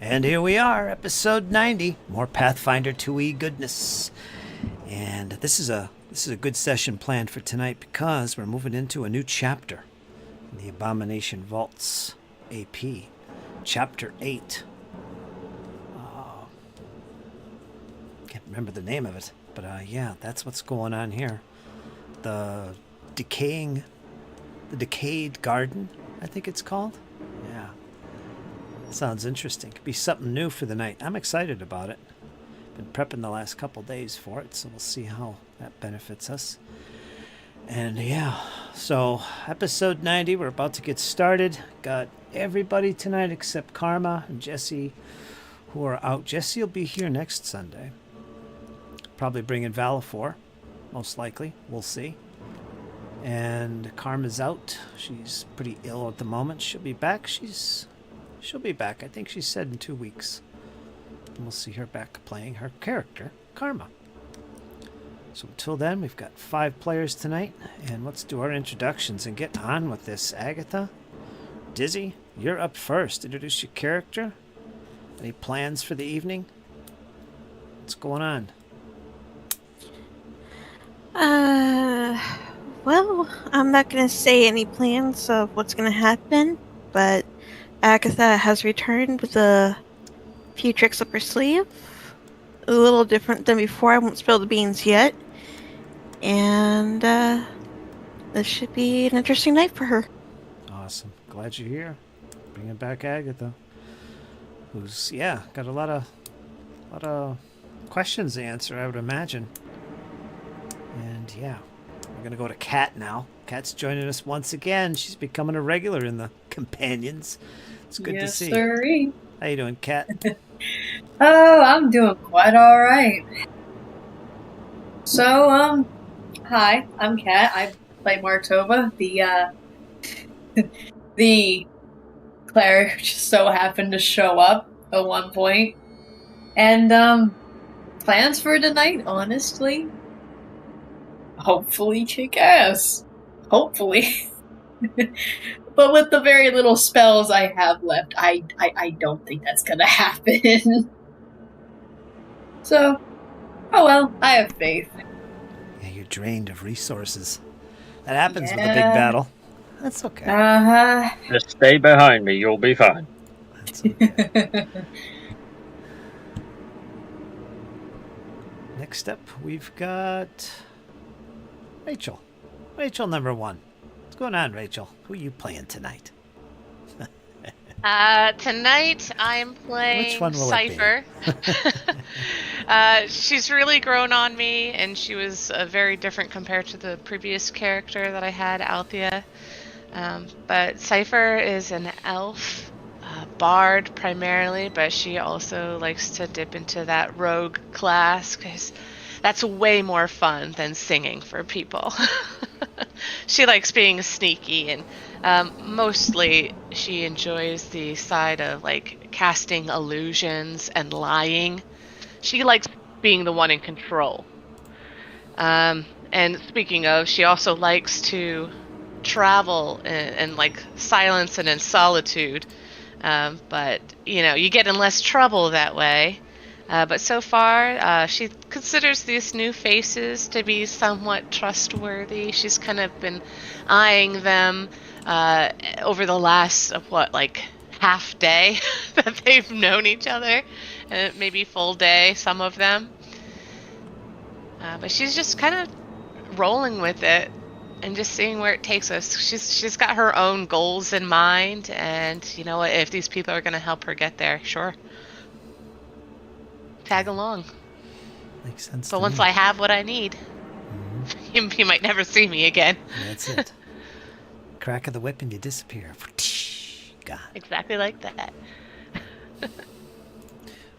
And here we are, episode 90, more Pathfinder 2e goodness. And this is a good session planned for tonight because we're moving into a new chapter in the Abomination Vaults AP, Chapter 8. Can't remember the name of it, but yeah, that's what's going on here. The Decaying, the Decayed Garden, I think it's called. Yeah. Sounds interesting. Could be something new for the night. I'm excited about it. Been prepping the last couple days for it, so we'll see how that benefits us. And yeah, so episode 90, we're about to get started. Got everybody tonight except Karma and Jesse who are out. Jesse will be here next Sunday. Probably bringing Valifor, most likely. We'll see. And Karma's out. She's pretty ill at the moment. She'll be back. She'll be back. I think she said in 2 weeks. And we'll see her back playing her character, Karma. So until then, we've got 5 players tonight. And let's do our introductions and get on with this. Agatha, Dizzy, you're up first. Introduce your character. Any plans for the evening? What's going on? Well, I'm not going to say any plans of what's going to happen, but Agatha has returned with a few tricks up her sleeve. A little different than before. I won't spill the beans yet. And this should be an interesting night for her. Awesome. Glad you're here. Bringing back Agatha. Who's, yeah, got a lot of questions to answer, I would imagine. And yeah, we're going to go to Kat now. Kat's joining us once again. She's becoming a regular in the companions. It's good to see. Yes, sirree. How you doing, Kat? Oh, I'm doing quite all right. So, hi, I'm Kat. I play Martova, the cleric who just so happened to show up at one point. And, plans for tonight, honestly? Hopefully kick ass. Hopefully. But with the very little spells I have left, I don't think that's gonna happen. So, oh well, I have faith. Yeah, you're drained of resources. That happens with a big battle. That's okay. Uh-huh. Just stay behind me, you'll be fine. That's okay. Next up, we've got Rachel. Rachel number 1. What's going on, Rachel? Who are you playing tonight? Tonight I'm playing Which one will Cypher. She's really grown on me, and she was very different compared to the previous character that I had, Althea. But Cypher is an elf, bard primarily, but she also likes to dip into that rogue class, because that's way more fun than singing for people. She likes being sneaky, and mostly she enjoys the side of like casting illusions and lying. She likes being the one in control. And speaking of, she also likes to travel in like silence and in solitude. But you know, you get in less trouble that way. But so far, she considers these new faces to be somewhat trustworthy. She's kind of been eyeing them over the last, half day that they've known each other. Maybe full day, some of them. But she's just kind of rolling with it and just seeing where it takes us. She's got her own goals in mind, and you know what, if these people are going to help her get there, sure. Tag along. Makes sense. So once I have what I need, you might never see me again. That's it. Crack of the whip and you disappear. God. Exactly like that.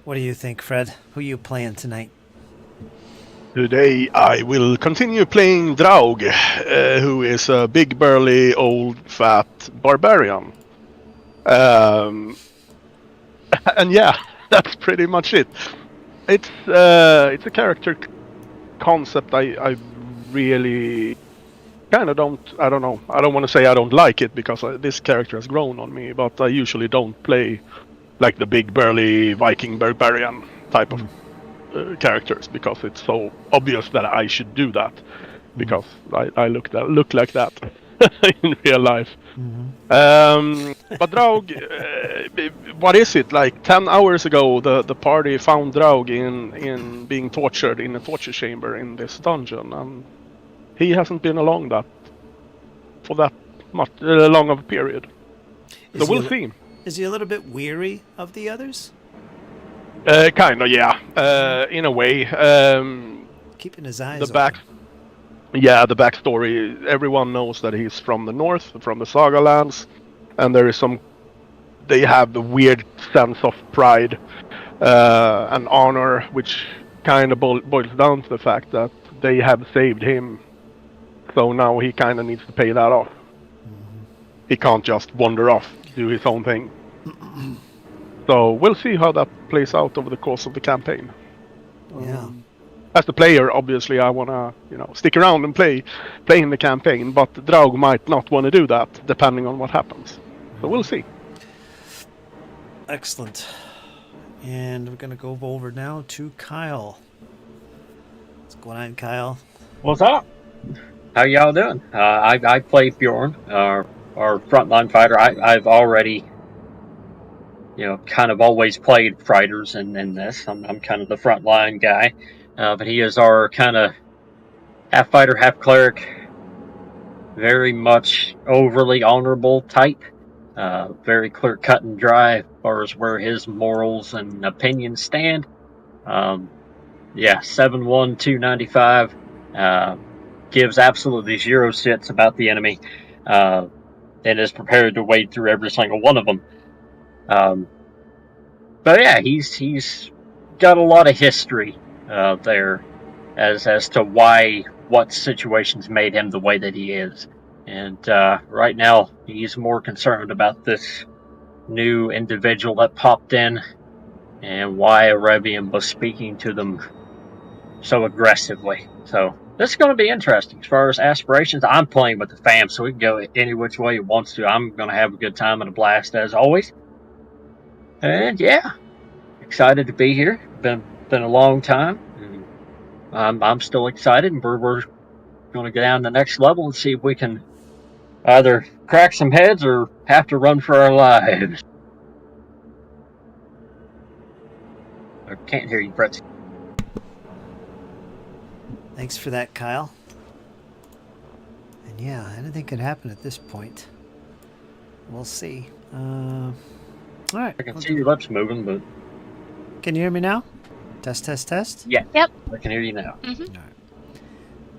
What do you think, Fred? Who are you playing tonight? Today I will continue playing Draug, who is a big, burly, old, fat barbarian. And yeah, that's pretty much it. It's a character concept I really kind of don't. I don't know. I don't want to say I don't like it because this character has grown on me, but I usually don't play like the big burly Viking barbarian type of characters, because it's so obvious that I should do that, because I look like that in real life. But Draug, what is it, like 10 hours ago the party found Draug in being tortured in a torture chamber in this dungeon, and he hasn't been along that for that much long of a period. So we'll see. Is he a little bit weary of the others? Kind of, yeah. In a way. Keeping his eyes the back. open. Yeah, the backstory. Everyone knows that he's from the north, from the Saga lands, and there is some. They have a weird sense of pride and honor, which kind of boils down to the fact that they have saved him. So now he kind of needs to pay that off. He can't just wander off, do his own thing. So we'll see how that plays out over the course of the campaign. Yeah. As the player, obviously, I wanna, stick around and play in the campaign. But Draug might not want to do that, depending on what happens. So we'll see. Excellent. And we're gonna go over now to Kyle. What's going on, Kyle? What's up? How y'all doing? I play Bjorn, our frontline fighter. I've already, kind of always played fighters in this. I'm kind of the frontline guy. But he is our kind of half fighter, half cleric, very much overly honorable type, very clear cut and dry as far as where his morals and opinions stand. 7'1", 295, gives absolutely zero shits about the enemy, and is prepared to wade through every single one of them. But yeah, he's got a lot of history there as to what situations made him the way that he is. And right now, he's more concerned about this new individual that popped in and why Arabian was speaking to them so aggressively. So this is going to be interesting. As far as aspirations, I'm playing with the fam, so we can go any which way it wants to. I'm going to have a good time and a blast as always. And yeah, excited to be here. Been a long time. I'm still excited, and we're going to go down to the next level and see if we can either crack some heads or have to run for our lives. I can't hear you, Brett. Thanks for that, Kyle. And yeah, anything could happen at this point. We'll see. All right. I can see your lips moving, but... Can you hear me now? Test, test, test? Yeah. Yep. I can hear you now. Mm-hmm. All right.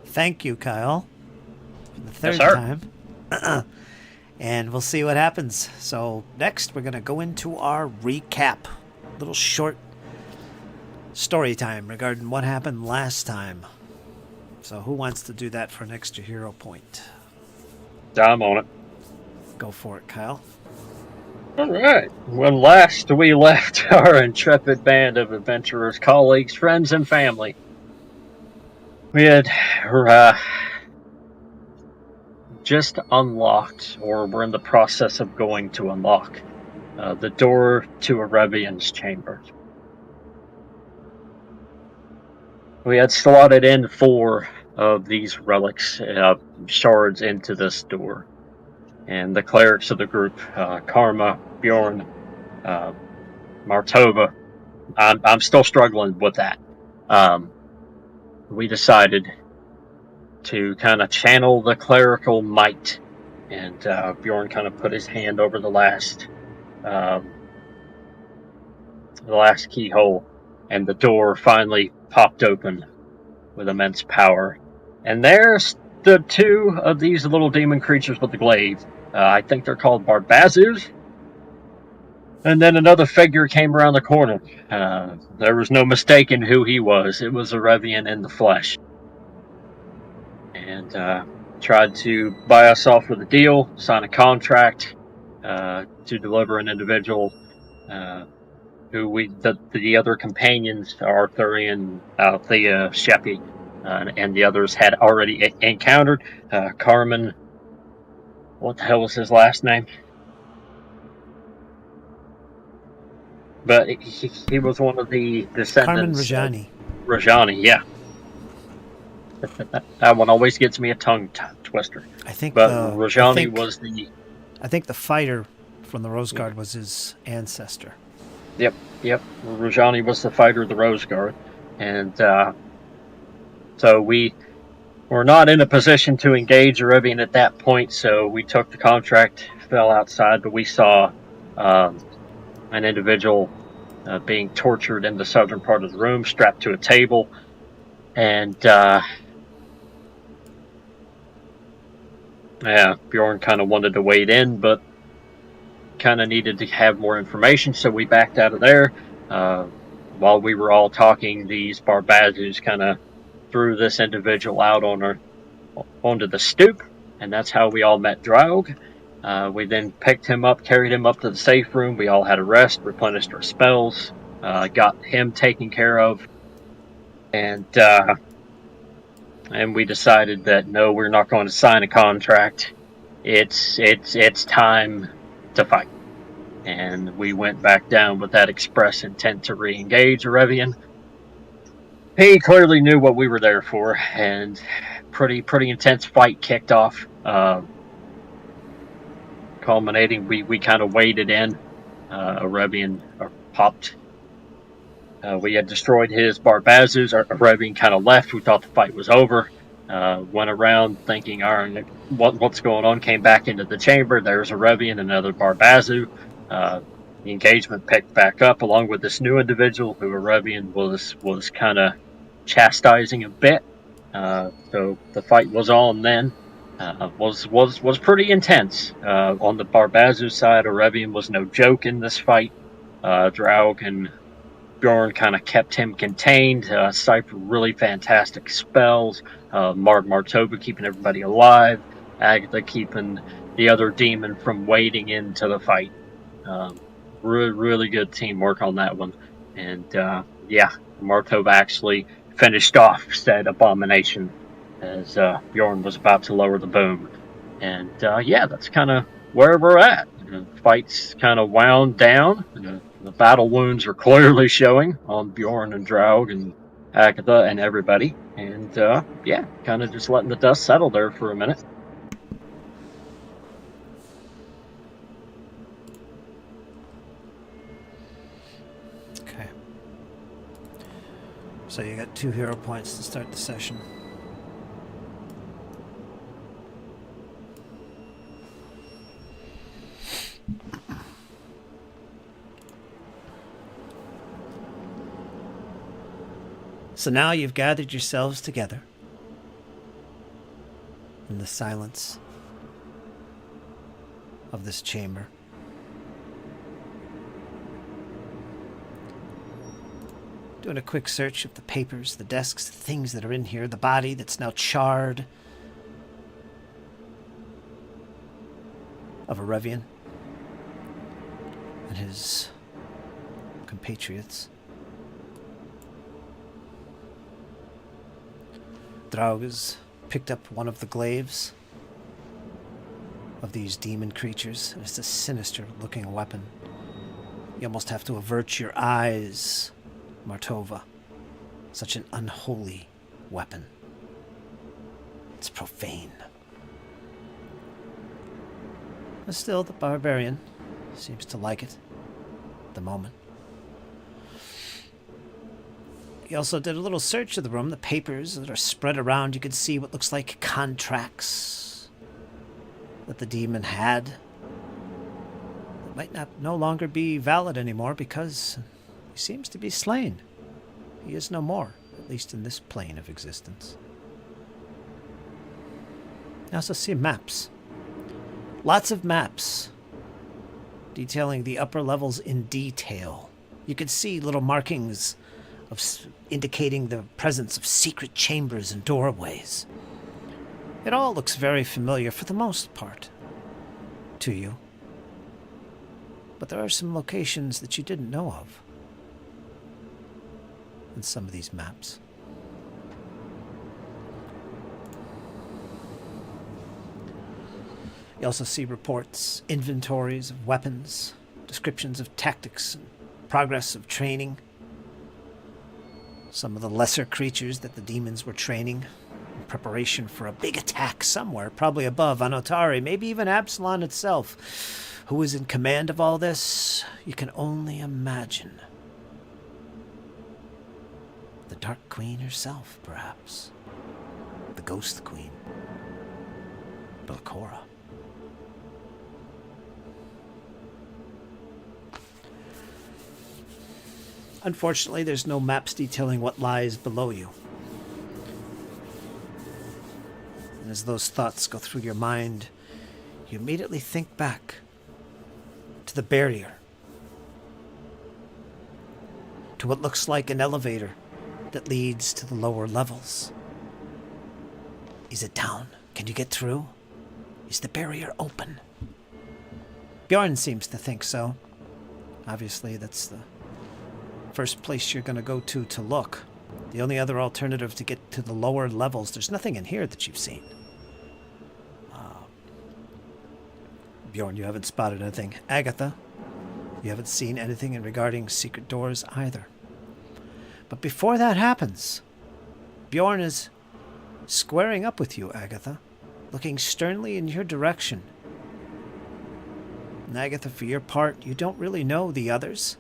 Thank you, Kyle, for the third Yes, sir. time. And we'll see what happens. So next, we're going to go into our recap. Little short story time regarding what happened last time. So who wants to do that for an extra hero point? I'm on it. Go for it, Kyle. All right. When last we left our intrepid band of adventurers, colleagues, friends, and family, we had just unlocked, or we're in the process of going to unlock, the door to Arabian's chamber. We had slotted in 4 of these relics, shards into this door. And the clerics of the group, Karma, Bjorn, Martova, I'm still struggling with that. We decided to kind of channel the clerical might, and Bjorn kind of put his hand over the last keyhole, and the door finally popped open with immense power. And there stood 2 of these little demon creatures with the glaive. I think they're called Barbazus. And then another figure came around the corner. There was no mistaking who he was. It was Arabian in the flesh. And tried to buy us off with a deal, sign a contract to deliver an individual who the other companions, Arthurian, Althea, Chapt, and the others had already encountered. Carmen, what the hell was his last name? But he was one of the Carmen descendants. Rajani. Rajani, yeah. That one always gets me a tongue twister. I think But the Rajani was the... I think the fighter from the Rose Guard was his ancestor. Yep. Rajani was the fighter of the Rose Guard. And so we were not in a position to engage Arabian at that point, so we took the contract, fell outside, but we saw an individual being tortured in the southern part of the room, strapped to a table. And Bjorn kind of wanted to wade in, but kind of needed to have more information, so we backed out of there. While we were all talking, these Barbazus kind of threw this individual out onto the stoop, and that's how we all met Draug. We then picked him up, carried him up to the safe room. We all had a rest, replenished our spells, got him taken care of, and we decided that no, we're not going to sign a contract. It's time to fight. And we went back down with that express intent to re-engage Arevian. He clearly knew what we were there for, and pretty intense fight kicked off. Culminating, we kind of waded in. Arevian popped. We had destroyed his Barbazus. Arevian kind of left. We thought the fight was over. Went around thinking, what's going on? Came back into the chamber. There's Arevian, another Barbazu. The engagement picked back up along with this new individual who Arevian was kind of chastising a bit. So the fight was on then. Was pretty intense. On the Barbazu side, Arevian was no joke in this fight. Draug and Bjorn kind of kept him contained. Cypher really fantastic spells. Martova keeping everybody alive. Agatha keeping the other demon from wading into the fight. Really good teamwork on that one. And Martova actually finished off said Abomination as Bjorn was about to lower the boom. And that's kind of where we're at. The fight's kind of wound down. The battle wounds are clearly showing on Bjorn and Draug and Agatha and everybody. And kind of just letting the dust settle there for a minute. Okay. So you got 2 hero points to start the session. So now you've gathered yourselves together in the silence of this chamber. Doing a quick search of the papers, the desks, the things that are in here, the body that's now charred of Arevian and his compatriots. Draug has picked up one of the glaives of these demon creatures, and it's a sinister-looking weapon. You almost have to avert your eyes, Martova. Such an unholy weapon. It's profane. But still, the barbarian seems to like it at the moment. He also did a little search of the room. The papers that are spread around, you can see what looks like contracts that the demon had. That might no longer be valid anymore because he seems to be slain. He is no more, at least in this plane of existence. I also see maps. Lots of maps detailing the upper levels in detail. You can see little markings indicating the presence of secret chambers and doorways. It all looks very familiar for the most part to you. But there are some locations that you didn't know of in some of these maps. You also see reports, inventories of weapons, descriptions of tactics and progress of training. Some of the lesser creatures that the demons were training in preparation for a big attack somewhere, probably above Anotari, maybe even Absalon itself. Who is in command of all this? You can only imagine. The Dark Queen herself, perhaps. The Ghost Queen. Belcora. Unfortunately, there's no maps detailing what lies below you. And as those thoughts go through your mind, you immediately think back to the barrier. To what looks like an elevator that leads to the lower levels. Is it down? Can you get through? Is the barrier open? Bjorn seems to think so. Obviously, that's the first place you're going to go to look. The only other alternative to get to the lower levels, there's nothing in here that you've seen. Bjorn, you haven't spotted anything. Agatha, you haven't seen anything in regarding secret doors either. But before that happens, Bjorn is squaring up with you, Agatha, looking sternly in your direction. And Agatha, for your part, you don't really know the others,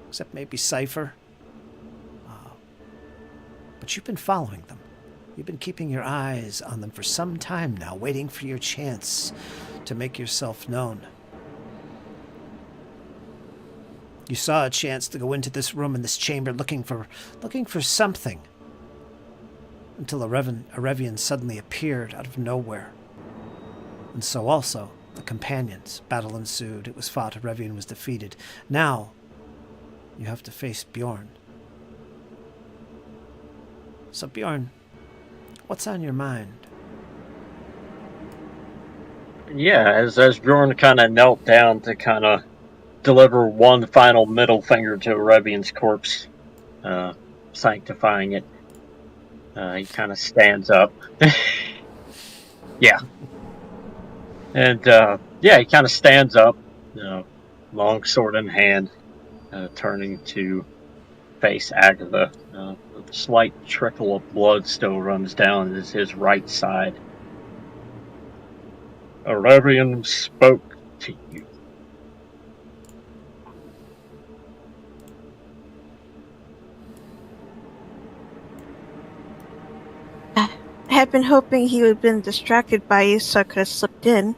except maybe Cypher. But you've been following them. You've been keeping your eyes on them for some time now, waiting for your chance to make yourself known. You saw a chance to go into this room in this chamber looking for something, until Arevian suddenly appeared out of nowhere. And so also the companions. Battle ensued. It was fought. Arevian was defeated. Now you have to face Bjorn. So Bjorn, what's on your mind? Yeah, as Bjorn kind of knelt down to kind of deliver one final middle finger to Arevian's corpse, sanctifying it, he kind of stands up. Yeah. And, he kind of stands up, long sword in hand, turning to face Agatha. A slight trickle of blood still runs down his right side. Arevian spoke to you. I had been hoping he would have been distracted by you so I could have slipped in.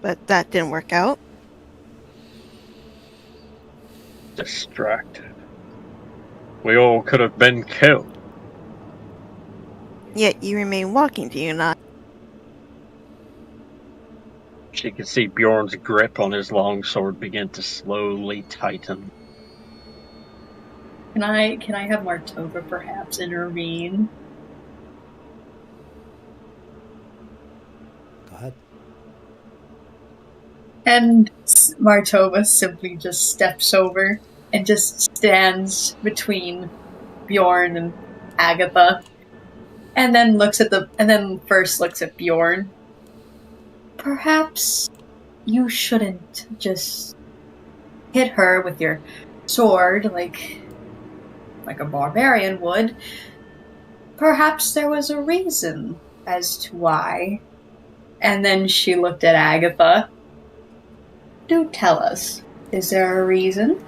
But that didn't work out. Distracted. We all could have been killed. Yet you remain walking, do you not? She could see Bjorn's grip on his longsword begin to slowly tighten. Can I have Martova perhaps intervene? Go ahead. And Martova simply just steps over and just stands between Bjorn and Agatha, and then first looks at Bjorn. Perhaps you shouldn't just hit her with your sword like a barbarian would. Perhaps there was a reason as to why. And then she looked at Agatha. Do tell us, is there a reason?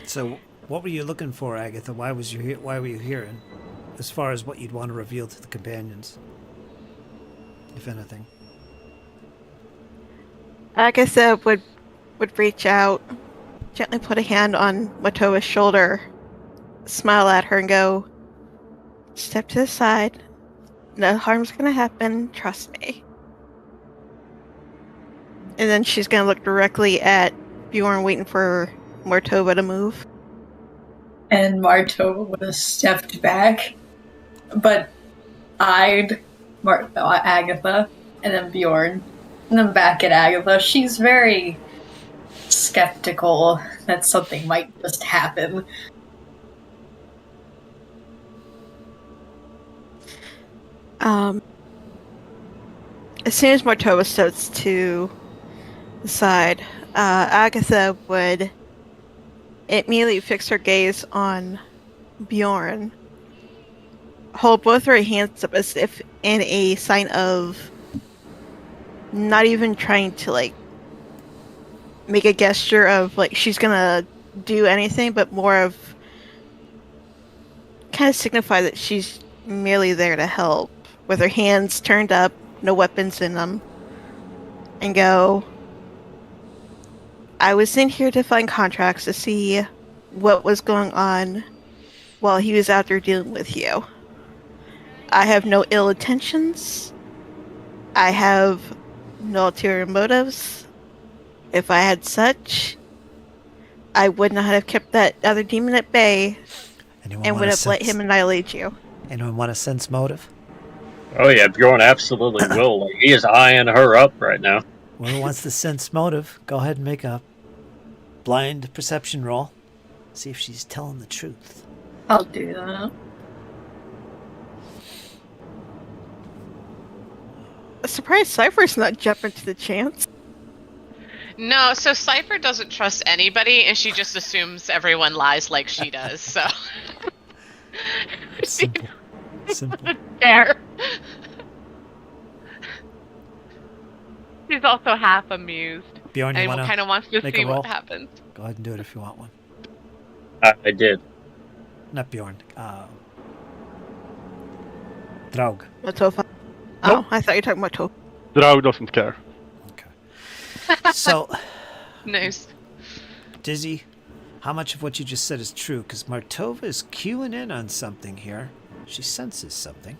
So, what were you looking for, Agatha? Why were you here? And as far as what you'd want to reveal to the companions, if anything. Agatha would reach out, gently put a hand on Matoa's shoulder, smile at her and go, "Step to the side. No harm's gonna happen, trust me." And then she's gonna look directly at Bjorn, waiting for Martova to move. And Martova would have stepped back, but eyed Agatha, and then Bjorn, and then back at Agatha. She's very skeptical that something might just happen. As soon as Martova starts to the side, Agatha would immediately fix her gaze on Bjorn, hold both her hands up as if in a sign of not even trying to like make a gesture of like she's gonna do anything, but more of kind of signify that she's merely there to help, with her hands turned up, no weapons in them, and go, I was in here to find contracts to see what was going on while he was out there dealing with you. I have no ill intentions. I have no ulterior motives. If I had such, I would not have kept that other demon at bay and would have let him annihilate you. Anyone want a sense motive? Oh yeah, Bjorn absolutely will. Like, he is eyeing her up right now. Whoever wants the sense motive, go ahead and make a blind perception roll. See if she's telling the truth. I'll do that. Surprised Cypher's not jumping to the chance. No, so Cypher doesn't trust anybody, and she just assumes everyone lies like she does, so... Simple. Simple. Fair. She's also half amused. Bjorn, you And want kind of wants to make see a roll? what happens. Go ahead and do it if you want one. I did. Not Bjorn. Draug. Matova. Oh, I thought you were talking about Matova. Draug doesn't care. Okay. So, Nice. Dizzy, how much of what you just said is true? Because Martova is cueing in on something here. She senses something.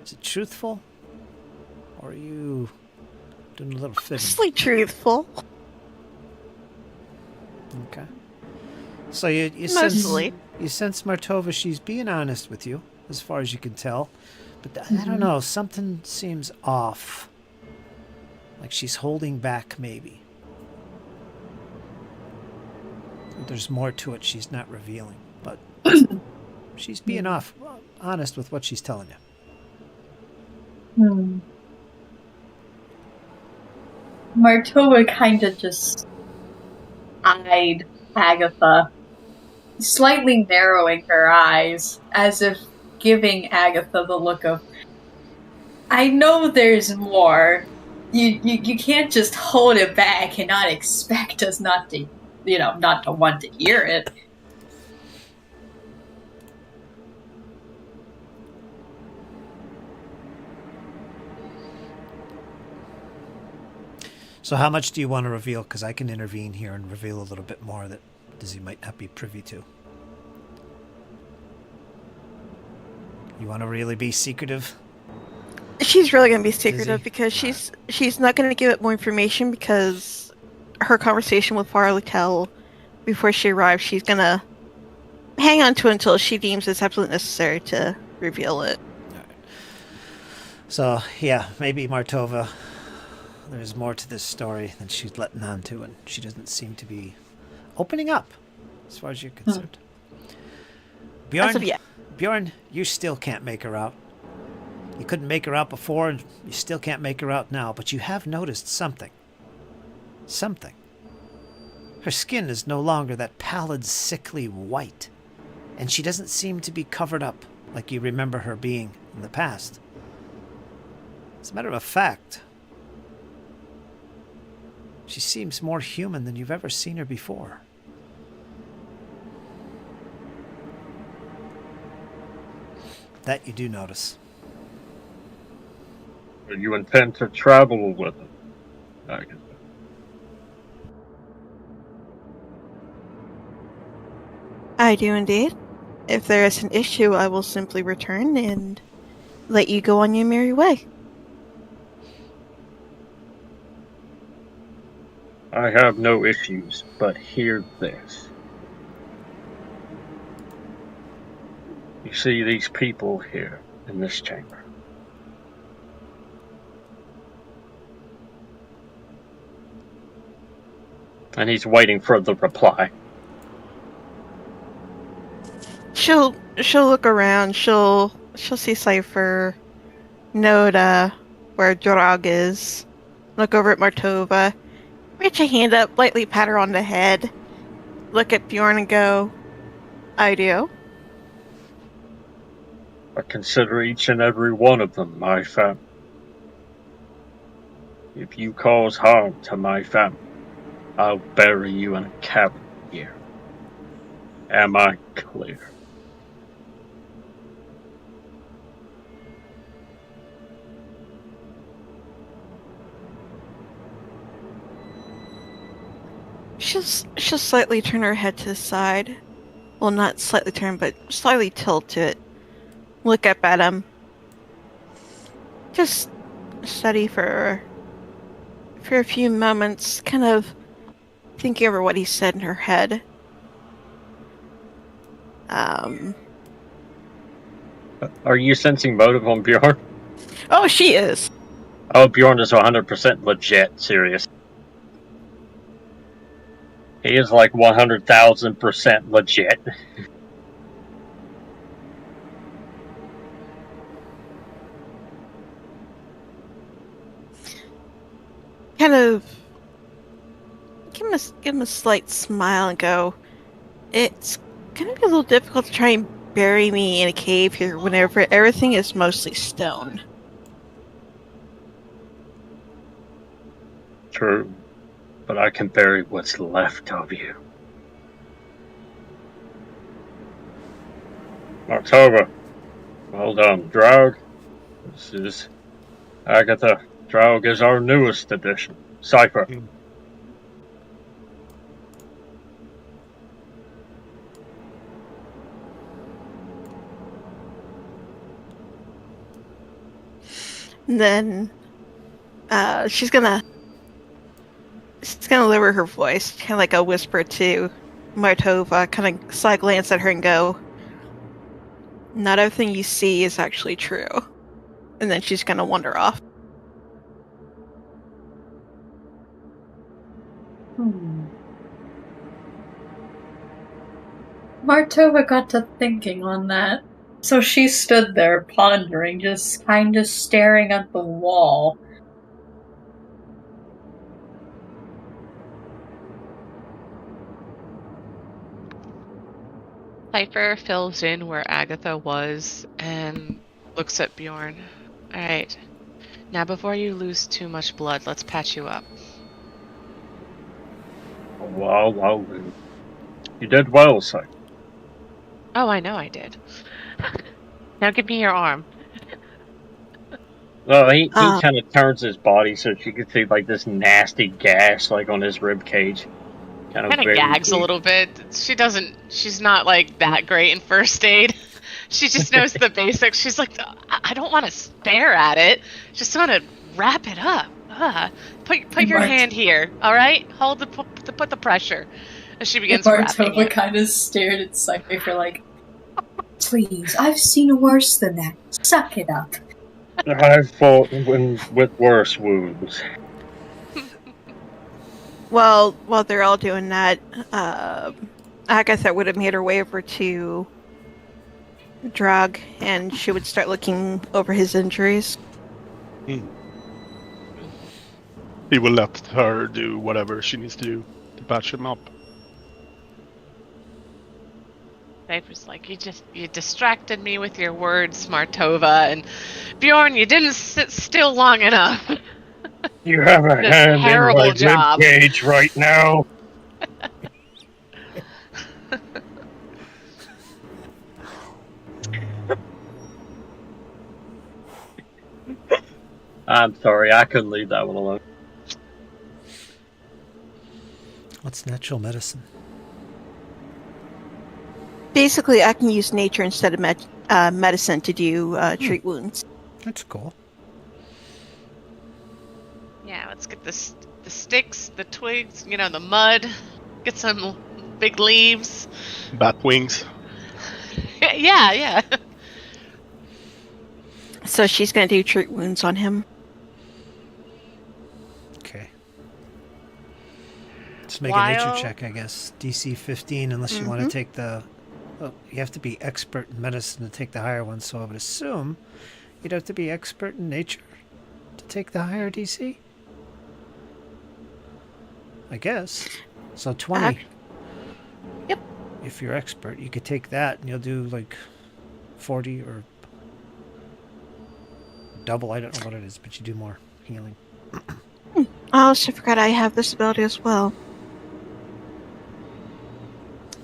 Is it truthful? Or are you doing a little fibbing? Mostly truthful. Okay. So you Mostly. sense Martova, she's being honest with you, as far as you can tell. But I don't know, something seems off. Like she's holding back, maybe. There's more to it she's not revealing, but she's being honest with what she's telling you. Martova kind of just eyed Agatha, slightly narrowing her eyes, as if giving Agatha the look of, I know there's more. You can't just hold it back and not expect us not to want to hear it. So how much do you want to reveal? Because I can intervene here and reveal a little bit more that Dizzy might not be privy to. You want to really be secretive? She's really going to be secretive Dizzy? because she's not going to give it more information because her conversation with Farlitel before she arrives, she's going to hang on to it until she deems it's absolutely necessary to reveal it. All right. So, yeah, maybe Martova, there's more to this story than she's letting on to, and she doesn't seem to be opening up as far as you're concerned. Bjorn, As of yet. Bjorn, you still can't make her out. You couldn't make her out before, and you still can't make her out now, but you have noticed something. Something. Her skin is no longer that pallid, sickly white, and she doesn't seem to be covered up like you remember her being in the past. As a matter of fact, she seems more human than you've ever seen her before. That you do notice. You intend to travel with him, Agatha? I do indeed. If there is an issue, I will simply return and let you go on your merry way. I have no issues, but hear this. You see these people here in this chamber. And he's waiting for the reply. She'll look around. She'll see Cypher. note where Jorag is. Look over at Martova. Reach a hand up, lightly pat her on the head. Look at Bjorn and go, I do. I consider each and every one of them my family. If you cause harm to my family, I'll bury you in a cavern here. Am I clear? She'll slightly turn her head to the side. Well, not slightly turn, but slightly tilt it. Look up at him. Just study for a few moments, kind of thinking over what he said in her head. Are you sensing motive on Bjorn? Oh, she is. Oh, Bjorn is 100% legit serious. He is like 100,000% legit. Kind of give him a slight smile and go, it's gonna be a little difficult to try and bury me in a cave here whenever everything is mostly stone. True, but I can bury what's left of you. October. Well done, Draug. This is Agatha. Draug is our newest addition. Cypher. And then she's gonna lower her voice, kind of like a whisper to Martova, kind of side glance at her and go, not everything you see is actually true. And then she's gonna wander off. Martova got to thinking on that. So she stood there pondering, just kind of staring at the wall. Cypher fills in where Agatha was and looks at Bjorn. Alright. Now before you lose too much blood, let's patch you up. Well, you did well, Cypher. Oh, I know I did. Now give me your arm. Well, he kind of turns his body so she can see like this nasty gash like on his rib cage. Kind of gags a little bit. She's not like that great in first aid. She just knows the basics. She's like, I don't want to stare at it. Just want to wrap it up. Put your hand here, all right? Put the pressure. As she begins wrapping Martova it. kind of stared at Cypher like, please, I've seen worse than that. Suck it up. I've fought with worse wounds. Well, while they're all doing that, Agatha would have made her way over to Drog, and she would start looking over his injuries. He will let her do whatever she needs to do to patch him up. Cypher's like, you distracted me with your words, Martova, and Bjorn, you didn't sit still long enough. You have a hand in my rib cage right now. I'm sorry, I couldn't leave that one alone. What's natural medicine? Basically, I can use nature instead of medicine to do treat wounds. That's cool. Yeah, let's get the sticks, the twigs, the mud. Get some big leaves. Bat wings. Yeah. So she's going to do treat wounds on him. Okay. Let's make a nature check, I guess. DC 15, unless you want to take the... Well, you have to be expert in medicine to take the higher one, so I would assume You'd have to be expert in nature to take the higher DC? I guess. So 20. Yep. If you're expert, you could take that and you'll do like 40 or double. I don't know what it is, but you do more healing. I also forgot I have this ability as well.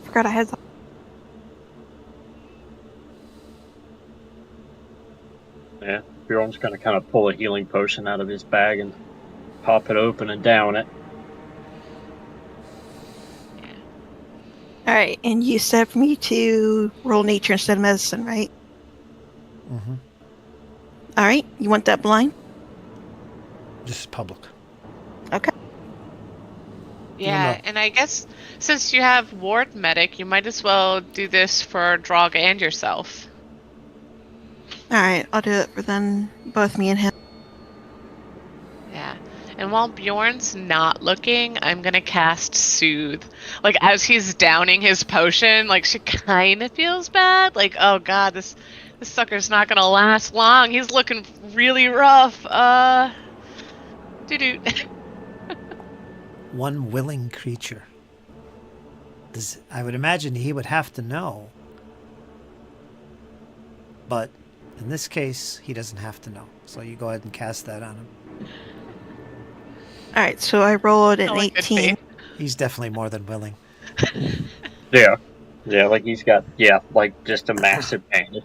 Forgot I had that. Yeah, Bjorn's going to kind of pull a healing potion out of his bag and pop it open and down it. Alright, and you said for me to roll nature instead of medicine, right? Mm-hmm. Alright, you want that blind? This is public. Okay. Yeah, know. and I guess since you have ward medic, you might as well do this for Drog and yourself. Alright, I'll do it for then both me and him. Yeah. And while Bjorn's not looking, I'm gonna cast Soothe. Like, as he's downing his potion, like, she kind of feels bad. Like, oh god, this sucker's not gonna last long. He's looking really rough. Doo-doo. One willing creature. I would imagine he would have to know. But in this case, he doesn't have to know. So you go ahead and cast that on him. Alright, so I rolled an Oh, in good 18. faith. He's definitely more than willing. Yeah. Yeah, like he's got, like just a massive pain.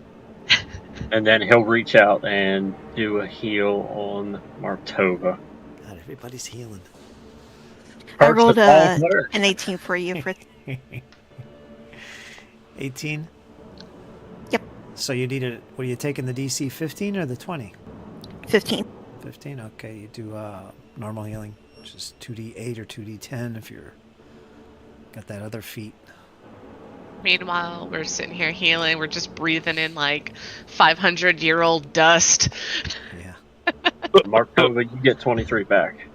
And then he'll reach out and do a heal on Martova. God, everybody's healing. I Perks rolled of all players. an 18 for you. For 18? Yep. So you needed, were you taking the DC 15 or the 20? 15. 15? Okay, you do normal healing, which is 2d8 or 2d10 if you're got that other feat. Meanwhile, we're sitting here healing. We're just breathing in, like, 500-year-old dust. Yeah. Martova, you get 23 back.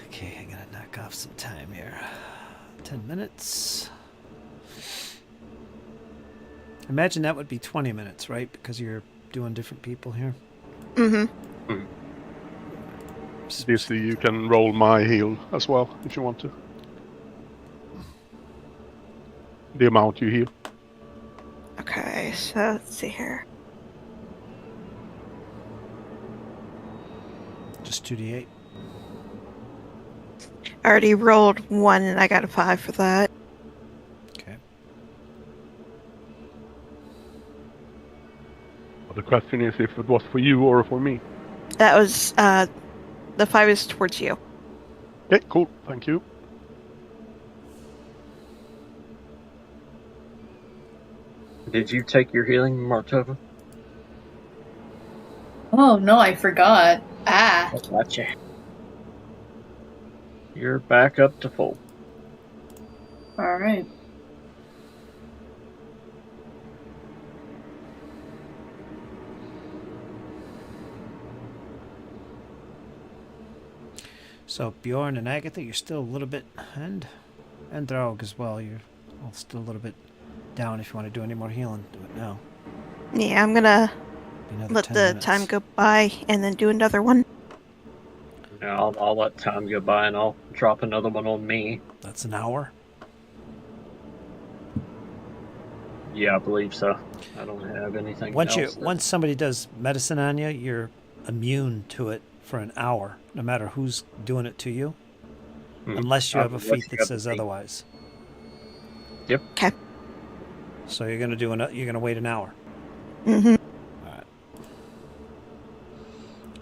Okay, I'm gonna knock off some time here. 10 minutes. Imagine that would be 20 minutes, right? Because you're doing different people here. Mm-hmm. Obviously, you can roll my heal as well if you want to. The amount you heal. Okay, so let's see here. Just 2d8. I already rolled 1 and I got a 5 for that. Okay. But the question is if it was for you or for me. That was, the 5 is towards you. Okay, cool. Thank you. Did you take your healing, Martova? Oh no, I forgot. Ah. Gotcha. You're back up to full. Alright. So Bjorn and Agatha, you're still a little bit, and Draug as well. You're all still a little bit down. If you want to do any more healing, do it now. Yeah, I'm gonna Be another let 10 the minutes. time go by and then do another one. Yeah, I'll let time go by and I'll drop another one on me. That's an hour. Yeah, I believe so. I don't have anything else. Once somebody does medicine on you, you're immune to it for an hour, no matter who's doing it to you, unless you have a feat that says otherwise. Yep. Okay. So you're gonna wait an hour. Mm-hmm. All right.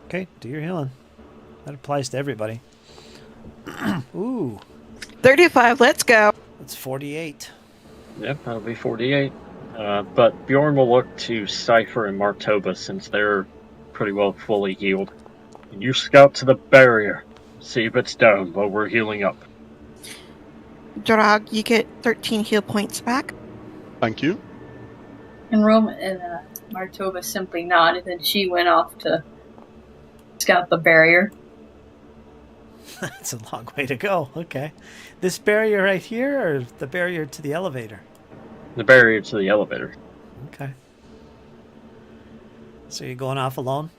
Okay, do your healing. That applies to everybody. Ooh, 35, let's go. that's 48. Yep, that'll be 48. But Bjorn will look to Cypher and Martova since they're pretty well fully healed. And you scout to the barrier. See if it's down while we're healing up. Drog, you get 13 heal points back. Thank you. And Martova simply nodded and she went off to scout the barrier. That's a long way to go. Okay. This barrier right here or the barrier to the elevator? The barrier to the elevator. Okay. So you're going off alone?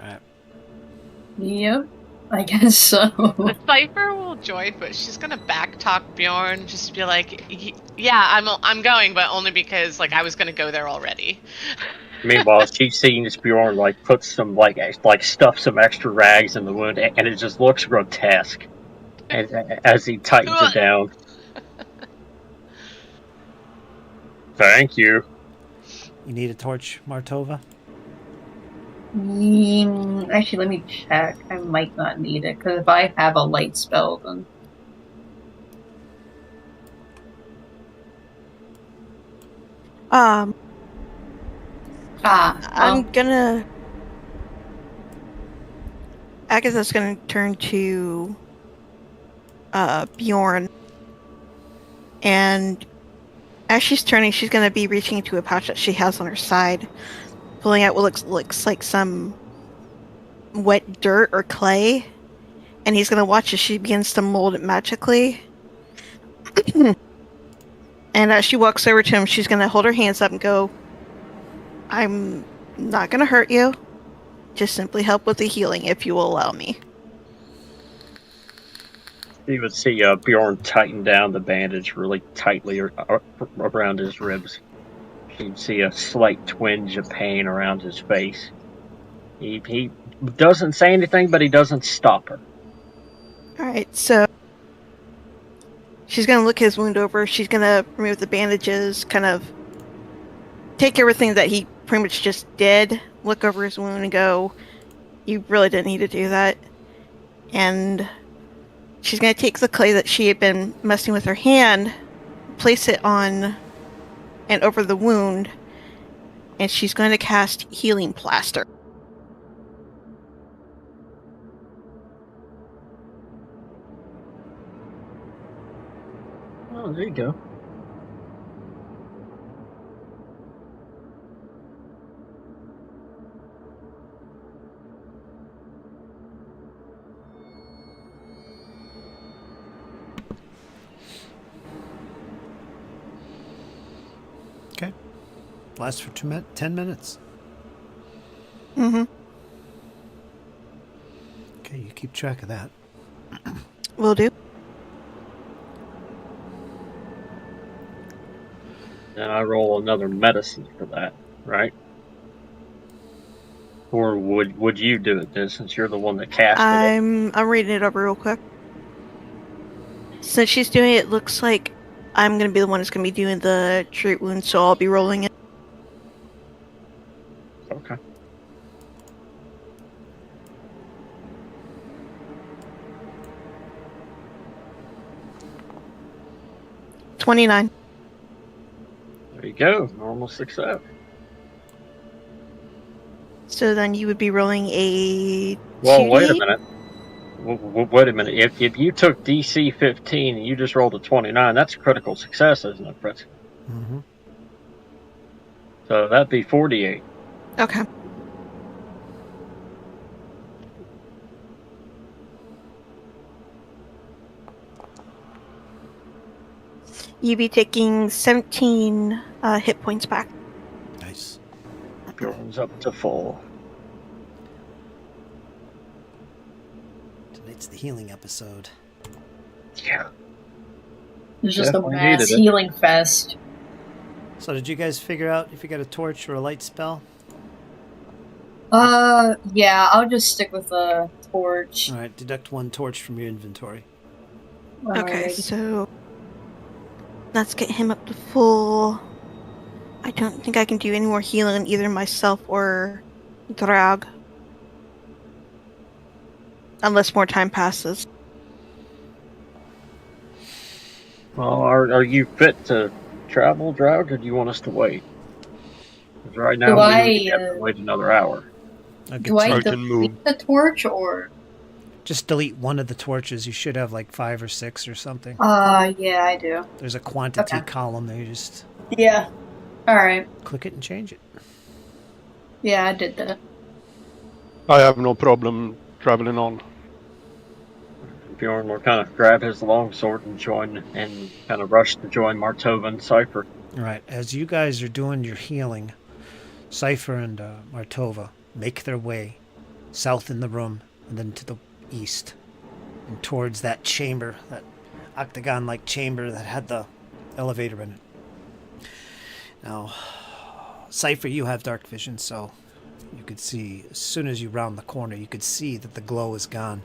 Alright. Yep, I guess so. The Cypher will join, but she's gonna backtalk Bjorn, just be like, "Yeah, I'm going, but only because like I was gonna go there already." Meanwhile, she's seeing Bjorn like put some like stuff some extra rags in the wound, and it just looks grotesque as he tightens it down. Thank you. You need a torch, Martova? Actually, let me check. I might not need it, because if I have a light spell, then... I'm well, gonna. Agatha's gonna turn to Bjorn, and as she's turning, she's gonna be reaching into a pouch that she has on her side, pulling out what looks like some wet dirt or clay, and he's gonna watch as she begins to mold it magically. And as she walks over to him, she's gonna hold her hands up and go, "I'm not gonna hurt you. Just simply help with the healing if you will allow me." You would see Bjorn tighten down the bandage really tightly around his ribs. You'd see a slight twinge of pain around his face. He doesn't say anything, but he doesn't stop her. Alright, so she's gonna look his wound over, she's gonna remove the bandages, kind of take everything that he pretty much just did, look over his wound and go, "You really didn't need to do that." And she's gonna take the clay that she had been messing with her hand, place it on and over the wound, and she's going to cast Healing Plaster. Oh, there you go. Okay. Lasts for 10 minutes. Mm-hmm. Okay, you keep track of that. Will do. Then I roll another medicine for that, right? Or would you do it then, since you're the one that casted it? I'm reading it over real quick. Since she's doing it, it looks like I'm going to be the one that's going to be doing the treat wound, so I'll be rolling it. Okay. $29. There you go. Normal success. So then you would be rolling a Well, 2d8? wait a minute. Wait a minute. If you took DC 15 and you just rolled a 29, that's a critical success, isn't it, Fritz? Mm-hmm. So that'd be 48. Okay. You'd be taking 17 hit points back. Nice. Bjorn's up to full. Tonight's the healing episode. Yeah. It's just a Definitely mass needed it. healing fest. So did you guys figure out if you got a torch or a light spell? Yeah, I'll just stick with the torch. Alright, deduct 1 torch from your inventory. Okay, Alrighty. so let's get him up to full. I don't think I can do any more healing on either myself or Drag. Unless more time passes. Well, are you fit to travel, Drow, or do you want us to wait? Because right now we have to wait another hour. I'll get Do I you- I can move. delete the torch, or... Just delete one of the torches. You should have like 5 or 6 or something. Yeah, I do. There's a quantity Okay. column there. You just Yeah. Alright. click it and change it. Yeah, I did that. I have no problem traveling on. Bjorn will kind of grab his longsword and kind of rush to join Martova and Cypher. All right, as you guys are doing your healing, Cypher and Martova make their way south in the room and then to the east and towards that chamber, that octagon-like chamber that had the elevator in it. Now, Cypher, you have dark vision, so you could see, as soon as you round the corner, you could see that the glow is gone.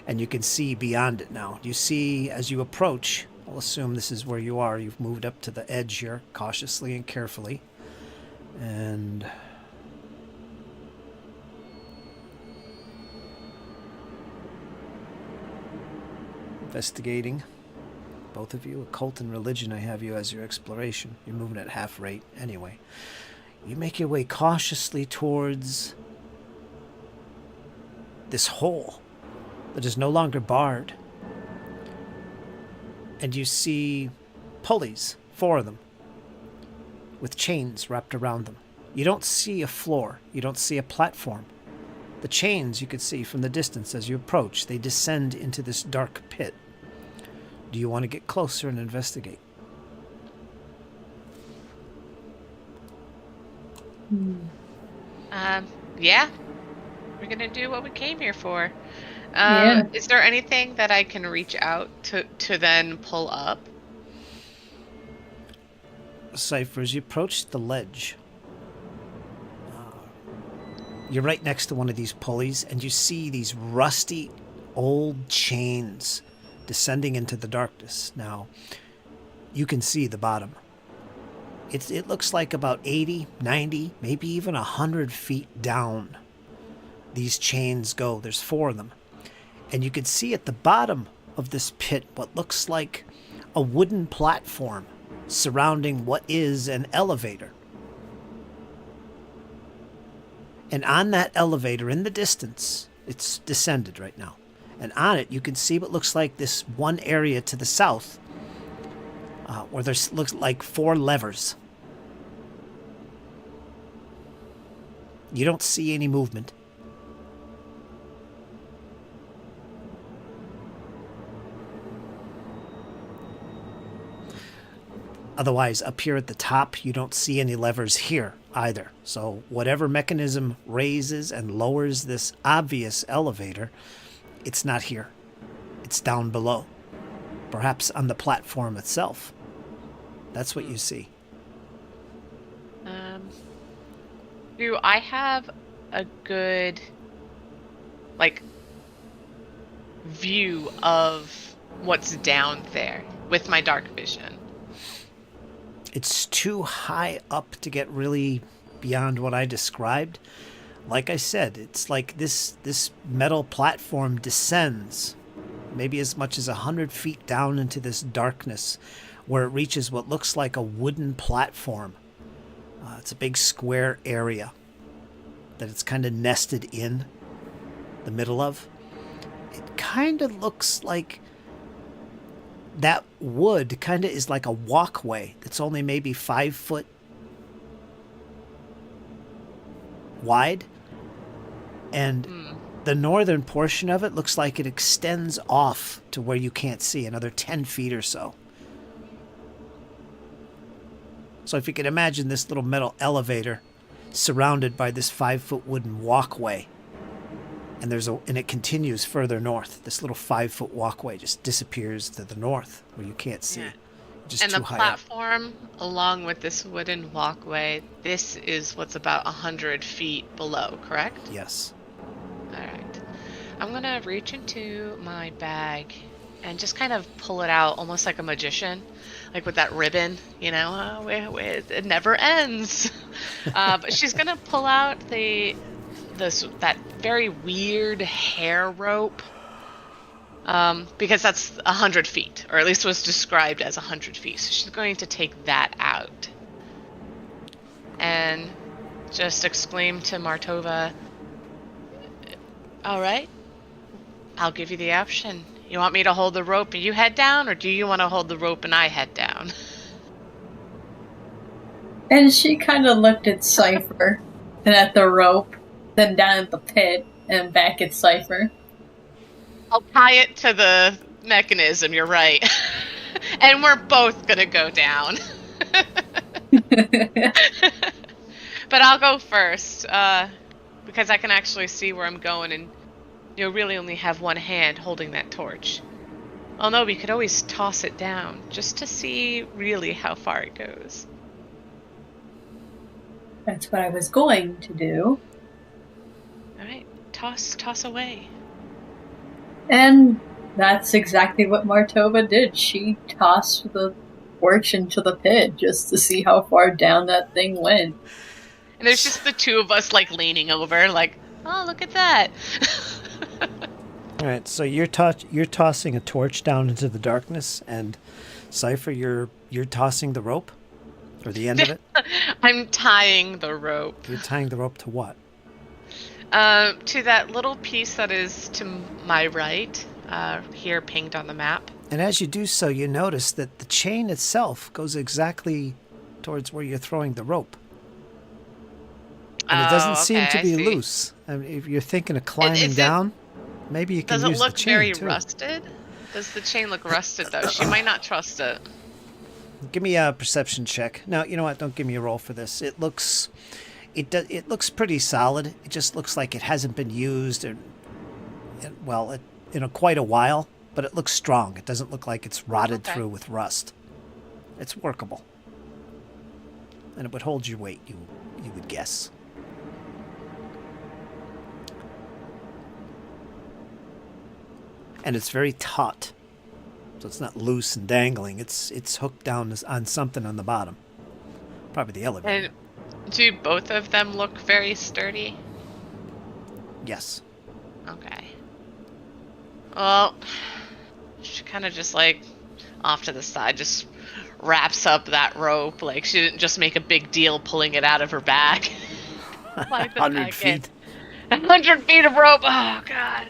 And you can see beyond it now. You see, as you approach, I'll assume this is where you are. You've moved up to the edge here, cautiously and carefully. And investigating. Both of you, occult and religion, I have you as your exploration. You're moving at half rate anyway. You make your way cautiously towards this hole that is no longer barred. And you see pulleys, 4 of them, with chains wrapped around them. You don't see a floor. You don't see a platform. The chains you could see from the distance as you approach. They descend into this dark pit. Do you want to get closer and investigate? Yeah. We're gonna do what we came here for. Yeah. Is there anything that I can reach out to then pull up? Cypher, as you approach the ledge, you're right next to one of these pulleys, and you see these rusty old chains descending into the darkness. Now, you can see the bottom. It looks like about 80, 90, maybe even 100 feet down. These chains go. There's 4 of them. And you can see at the bottom of this pit what looks like a wooden platform surrounding what is an elevator. And on that elevator in the distance, it's descended right now. And on it, you can see what looks like this one area to the south where there's looks like 4 levers. You don't see any movement. Otherwise, up here at the top, you don't see any levers here either. So whatever mechanism raises and lowers this obvious elevator, it's not here. It's down below. Perhaps on the platform itself. That's what you see. Do I have a good, view of what's down there with my dark vision? It's too high up to get really beyond what I described. Like I said, it's like this metal platform descends maybe as much as 100 feet down into this darkness where it reaches what looks like a wooden platform. It's a big square area that it's kind of nested in the middle of. It kind of looks like that wood kind of is like a walkway that's only maybe 5 foot wide. And the northern portion of it looks like it extends off to where you can't see, another 10 feet or so. So if you could imagine this little metal elevator surrounded by this 5 foot wooden walkway, and it continues further north. This little 5 foot walkway just disappears to the north where you can't see. Yeah. Just And too the high platform, along with this wooden walkway, this is what's about 100 feet below, correct? up. Yes. Alright. I'm gonna reach into my bag and just kind of pull it out almost like a magician. Like with that ribbon, it never ends. But she's gonna pull out that very weird hair rope, because that's 100 feet, or at least was described as 100 feet. So she's going to take that out and just exclaim to Martova, "All right, I'll give you the option. You want me to hold the rope and you head down, or do you want to hold the rope and I head down?" And she kind of looked at Cypher and at the rope, then down at the pit and back at Cypher. I'll tie it to the mechanism, you're right. And we're both gonna go down. But I'll go first, because I can actually see where I'm going and really only have one hand holding that torch. Although we could always toss it down, just to see really how far it goes. That's what I was going to do. Alright, toss away. And that's exactly what Martova did. She tossed the torch into the pit just to see how far down that thing went. And there's just the two of us, like, leaning over, like, oh, look at that. All right, so you're tossing a torch down into the darkness, and Cypher, you're tossing the rope, or the end of it. I'm tying the rope. You're tying the rope to what? To that little piece that is to my right, here pinged on the map. And as you do so, you notice that the chain itself goes exactly towards where you're throwing the rope. And it doesn't seem to be loose. I mean, if you're thinking of climbing down, maybe you can use the chain. Does it look very too. rusted? Does the chain look rusted, though? She might not trust it. Give me a perception check. No, you know what? Don't give me a roll for this. It looks pretty solid. It just looks like it hasn't been used in quite a while, but it looks strong. It doesn't look like it's rotted through with rust. It's workable. And it would hold your weight, you would guess. And it's very taut. So it's not loose and dangling. It's hooked down on something on the bottom. Probably the elevator. And do both of them look very sturdy? Yes. Okay. Well, she kind of just, like, off to the side, just wraps up that rope. Like, she didn't just make a big deal pulling it out of her bag. 100 feet. 100 feet of rope. Oh, God.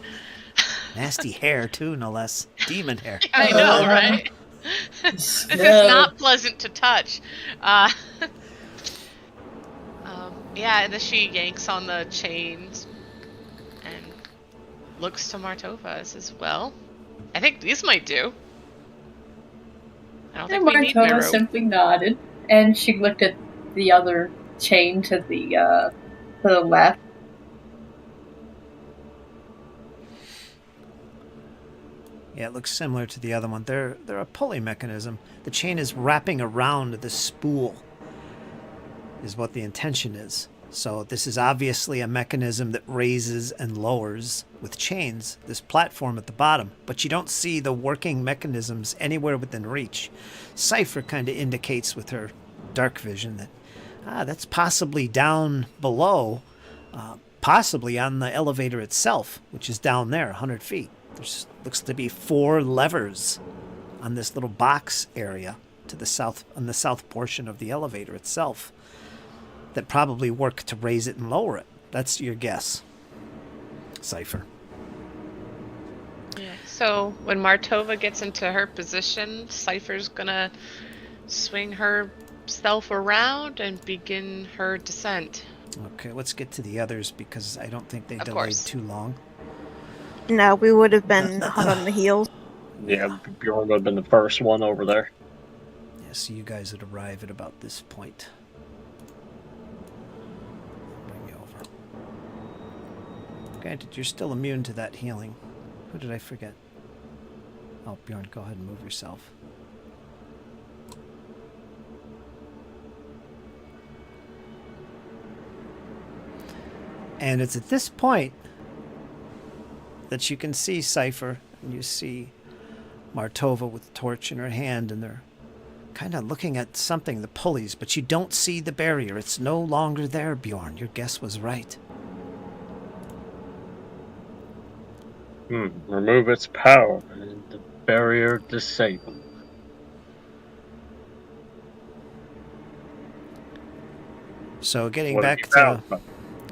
Nasty hair, too, no less. Demon hair. I know, right? This is not pleasant to touch. Yeah, and then she yanks on the chains and looks to Martova and says, well, I think these might do. I don't think we need my Martova rope. simply nodded, and she looked at the other chain to the left. Yeah, it looks similar to the other one. They're a pulley mechanism. The chain is wrapping around the spool, is what the intention is. So this is obviously a mechanism that raises and lowers with chains this platform at the bottom, but you don't see the working mechanisms anywhere within reach. Cypher kind of indicates with her dark vision that that's possibly down below, possibly on the elevator itself, which is down there 100 feet. There looks to be 4 levers on this little box area to the south, on the south portion of the elevator itself, that probably work to raise it and lower it. That's your guess, Cypher. Yeah. So when Martova gets into her position, Cypher's gonna swing herself around and begin her descent. Okay, let's get to the others because I don't think they Of delayed course. too long. No, we would have been hot on the heels. Yeah, Bjorn would have been the first one over there. Yeah, so you guys would arrive at about this point. Bring you over. Granted, you're still immune to that healing. Who did I forget? Oh, Bjorn, go ahead and move yourself. And it's at this point that you can see Cypher, and you see Martova with the torch in her hand, and they're kind of looking at something, the pulleys, but you don't see the barrier. It's no longer there, Bjorn. Your guess was right. Remove its power, and the barrier disabled. So getting What back have you to found?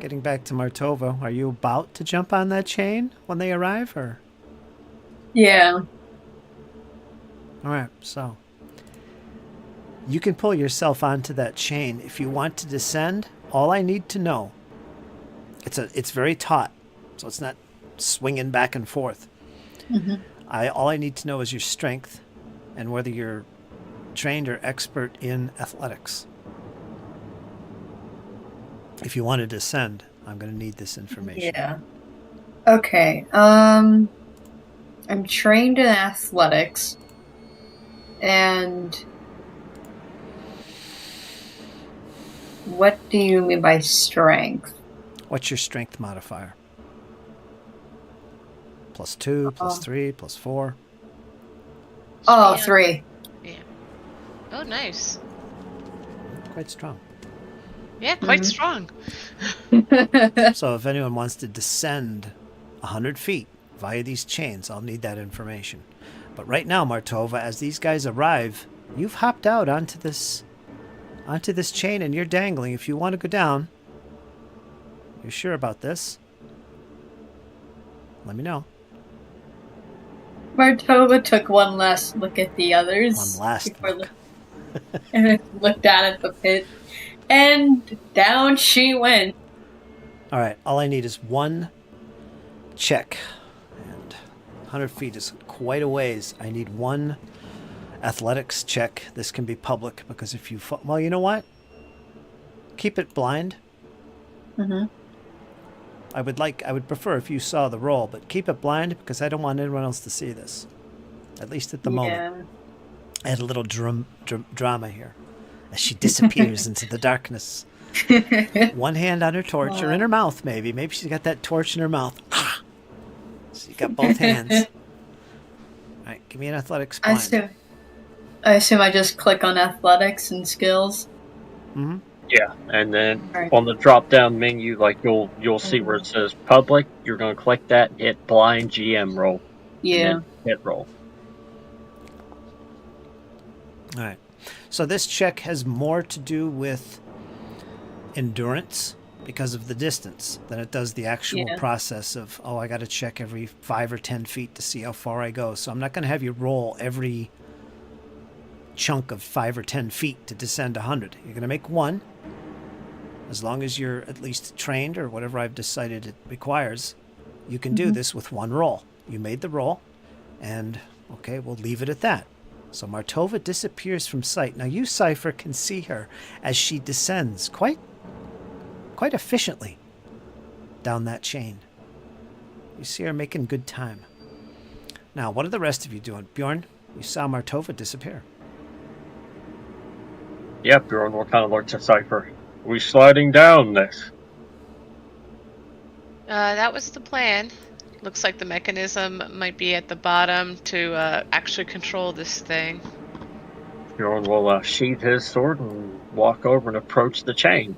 getting back to Martova, are you about to jump on that chain when they arrive, or? Yeah. All right, so you can pull yourself onto that chain. If you want to descend, all I need to know, it's very taut, so it's not swinging back and forth. Mhm. All I need to know is your strength and whether you're trained or expert in athletics. If you want to descend, I'm going to need this information. Yeah. Okay. I'm trained in athletics, and what do you mean by strength? What's your strength modifier? +2, +3, +4. Oh, Yeah. 3. Yeah. Oh, nice. Quite strong. Yeah, quite Mhm. strong. So if anyone wants to descend 100 feet via these chains, I'll need that information. But right now, Martova, as these guys arrive, you've hopped out onto this chain and you're dangling. If you want to go down, you're sure about this? Let me know. Martova took one last look at the others. One last before look. and then looked down at the pit. And down she went. All right, all I need is one check. And 100 feet is quite a ways. I need one athletics check. This can be public because if you... Well, you know what? Keep it blind. Mm-hmm. I would prefer if you saw the roll, but keep it blind because I don't want anyone else to see this. At least at the moment. I had a little drama here as she disappears into the darkness. One hand on her torch, or in her mouth, maybe. Maybe she's got that torch in her mouth. Ah! So you got both hands. All right, give me an athletics blind. I assume I just click on athletics and skills. Mm-hmm. Yeah, and then Right. on the drop-down menu, like you'll see where it says public. You're going to click that, hit blind GM roll. Yeah. And then hit roll. All right. So this check has more to do with endurance because of the distance than it does the actual process of, I got to check every 5 or 10 feet to see how far I go. So I'm not going to have you roll every chunk of 5 or 10 feet to descend 100. You're going to make one. As long as you're at least trained or whatever I've decided it requires, you can do this with one roll. You made the roll, and okay, we'll leave it at that. So Martova disappears from sight. Now you, Cypher, can see her as she descends quite efficiently down that chain. You see her making good time. Now, what are the rest of you doing? Bjorn, you saw Martova disappear. Yep, Bjorn will kind of look to Cypher. We sliding down this? That was the plan. Looks like the mechanism might be at the bottom to actually control this thing. Bjorn will sheath his sword and walk over and approach the chain.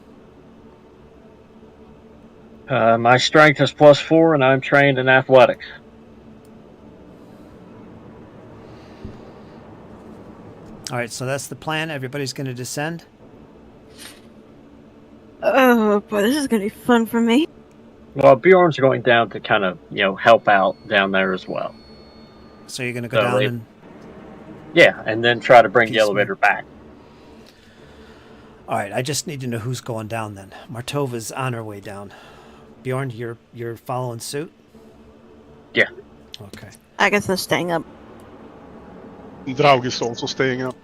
My strength is +4, and I'm trained in athletics. All right, so that's the plan. Everybody's going to descend. Oh boy, this is gonna be fun for me. Well, Bjorn's going down to kind of, help out down there as well. So you're going to go down and... Yeah, and then try to bring the Piecemeal. elevator back. All right, I just need to know who's going down then. Martova's on her way down. Bjorn, you're following suit? Yeah. Okay. Agatha's staying up. Draug is also staying up.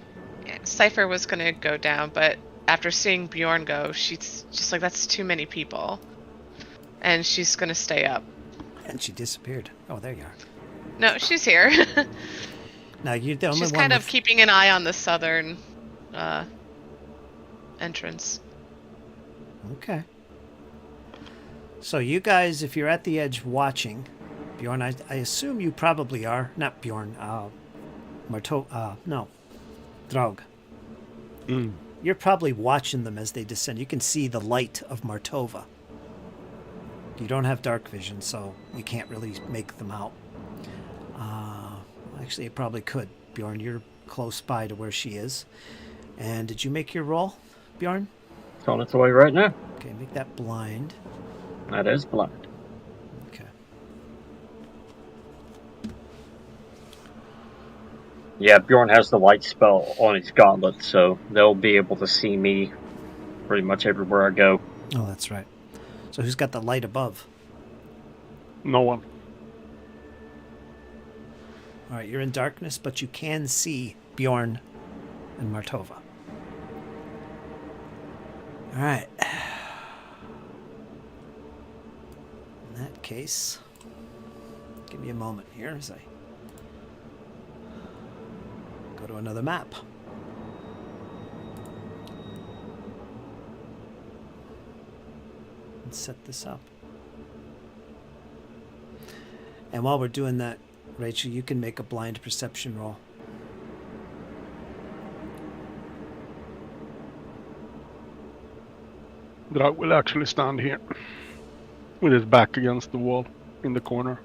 Yeah, Cypher was gonna go down, but after seeing Bjorn go, she's just like, that's too many people. And she's gonna stay up. And she disappeared. Oh, there you are. No, she's here. Now, you're the only She's one kind of with... keeping an eye on the southern entrance. Okay. So you guys, if you're at the edge watching, Bjorn, I assume you probably are. Not Bjorn, no. Draug. You're probably watching them as they descend. You can see the light of Martova. You don't have dark vision, so we can't really make them out. Actually, you probably could. Bjorn, you're close by to where she is. And did you make your roll, Bjorn? It's on its way right now. Okay, make that blind. That is blind. Okay. Yeah, Bjorn has the light spell on his gauntlet, so they'll be able to see me pretty much everywhere I go. Oh, that's right. So who's got the light above? No one. All right, you're in darkness, but you can see Bjorn and Martova. All right. In that case, give me a moment here as I go to another map. And set this up. And while we're doing that, Rachel, you can make a blind perception roll. Drag will actually stand here with his back against the wall in the corner.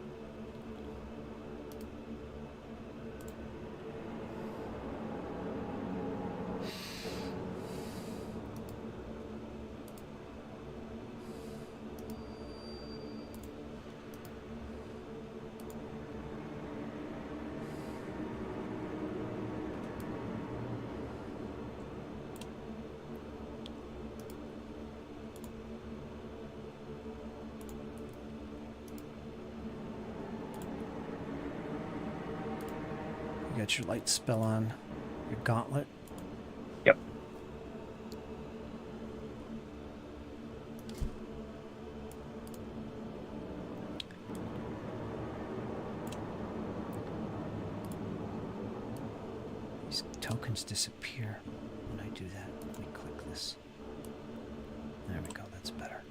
You got your light spell on, your gauntlet. Yep. These tokens disappear when I do that. Let me click this. There we go, that's better.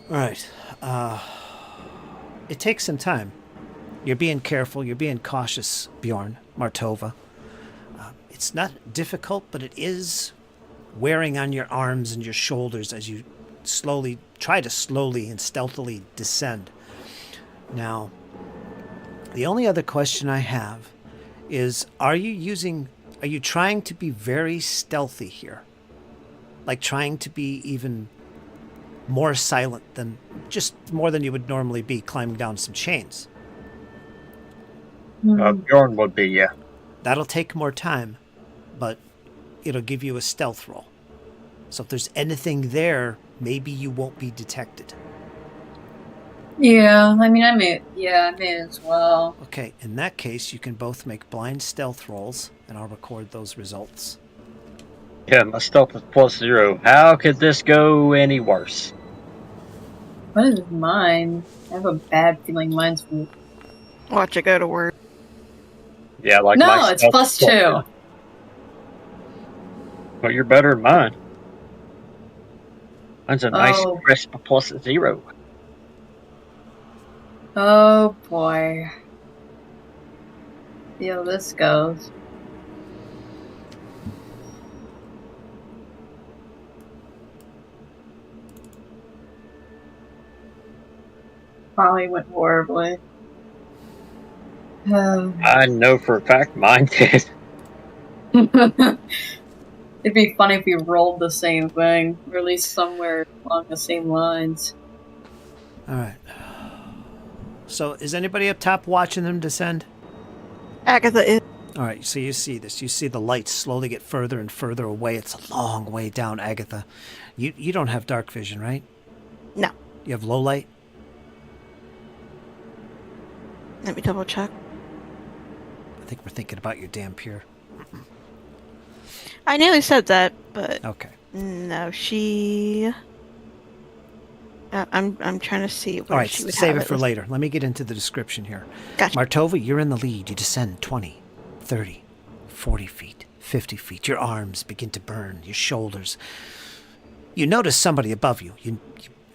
All right. It takes some time. You're being careful, you're being cautious, Bjorn, Martova. It's not difficult, but it is wearing on your arms and your shoulders as you try to slowly and stealthily descend. Now, the only other question I have is, are you trying to be very stealthy here? Like trying to be even more silent than, just more than you would normally be climbing down some chains? Bjorn would be, yeah. That'll take more time, but it'll give you a stealth roll. So if there's anything there, maybe you won't be detected. Yeah, I mean, I may as well. Okay, in that case, you can both make blind stealth rolls, and I'll record those results. Yeah, my stealth is +0. How could this go any worse? What is mine? I have a bad feeling mine's. Watch it go to work. Yeah, like No, my it's stealth is +2. Well, you're better than mine. Mine's a nice Oh. crisp +0. Oh boy. See how this goes. Probably went horribly. I know for a fact mine did. It'd be funny if we rolled the same thing, or at least somewhere along the same lines. All right. So is anybody up top watching them descend? Agatha is. All right, so you see this. You see the lights slowly get further and further away. It's a long way down, Agatha. You don't have dark vision, right? No. You have low light? Let me double check. I think we're thinking about your dampier. I nearly said that, but Okay. no, she. I'm trying to see where All right, she would save have it for later. Let me get into the description here. Gotcha. Martova, you're in the lead. You descend 20, 30, 40 feet, 50 feet. Your arms begin to burn, your shoulders. You notice somebody above you.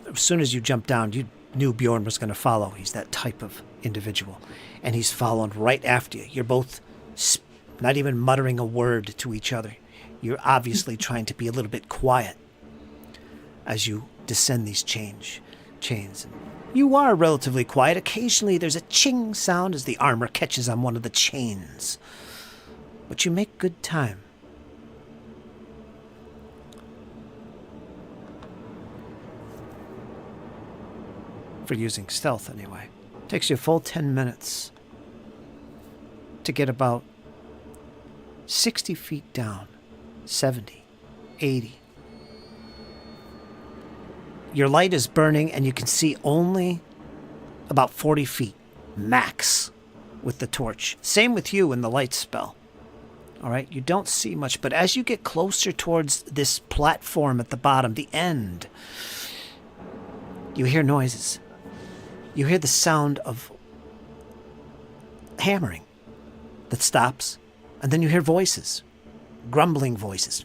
As soon as you jumped down, you knew Bjorn was going to follow. He's that type of individual. And he's following right after you. You're both not even muttering a word to each other. You're obviously trying to be a little bit quiet as you descend these chains. You are relatively quiet. Occasionally there's a ching sound as the armor catches on one of the chains. But you make good time. For using stealth, anyway. Takes you a full 10 minutes to get about 60 feet down. 70, 80. Your light is burning and you can see only about 40 feet, max, with the torch. Same with you in the light spell. All right, you don't see much, but as you get closer towards this platform at the bottom, the end, you hear noises. You hear the sound of hammering that stops, and then you hear voices, grumbling voices.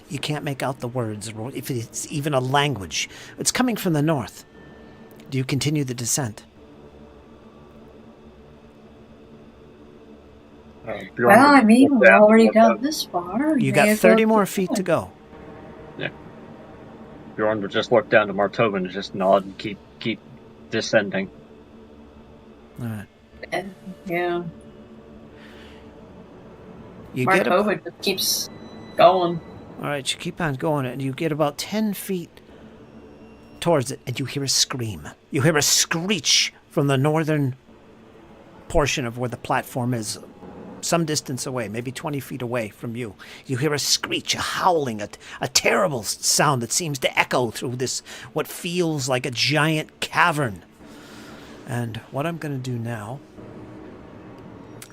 You can't make out the words, or if it's even a language. It's coming from the north. Do you continue the descent? Well, I mean, we're already down this far. You got 30 more feet to go. Yeah. Bjorn would just look down to Martova and just nod and keep descending. All right. Yeah. You Martova just keeps going. All right, you keep on going, and you get about 10 feet towards it, and you hear a scream. You hear a screech from the northern portion of where the platform is, some distance away, maybe 20 feet away from you. You hear a screech, a howling, a terrible sound that seems to echo through this, what feels like a giant cavern. And what I'm going to do now,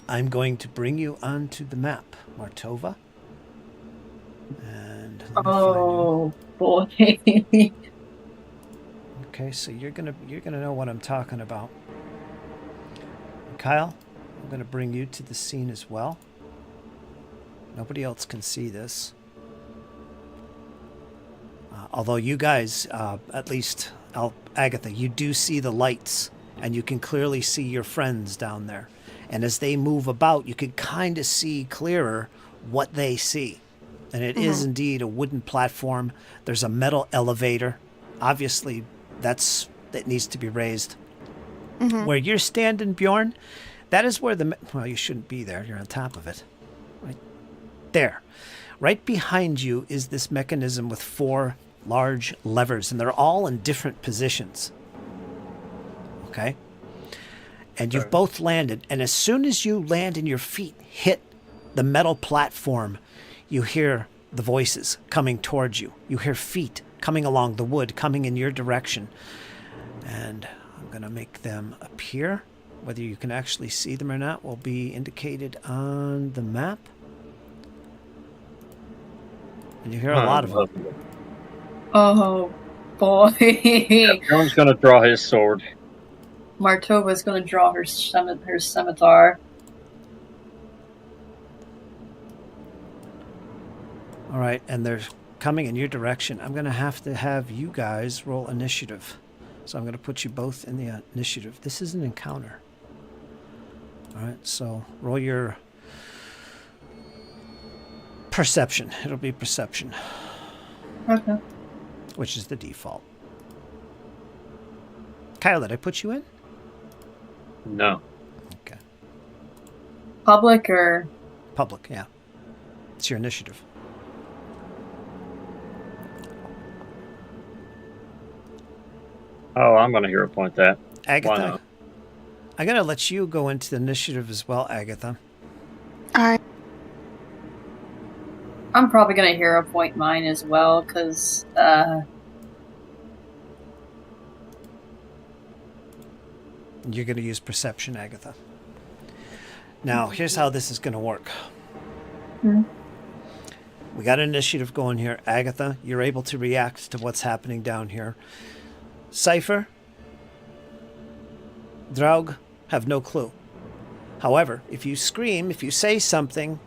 I'm going to bring you onto the map, Martova. And oh boy. Okay, so you're gonna know what I'm talking about. Kyle, I'm gonna bring you to the scene as well. Nobody else can see this. Although you guys, at least Agatha, you do see the lights, and you can clearly see your friends down there. And as they move about, you can kind of see clearer what they see. And it is indeed a wooden platform. There's a metal elevator. Obviously, that needs to be raised. Where you're standing, Bjorn, that is where well, you shouldn't be there. You're on top of it. Right there. Right behind you is this mechanism with 4 large levers, and they're all in different positions. Okay? And you've both landed, and as soon as you land and your feet hit the metal platform, you hear the voices coming towards you. You hear feet coming along the wood, coming in your direction. And I'm going to make them appear. Whether you can actually see them or not will be indicated on the map. And you hear a lot of them. Oh boy. Bjorn's going to draw his sword. Martova's going to draw her scimitar. All right, and they're coming in your direction. I'm going to have you guys roll initiative. So I'm going to put you both in the initiative. This is an encounter. All right, so roll your perception. It'll be perception. Okay. Which is the default. Kyle, did I put you in? No. Okay. Public or? Public, yeah. It's your initiative. Oh, I'm going to hero point that. Agatha, I'm going to let you go into the initiative as well, Agatha. Alright. I'm probably going to hero point mine as well, because, You're going to use perception, Agatha. Now, here's how this is going to work. We got an initiative going here. Agatha, you're able to react to what's happening down here. Cypher, Draug have no clue. However, if you scream, if you say something,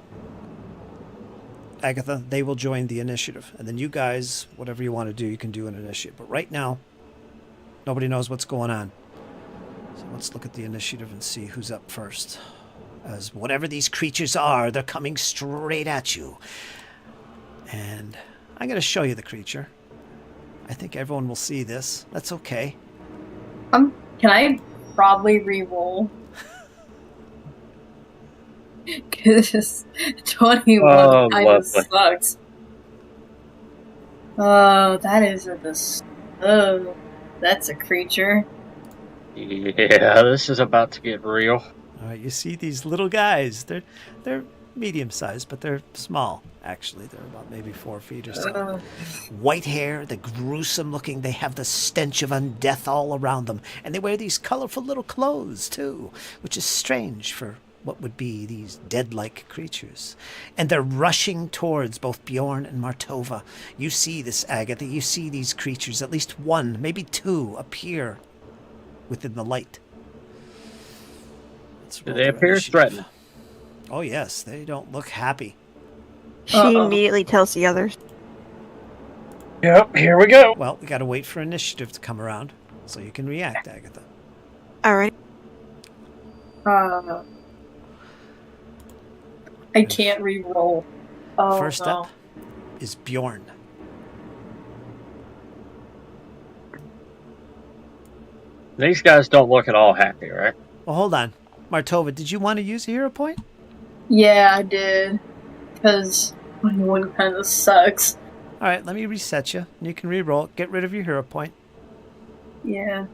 Agatha, they will join the initiative. And then you guys, whatever you want to do, you can do an initiative. But right now, nobody knows what's going on. So let's look at the initiative and see who's up first. As whatever these creatures are, they're coming straight at you. And I'm going to show you the creature. I think everyone will see this. That's okay. can I probably re-roll? Because 21 kind of sucks. Oh, that is that's a creature. Yeah, this is about to get real. All right, you see these little guys. They're medium-sized, but they're small. Actually, they're about maybe 4 feet or so. White hair, they're gruesome looking. They have the stench of undeath all around them. And they wear these colorful little clothes, too, which is strange for what would be these dead-like creatures. And they're rushing towards both Bjorn and Martova. You see this, Agatha. You see these creatures, at least one, maybe two, appear within the light. Do they appear threatened? Oh, yes. They don't look happy. She immediately tells the others. Yep, here we go. Well, we gotta wait for initiative to come around, so you can react, Agatha. Alright. I can't re-roll. Oh, First no. up is Bjorn. These guys don't look at all happy, right? Well, hold on. Martova, did you want to use a hero point? Yeah, I did. Because my one kind of sucks. Alright, let me reset you. You can re-roll it. Get rid of your hero point. Yeah.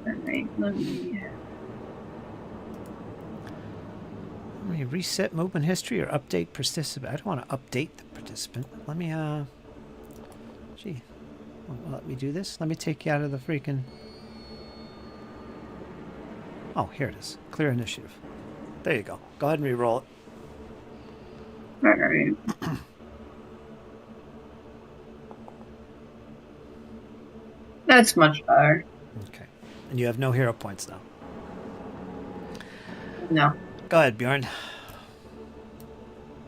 Alright, let me... Let me reset movement history or update participant. I don't want to update the participant. Let me, Gee. Let me do this. Let me take you out of the freaking... Oh, here it is. Clear initiative. There you go. Go ahead and re-roll it. Alright. That's much better. Okay. And you have no hero points now. No. Go ahead, Bjorn.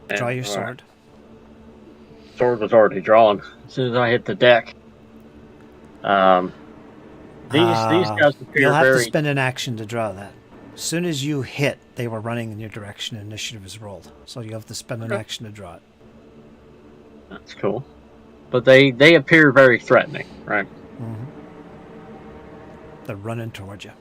Draw your all sword. Right. Sword was already drawn as soon as I hit the deck. These guys appear You'll have very... to spend an action to draw that. As soon as you hit, they were running in your direction and initiative is rolled. So you have to spend an action to draw it. That's cool. But they appear very threatening, right? Mm-hmm. They're running towards you.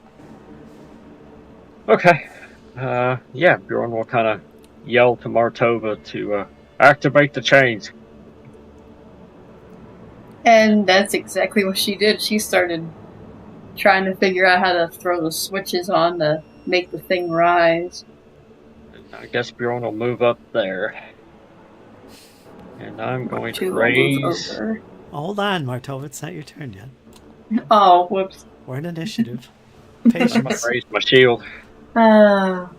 Okay. Yeah, Bjorn will kind of yell to Martova to activate the chains. And that's exactly what she did. She started trying to figure out how to throw the switches on to make the thing rise. I guess Bjorn will move up there. And I'm going to Two will raise... move over. Oh, hold on, Martova. It's not your turn yet. Oh, whoops. We're in initiative. I'm going Patience. to raise my shield. All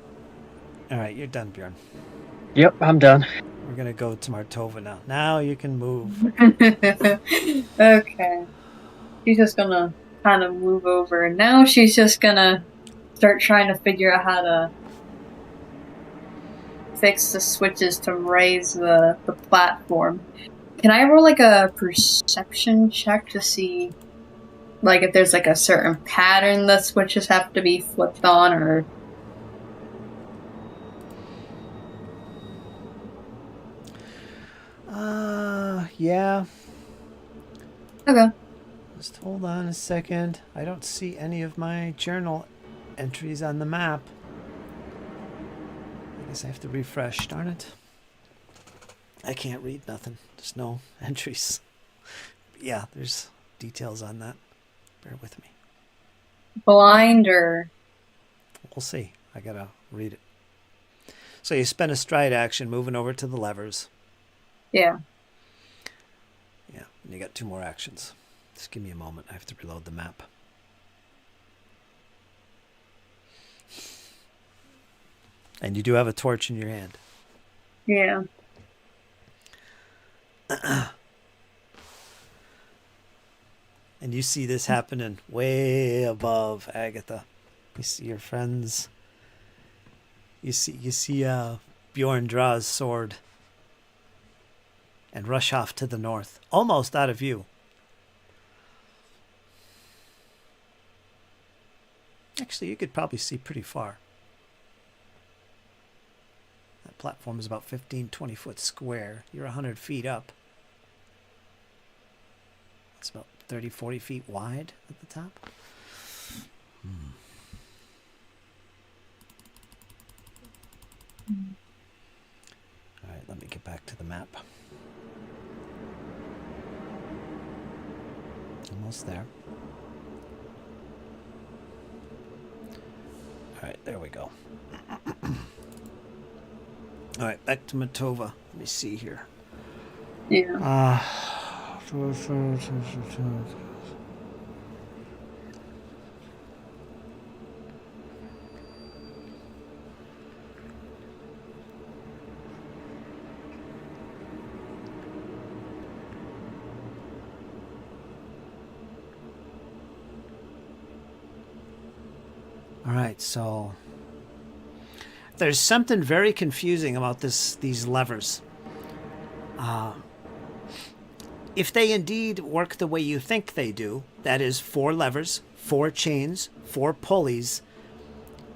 right, you're done, Bjorn. Yep, I'm done. We're going to go to Martova now. Now you can move. Okay. She's just gonna kind of move over, and now she's just gonna start trying to figure out how to fix the switches to raise the platform. Can I roll like a perception check to see like if there's like a certain pattern the switches have to be flipped on, or Yeah. okay. Just hold on a second. I don't see any of my journal entries on the map. I guess I have to refresh, darn it. I can't read nothing. There's no entries. Yeah, there's details on that. Bear with me. Blind or We'll see. I gotta read it. So you spend a stride action moving over to the levers. yeah. Yeah, and you got 2 more actions. Just give me a moment. I have to reload the map. And you do have a torch in your hand. Yeah. And you see this happening way above Agatha. You see your friends. You see Bjorn draw his sword and rush off to the north, almost out of view. Actually, you could probably see pretty far. That platform is about 15, 20 foot square. You're 100 feet up. It's about 30, 40 feet wide at the top. All right, let me get back to the map. Almost there. right, there we go. All right, back to Matova. Let me see here. Yeah. All right, so there's something very confusing about these levers. If they indeed work the way you think they do, that is 4 levers, 4 chains, 4 pulleys,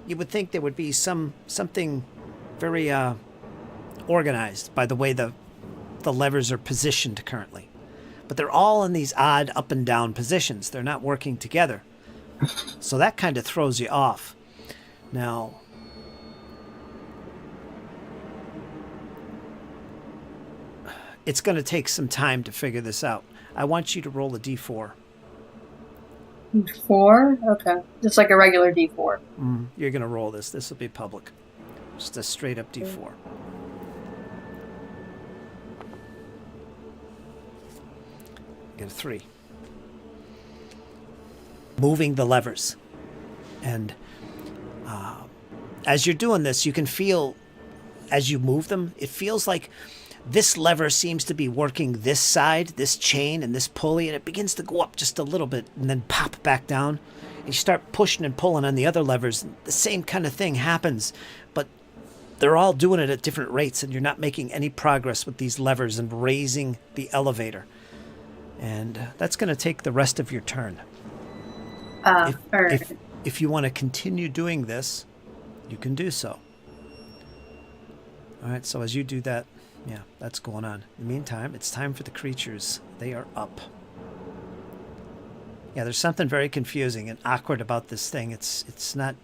you would think there would be something very organized by the way the levers are positioned currently. But they're all in these odd up and down positions. They're not working together. So that kind of throws you off. Now, it's going to take some time to figure this out. I want you to roll a d4. 4? Okay. Just like a regular D4. You're going to roll this. This will be public. Just a straight up d4. Get a 3. Moving the levers. And as you're doing this, you can feel, as you move them, it feels like this lever seems to be working this side, this chain, and this pulley, and it begins to go up just a little bit and then pop back down. And you start pushing and pulling on the other levers. The same kind of thing happens, but they're all doing it at different rates, and you're not making any progress with these levers and raising the elevator. And that's going to take the rest of your turn. If you want to continue doing this, you can do so. All right, so as you do that, yeah, that's going on. In the meantime, it's time for the creatures. They are up. Yeah, there's something very confusing and awkward about this thing. It's not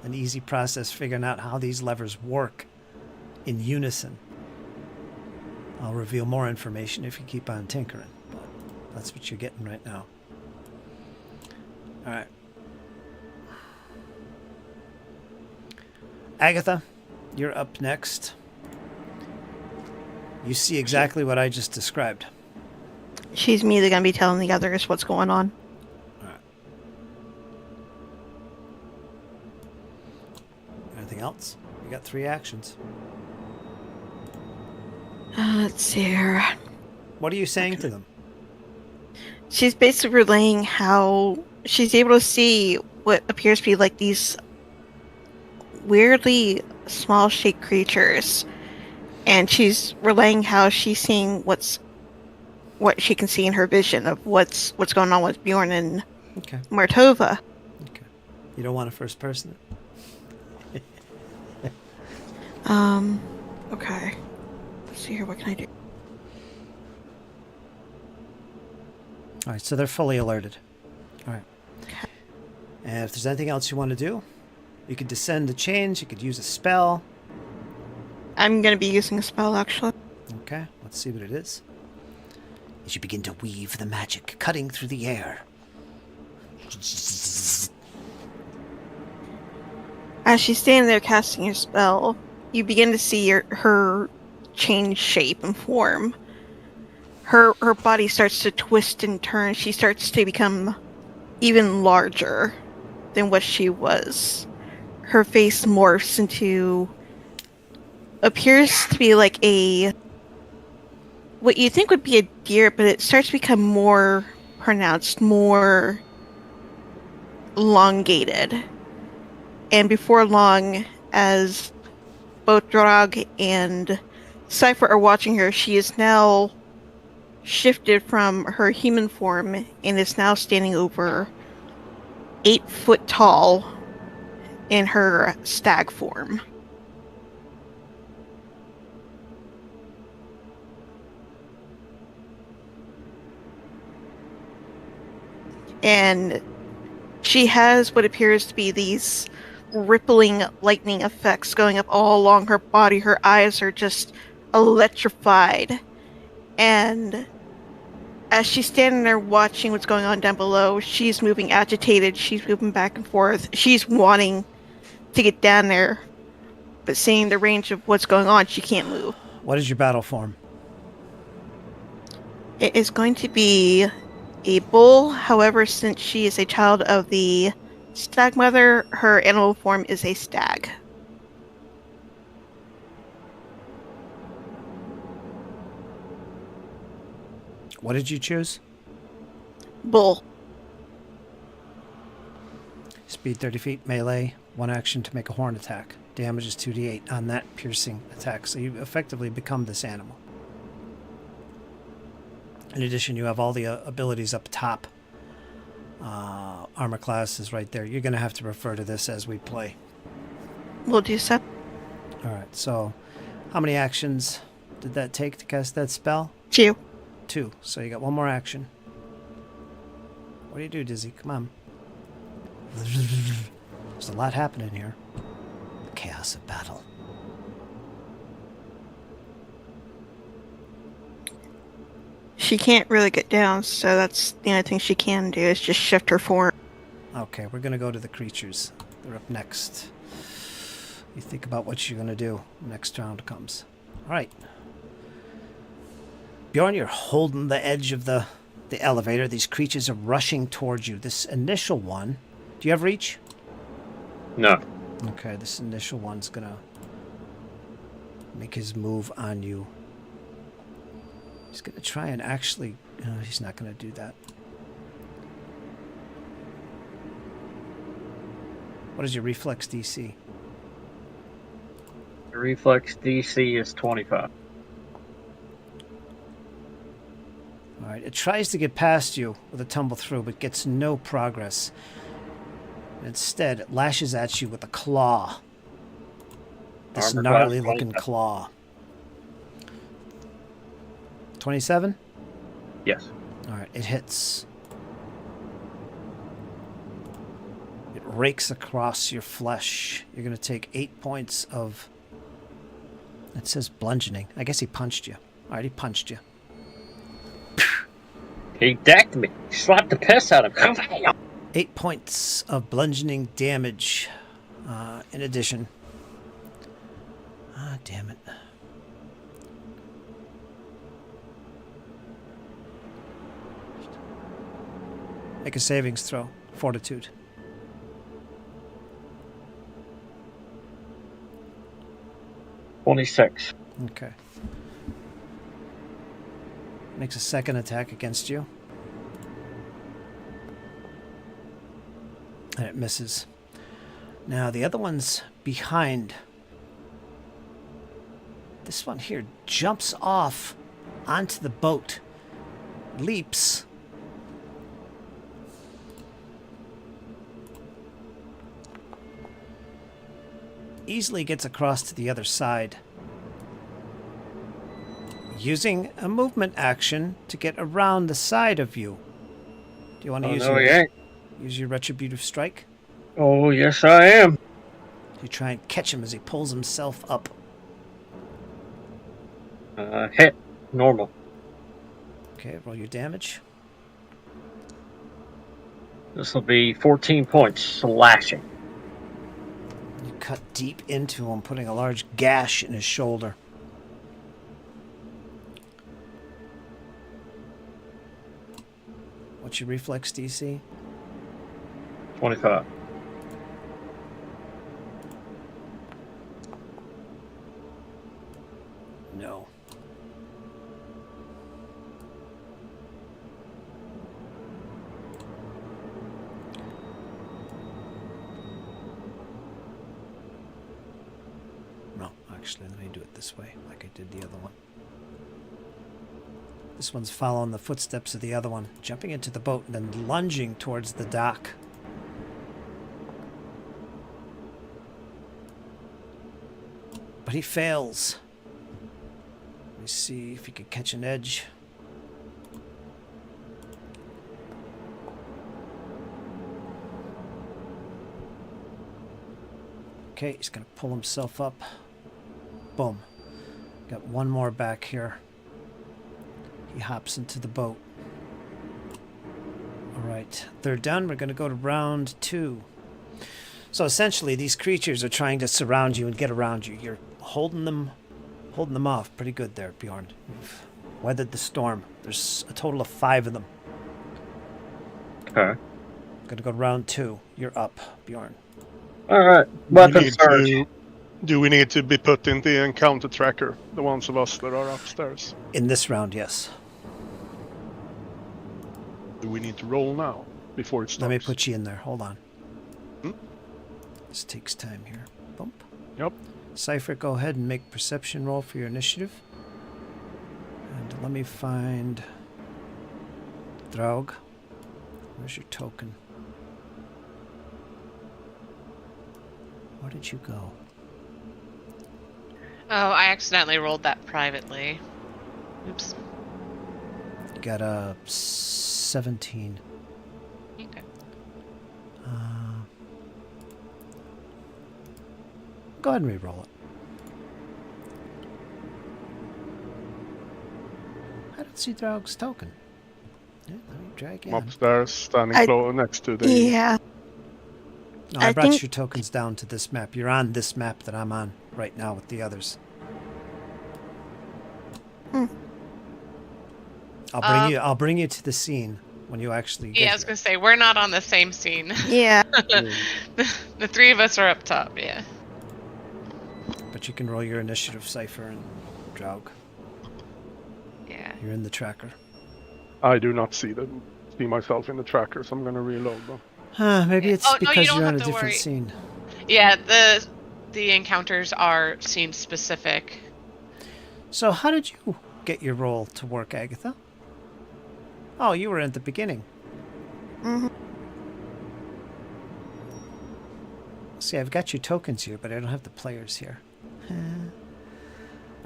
an easy process figuring out how these levers work in unison. I'll reveal more information if you keep on tinkering, but that's what you're getting right now. All right. Agatha, you're up next. You see exactly what I just described. She's immediately going to be telling the others what's going on. All right. Anything else? You got 3 actions. Let's see here. What are you saying to them? She's basically relaying how she's able to see what appears to be like these weirdly small-shaped creatures. And she's relaying how she's seeing what she can see in her vision of what's going on with Bjorn and Martova. Okay. You don't want a first person? Okay. Let's see here, what can I do? All right, so they're fully alerted. All right. Okay. And if there's anything else you want to do, you could descend the chains, you could use a spell. I'm going to be using a spell, actually. Okay, let's see what it is. As you begin to weave the magic, cutting through the air. As she's standing there casting her spell, you begin to see her change shape and form. Her body starts to twist and turn. She starts to become even larger than what she was. Her face morphs into appears to be like what you think would be a deer, but it starts to become more pronounced, more elongated. And before long, as both Drog and Cypher are watching her, she is now shifted from her human form and is now standing over 8 foot tall in her stag form. And she has what appears to be these rippling lightning effects going up all along her body. Her eyes are just electrified. And as she's standing there watching what's going on down below, she's moving agitated. She's moving back and forth. She's wanting to get down there. But seeing the range of what's going on, she can't move. What is your battle form? It is going to be a bull. However, since she is a child of the stag mother, her animal form is a stag. What did you choose? Bull. Speed 30 feet, melee, 1 action to make a horn attack. Damage is 2d8 on that piercing attack, so you effectively become this animal. In addition, you have all the abilities up top. Armor class is right there. You're going to have to refer to this as we play. We'll do so. Alright, so how many actions did that take to cast that spell? 2. 2. So you got 1 more action. What do you do, Dizzy? Come on. There's a lot happening here. The chaos of battle. She can't really get down, so that's the only thing she can do is just shift her form. Okay, we're going to go to the creatures. They're up next. You think about what you're going to do next round comes. Alright. Bjorn, you're holding the edge of the elevator. These creatures are rushing towards you. This initial one... Do you have reach? No. Okay, this initial one's going to make his move on you. He's going to try and actually... he's not going to do that. What is your reflex DC? The reflex DC is 25. Alright, it tries to get past you with a tumble through, but gets no progress. Instead, it lashes at you with a claw. This Armor gnarly class looking 27. claw. 27? Yes. Alright, it hits. It rakes across your flesh. You're going to take 8 points of... It says bludgeoning. I guess he punched you. Alright, he punched you. He decked me. He slapped the piss out of him. 8 points of bludgeoning damage. In addition... Ah, damn it. Make a savings throw. Fortitude. $26. Okay. Makes a second attack against you. And it misses. Now, the other one's behind. This one here jumps off onto the boat. Leaps. Easily gets across to the other side. Using a movement action to get around the side of you. Do you want to use your retributive strike? Oh, yes, I am. You try and catch him as he pulls himself up. Hit. Normal. Okay, roll your damage. This will be 14 points. Slashing. You cut deep into him, putting a large gash in his shoulder. What's your reflex DC? 25. No. No, actually, let me do it this way, like I did the other one. This one's following the footsteps of the other one, jumping into the boat and then lunging towards the dock. But he fails. Let me see if he can catch an edge. Okay, he's going to pull himself up. Boom. Got one more back here. He hops into the boat. Alright, they're done. We're going to go to round 2. So essentially, these creatures are trying to surround you and get around you. You're holding them off pretty good there, Bjorn. You've weathered the storm. There's a total of 5 of them. Okay. Gonna go round 2. You're up, Bjorn. All right. We Weapon need surge. do we need to be put in the encounter tracker, the ones of us that are upstairs? In this round, yes. Do we need to roll now before it starts? Let me put you in there. Hold on. Hmm? This takes time here. Bump. Yep. Cypher, go ahead and make perception roll for your initiative. And let me find Draug. Where's your token? Where did you go? Oh, I accidentally rolled that privately. Oops. You got a 17. Okay. Go ahead and re-roll it. I don't see Draug's token. Yeah, let me drag I'm in. upstairs, standing next to the... Yeah. No, I I brought think- your tokens down to this map. You're on this map that I'm on right now with the others. Hmm. I'll bring you to the scene when you actually get Yeah, I was here. gonna say we're not on the same scene. Yeah. The 3 of us are up top. Yeah. But you can roll your initiative, Cypher and Draug. Yeah. You're in the tracker. I do not see myself in the tracker, so I'm going to reload them. Maybe it's Oh, no, you because don't you're on have a to different worry. scene. Yeah. The encounters are scene specific. So how did you get your roll to work, Agatha? Oh, you were at the beginning. Hmm. See, I've got your tokens here, but I don't have the players here.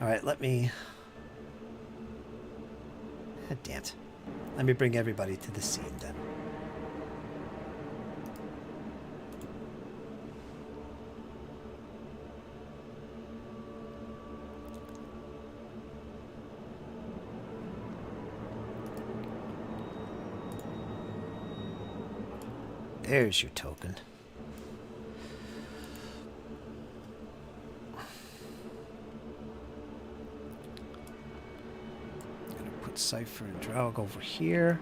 All right, let me... damn it. Let me bring everybody to the scene, then. There's your token. Gonna put Cypher and Draug over here.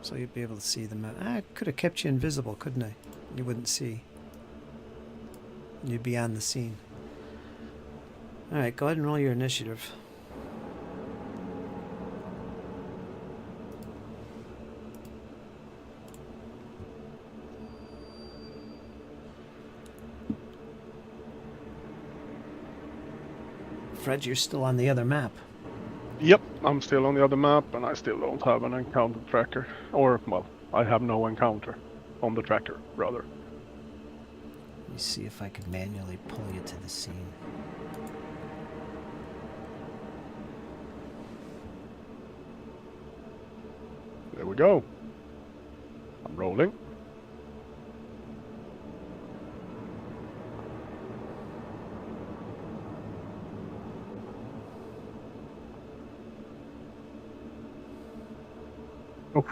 So you'd be able to see the map. I could have kept you invisible, couldn't I? You wouldn't see. You'd be on the scene. Alright, go ahead and roll your initiative. Fred, you're still on the other map. Yep, I'm still on the other map, and I still don't have an encounter tracker. Or, well, I have no encounter on the tracker, rather. Let me see if I could manually pull you to the scene. There we go. I'm rolling. Oh,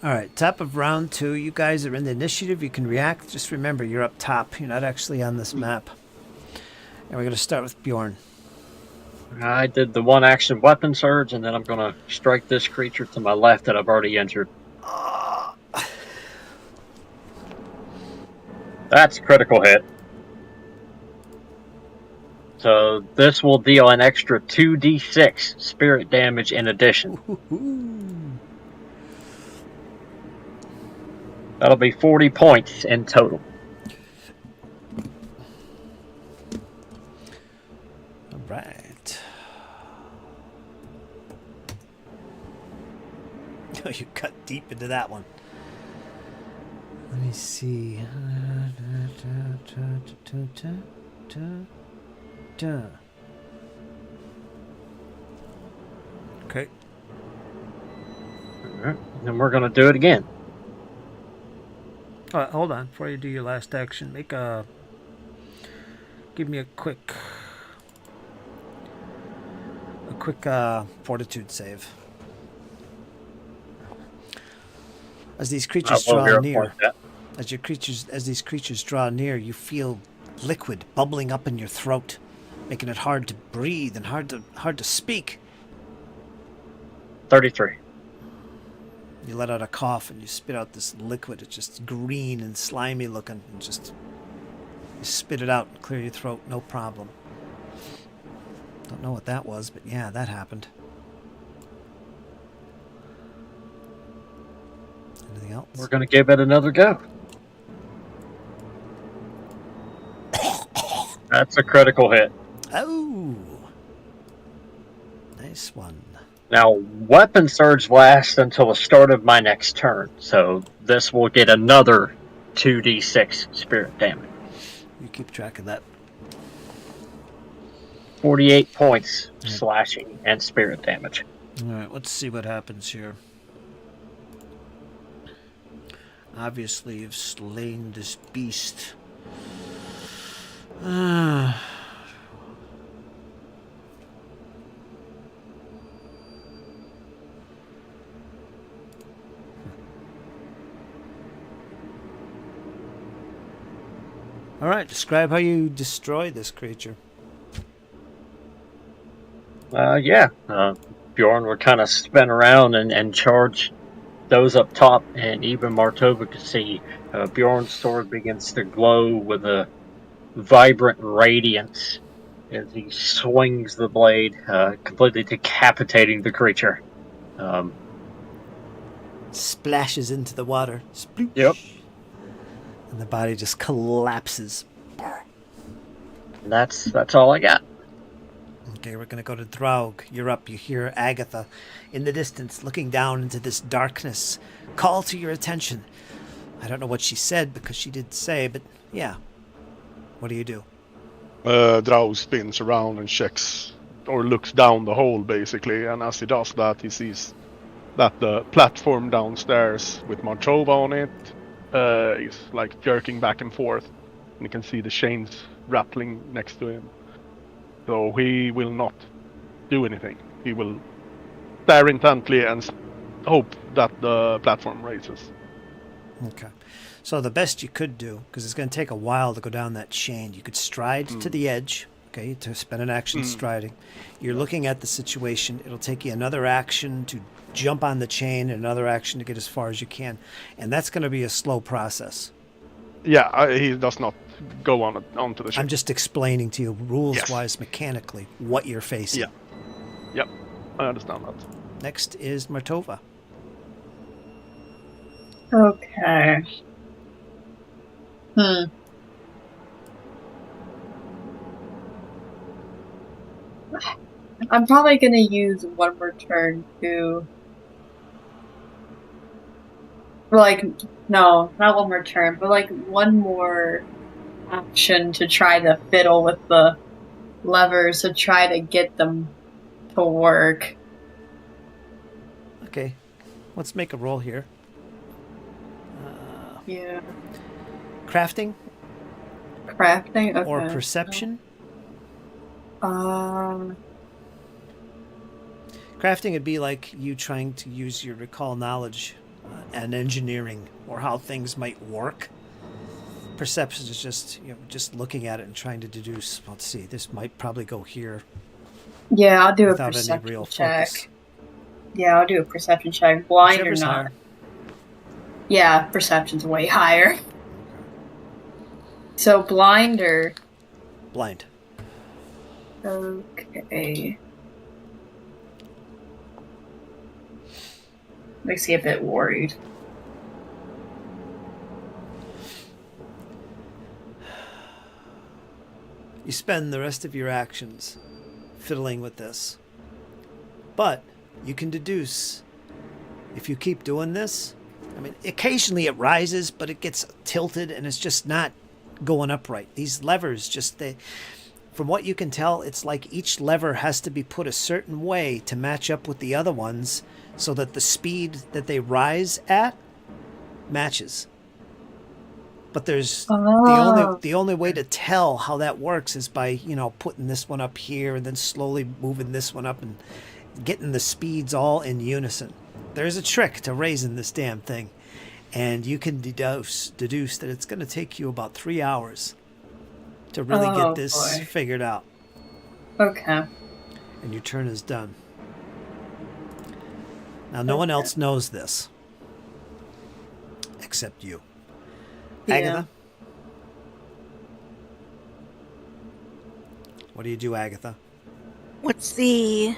Alright, top of round 2. You guys are in the initiative. You can react. Just remember, you're up top. You're not actually on this map. And we're going to start with Bjorn. I did the 1 action weapon surge, and then I'm going to strike this creature to my left that I've already injured. That's a critical hit. So this will deal an extra 2d6 spirit damage in addition. That'll be 40 points in total. Alright. Oh, you cut deep into that one. Let me see. Okay. Alright, then we're going to do it again. Hold on. Before you do your last action, give me a quick fortitude save. As these I creatures will draw verify near, that. as these creatures draw near, you feel liquid bubbling up in your throat, making it hard to breathe and hard to speak. 33. You let out a cough and you spit out this liquid. It's just green and slimy looking, and just you spit it out and clear your throat, no problem. Don't know what that was, but yeah, that happened. Anything else? We're going to give it another go. That's a critical hit. Oh, nice one. Now, weapon surge lasts until the start of my next turn, so this will get another 2d6 spirit damage. You keep track of that. 48 points slashing and spirit damage. All right, let's see what happens here. Obviously, you've slain this beast. All right, describe how you destroy this creature. Bjorn would kind of spin around and charge those up top, and even Martova could see Bjorn's sword begins to glow with a vibrant radiance as he swings the blade, completely decapitating the creature. Splashes into the water. Sploosh. Yep. And the body just collapses. And that's all I got. Okay, we're going to go to Draug. You're up. You hear Agatha in the distance looking down into this darkness. Call to your attention. I don't know what she said because she did say, but yeah. What do you do? Drow spins around and checks or looks down the hole basically, and as he does that, he sees that the platform downstairs with Martova on it is like jerking back and forth, and you can see the chains rattling next to him. So he will not do anything. He will stare intently and hope that the platform raises. Okay. So the best you could do, because it's going to take a while to go down that chain, you could stride to the edge, okay, to spend an action striding. You're looking at the situation. It'll take you another action to jump on the chain and another action to get as far as you can. And that's going to be a slow process. Yeah, he does not go onto the ship. I'm just explaining to you rules-wise, mechanically, what you're facing. Yeah. Yep, I understand that. Next is Martova. Okay. I'm probably gonna use one more turn to... no, not one more turn, but one more action to try to fiddle with the levers to try to get them to work. Okay. Let's make a roll here. Yeah. Crafting? Crafting? Okay. Or perception? Crafting would be like you trying to use your recall knowledge and engineering, or how things might work. Perception is just looking at it and trying to deduce. Let's see, this might probably go here. Yeah, I'll do a without any perception real check. focus. Yeah, I'll do a perception check. Blind Whichever's or not? higher. Yeah, perception's way higher. So blind or... Blind. Okay. Makes me a bit worried. You spend the rest of your actions fiddling with this. But you can deduce, if you keep doing this, I mean, occasionally it rises, but it gets tilted and it's just not going upright. These levers from what you can tell, it's like each lever has to be put a certain way to match up with the other ones so that the speed that they rise at matches. But there's the only way to tell how that works is by, putting this one up here and then slowly moving this one up and getting the speeds all in unison. There's a trick to raising this damn thing. And you can deduce that it's going to take you about 3 hours to really get this figured out. Okay. And your turn is done. Now, no one else knows this except you. Yeah. Agatha? What do you do, Agatha? What's the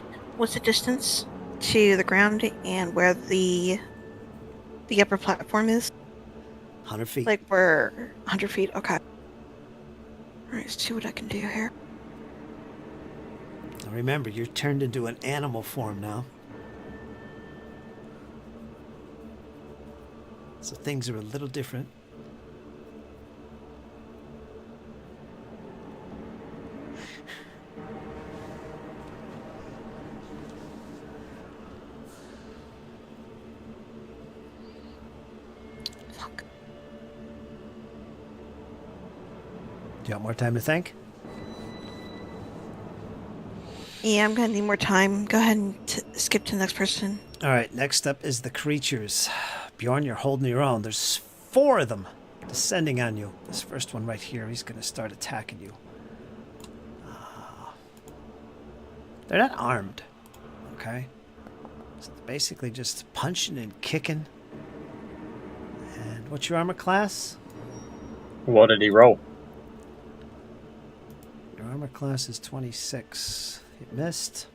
distance to the ground and where the upper platform is? 100 feet. Like we're 100 feet. Okay. All right. Let's see what I can do here. Now remember, you're turned into an animal form now. So things are a little different. Fuck. Do you want more time to think? Yeah, I'm gonna need more time. Go ahead and skip to the next person. All right, next up is the creatures. Bjorn, you're holding your own. There's 4 of them descending on you. This first one right here, he's going to start attacking you. They're not armed, okay? So they're basically just punching and kicking. And what's your armor class? What did he roll? Your armor class is 26. It missed.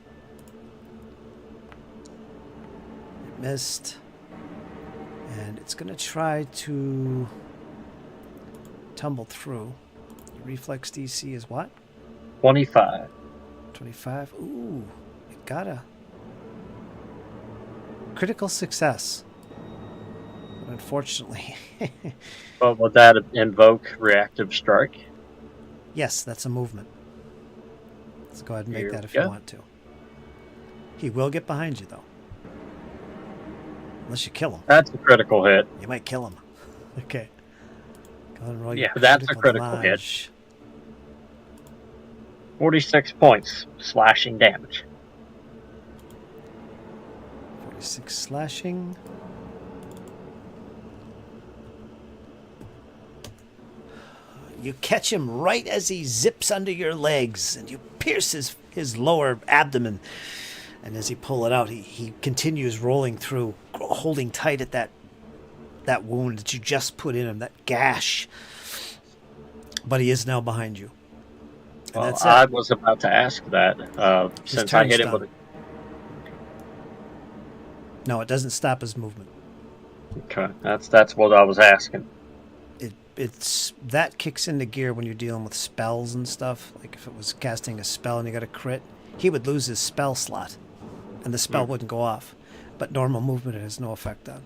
It missed. And it's going to try to tumble through. Your reflex DC is what? 25. 25. Ooh, it got a critical success. But unfortunately. But would that invoke reactive strike? Yes, that's a movement. Let's go ahead and make Here that if we you go. want to. He will get behind you, though. Unless you kill him. That's a critical hit. You might kill him. Okay. Go ahead and roll Yeah, your that's a critical hit. damage. 46 points slashing damage. 46 slashing. You catch him right as he zips under your legs, and you pierce his lower abdomen. And as you pull it out, he continues rolling through, holding tight at that wound that you just put in him, that gash. But he is now behind you. And Well, that's it. I was about to ask that since I turn's hit him done. with No, it doesn't stop his movement. Okay, that's what I was asking. It's that kicks into gear when you're dealing with spells and stuff. Like if it was casting a spell and you got a crit, he would lose his spell slot, and the spell wouldn't go off. But normal movement it has no effect on.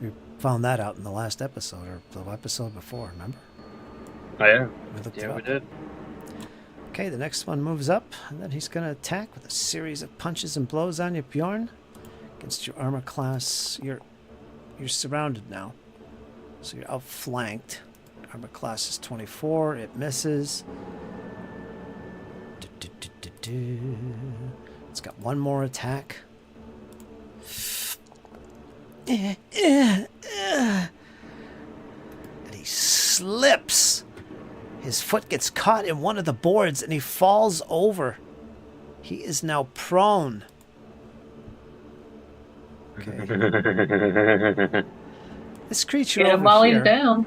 We found that out in the last episode or the episode before. Remember? Oh, yeah, We looked it yeah, up. we did. Okay, the next one moves up, and then he's going to attack with a series of punches and blows on you, Bjorn. Against your armor class, you're surrounded now, so you're outflanked. Armor class is 24. It misses. It's got one more attack. And he slips. His foot gets caught in one of the boards and he falls over. He is now prone. Okay. This creature Get him over while he's here down.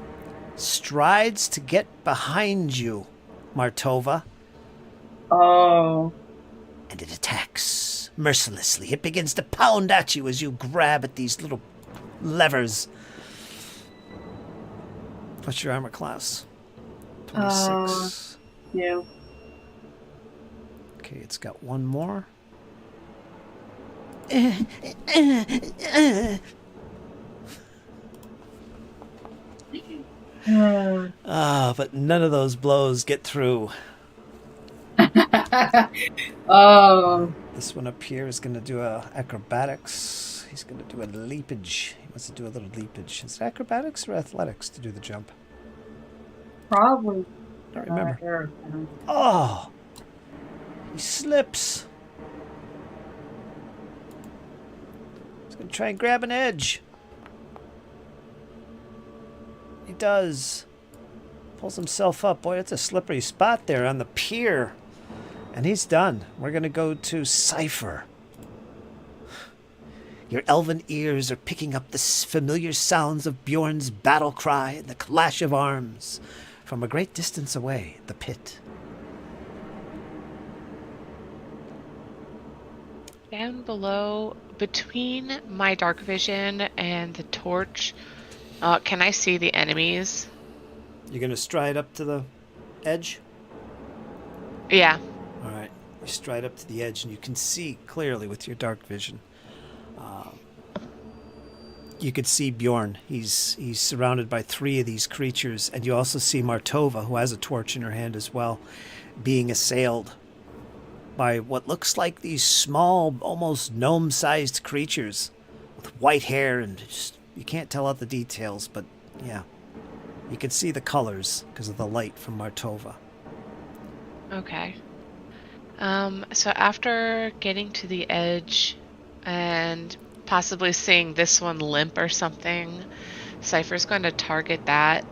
strides to get behind you, Martova, Oh. and it attacks mercilessly. It begins to pound at you as you grab at these little levers. What's your armor class? 26. Yeah. Okay, it's got one more. But none of those blows get through. Oh. This one up here is going to do a acrobatics. He's going to do a leapage. He wants to do a little leapage. Is it acrobatics or athletics to do the jump? Probably. I don't remember. Oh! He slips. He's going to try and grab an edge. He does. Pulls himself up. Boy, it's a slippery spot there on the pier. And he's done. We're going to go to Cypher. Your elven ears are picking up the familiar sounds of Bjorn's battle cry and the clash of arms from a great distance away, the pit. Down below, between my dark vision and the torch, can I see the enemies? You're going to stride up to the edge? Yeah. All right. You stride up to the edge and you can see clearly with your dark vision. You could see Bjorn. He's surrounded by 3 of these creatures, and you also see Martova, who has a torch in her hand as well, being assailed by what looks like these small, almost gnome-sized creatures with white hair, and just, you can't tell out the details, but yeah, you can see the colors because of the light from Martova. Okay. So after getting to the edge and possibly seeing this one limp or something, Cypher's going to target that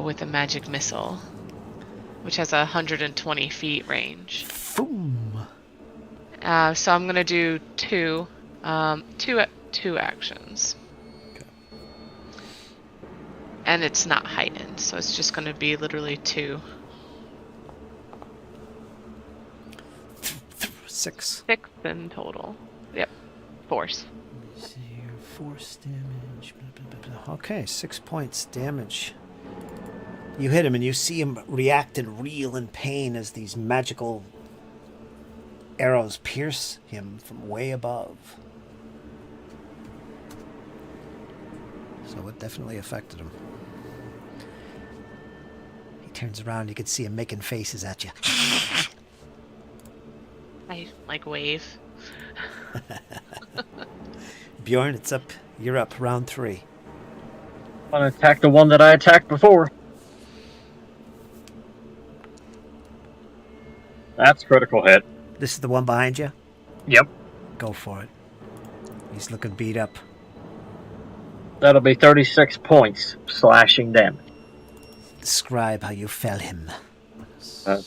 with a magic missile, which has a 120 feet range. Boom. So I'm going to do two actions. Okay. And it's not heightened, so it's just going to be literally 2. 6. 6 in total. Yep. Force. Let me see here. Force damage. Okay, 6 points damage. You hit him and you see him react and reel in pain as these magical arrows pierce him from way above. So it definitely affected him. He turns around, you can see him making faces at you. I wave. Bjorn, it's up. You're up. Round 3. I'm gonna attack the one that I attacked before. That's critical hit. This is the one behind you? Yep. Go for it. He's looking beat up. That'll be 36 points slashing damage. Describe how you fell him.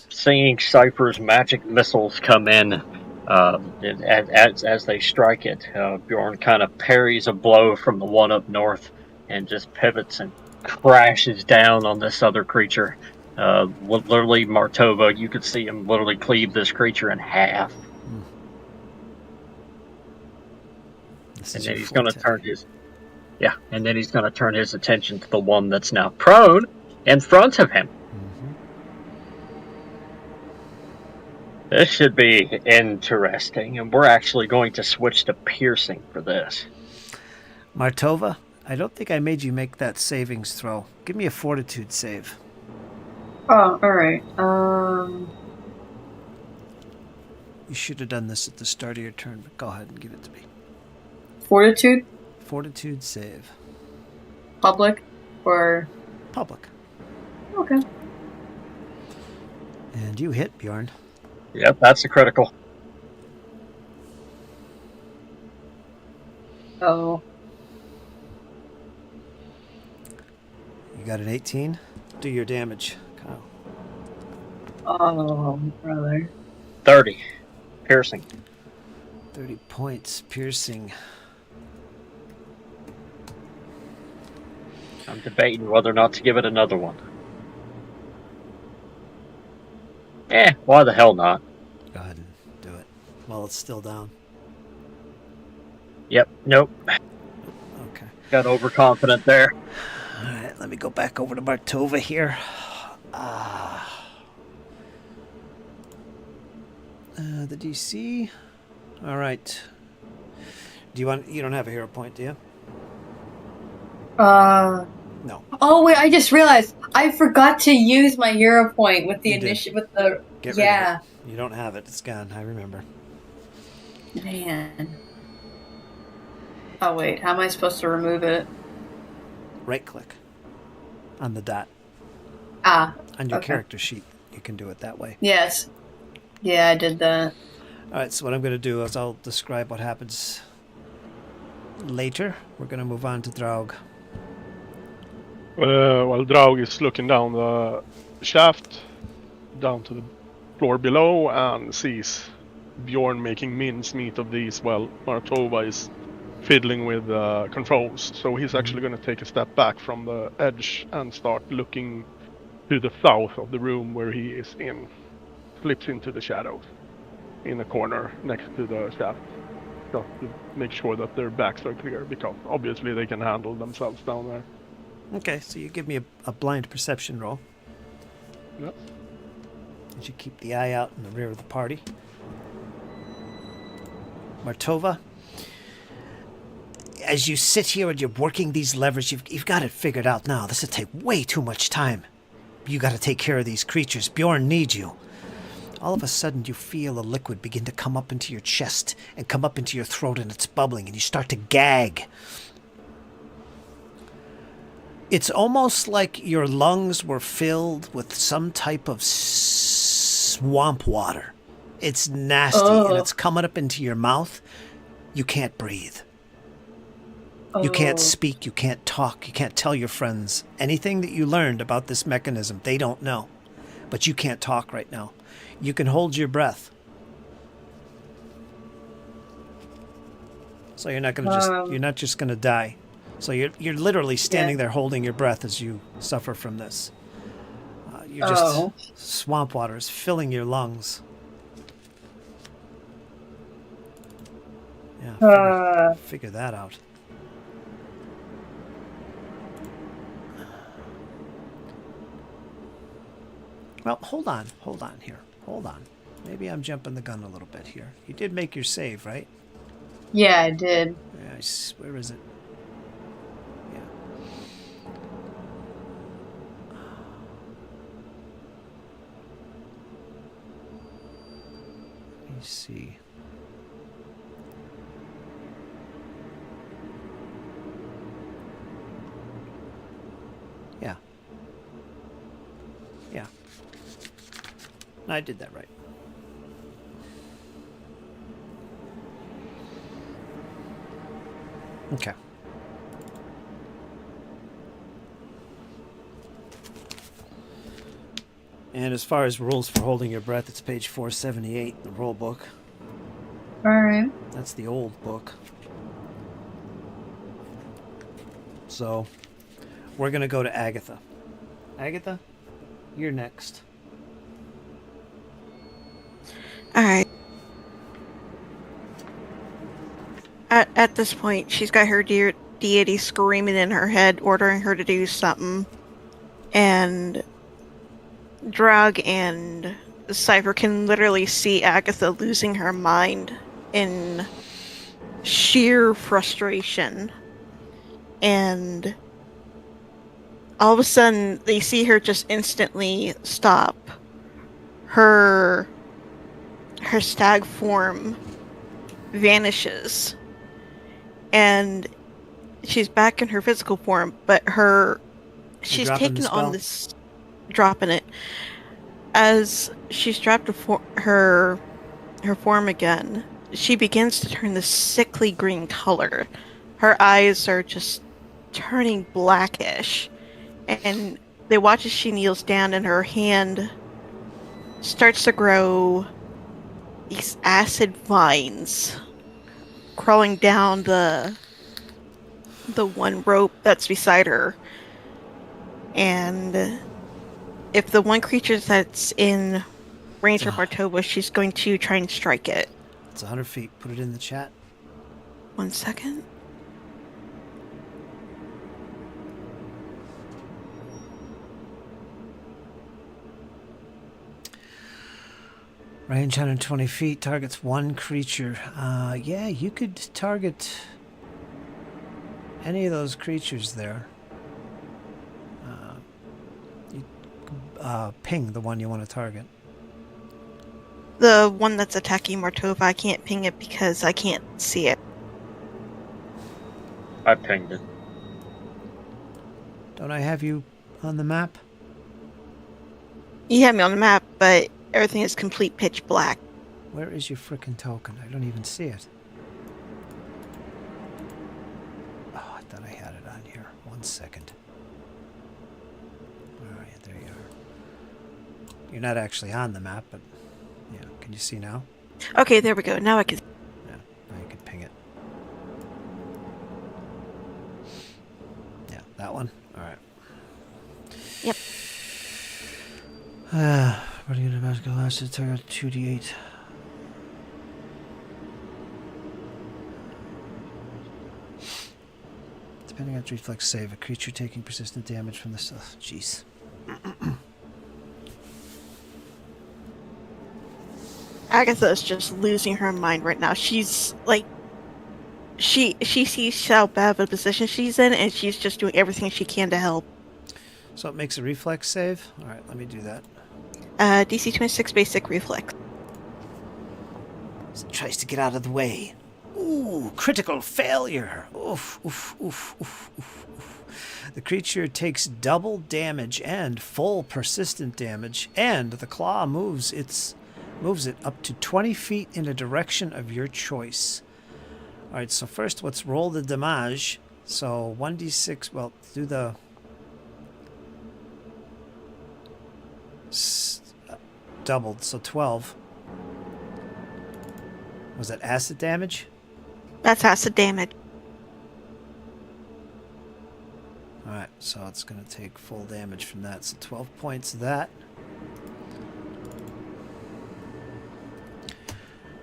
Seeing Cypher's magic missiles come in as they strike it, Bjorn kind of parries a blow from the one up north and just pivots and crashes down on this other creature. Literally, Martova, you could see him literally cleave this creature in half. And then he's going to turn his... Yeah, and then he's going to turn his attention to the one that's now prone in front of him. This should be interesting, and we're actually going to switch to piercing for this. Martova, I don't think I made you make that savings throw. Give me a fortitude save. Oh, alright. You should have done this at the start of your turn, but go ahead and give it to me. Fortitude? Fortitude save. Public? Or... Public. Okay. And you hit, Bjorn. Yep, that's a critical. Oh. You got an 18? Do your damage, Kyle. Oh, brother. 30. Piercing. 30 points, piercing. I'm debating whether or not to give it another one. Why the hell not? Go ahead and do it. While it's still down. Yep, nope. Okay. Got overconfident there. Alright, let me go back over to Martova here. The DC. Alright. You don't have a hero point, do you? No. Oh wait, I just realized I forgot to use my hero point with the You did. initiative with the Get rid yeah. of it. You don't have it. It's gone. I remember. Man. Oh wait, how am I supposed to remove it? Right click on the dot. Ah. On your Okay. character sheet. You can do it that way. Yes. Yeah, I did that. Alright, so what I'm going to do is I'll describe what happens later. We're going to move on to Draug. While Draug is looking down the shaft, down to the floor below, and sees Bjorn making mincemeat of these while Martova is fiddling with controls. So he's actually going to take a step back from the edge and start looking to the south of the room where he is in. Slips into the shadows in a corner next to the shaft, just to make sure that their backs are clear, because obviously they can handle themselves down there. Okay, so you give me a blind perception roll. Yep. As you keep the eye out in the rear of the party. Martova, as you sit here and you're working these levers, you've got it figured out now. This will take way too much time. You got to take care of these creatures. Bjorn needs you. All of a sudden, you feel a liquid begin to come up into your chest and come up into your throat, and it's bubbling, and you start to gag. It's almost like your lungs were filled with some type of swamp water. It's nasty, and it's coming up into your mouth. You can't breathe. You can't speak, you can't talk, you can't tell your friends anything that you learned about this mechanism. They don't know. But you can't talk right now. You can hold your breath. So you're not just gonna die. So you're literally standing there holding your breath as you suffer from this. Swamp water is filling your lungs. Yeah, figure that out. Well, hold on here. Hold on. Maybe I'm jumping the gun a little bit here. You did make your save, right? Yeah, I did. Yeah, where is it? Yeah. Let me see. Yeah. Yeah. I did that right. Okay. And as far as rules for holding your breath, it's page 478 in the rule book. Alright. That's the old book. So, we're going to go to Agatha. Agatha, you're next. Alright. At this point, she's got her deity screaming in her head, ordering her to do something. And Drug and Cypher can literally see Agatha losing her mind in sheer frustration. And all of a sudden, they see her just instantly stop. Her stag form vanishes. And she's back in her physical form, but she's taken on this, dropping it. As she's dropped her form again, she begins to turn this sickly green color. Her eyes are just turning blackish, and they watch as she kneels down, and her hand starts to grow these acid vines crawling down the one rope that's beside her. And if the one creature that's in range of Martova, she's going to try and strike it. It's 100 feet. Put it in the chat. 1 second. Range 120 feet, targets one creature. Yeah, you could target any of those creatures there. Ping the one you want to target. The one that's attacking Martova, I can't ping it because I can't see it. I pinged it. Don't I have you on the map? You have me on the map, but everything is complete pitch black. Where is your frickin' token? I don't even see it. 1 second. Alright, there you are. You're not actually on the map, but yeah, can you see now? Okay, there we go. Now I can. Yeah, now you can ping it. Yeah, that one? Alright. Yep. Running into magical acid, target 2d8. Depending on its reflex save, a creature taking persistent damage from this. Oh, jeez. Agatha is just losing her mind right now. She's like, she sees how bad of a position she's in, and she's just doing everything she can to help. So it makes a reflex save? Alright, let me do that. DC 26 basic reflex. As it tries to get out of the way. Ooh, critical failure. Oof, oof, oof, oof, oof, oof. The creature takes double damage and full persistent damage, and the claw moves it up to 20 feet in a direction of your choice. Alright, so first let's roll the damage. So 1d6, well, do the... doubled, so 12. Was that acid damage? That's acid damage. Alright, so it's going to take full damage from that. So 12 points of that.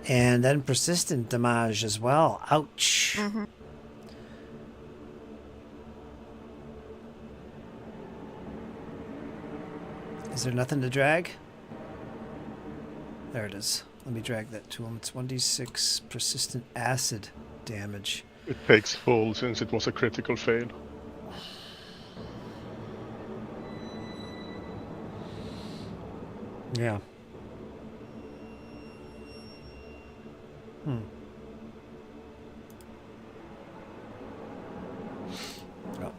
And then persistent damage as well. Ouch. Mm-hmm. Is there nothing to drag? There it is. Let me drag that to him. It's 1d6 persistent acid damage. It takes full since it was a critical fail. Yeah. Oh,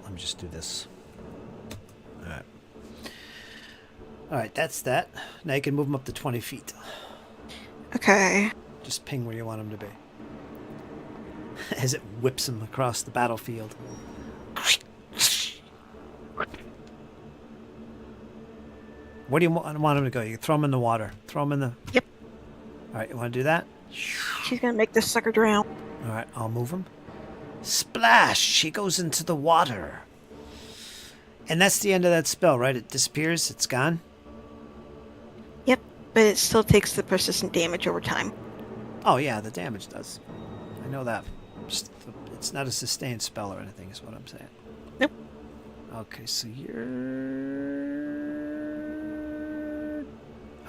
let me just do this. Alright. Alright, that's that. Now you can move him up to 20 feet. Okay. Just ping where you want him to be. As it whips him across the battlefield. Where do you want him to go? You throw him in the water. Throw him in the... Yep. Alright, you want to do that? She's gonna make this sucker drown. Alright, I'll move him. Splash! He goes into the water. And that's the end of that spell, right? It disappears. It's gone. Yep, but it still takes the persistent damage over time. Oh, yeah, the damage does. I know that. It's not a sustained spell or anything, is what I'm saying. Nope. Okay, so you're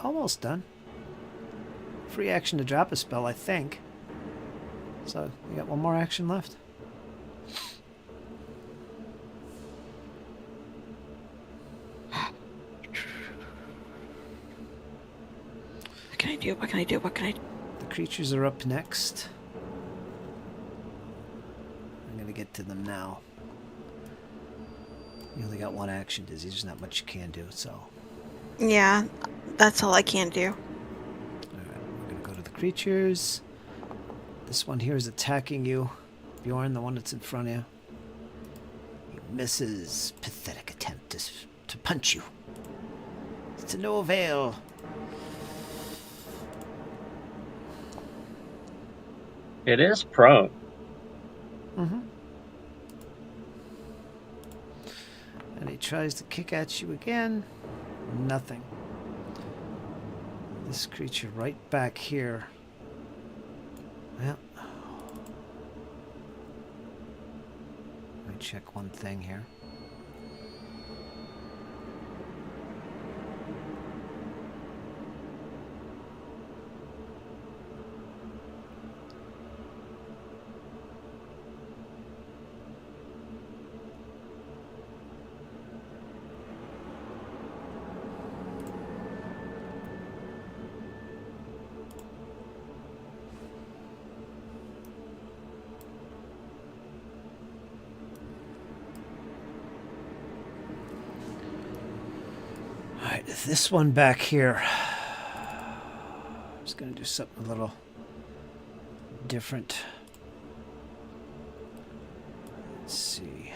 almost done. Free action to drop a spell, I think. So, you got one more action left. What can I do? What can I do? What can I do? The creatures are up next. I'm gonna get to them now. You only got one action, Dizzy. There's not much you can do, so... Yeah, that's all I can do. Alright, we're gonna go to the creatures. This one here is attacking you. Bjorn, the one that's in front of you. He misses. Pathetic attempt to punch you. It's to no avail. It is prone. Mm-hmm. And he tries to kick at you again. Nothing. This creature right back here. Well, let me check one thing here. Alright, this one back here. I'm just gonna do something a little different. Let's see.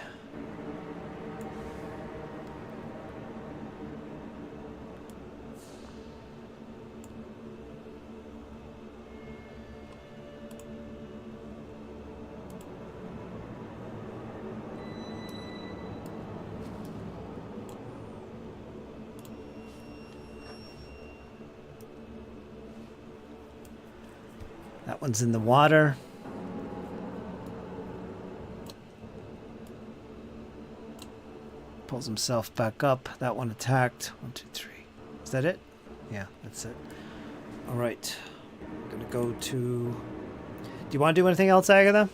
That one's in the water. Pulls himself back up. That one attacked. 1, 2, 3. Is that it? Yeah, that's it. All right. I'm going to go to... Do you want to do anything else, Agatha?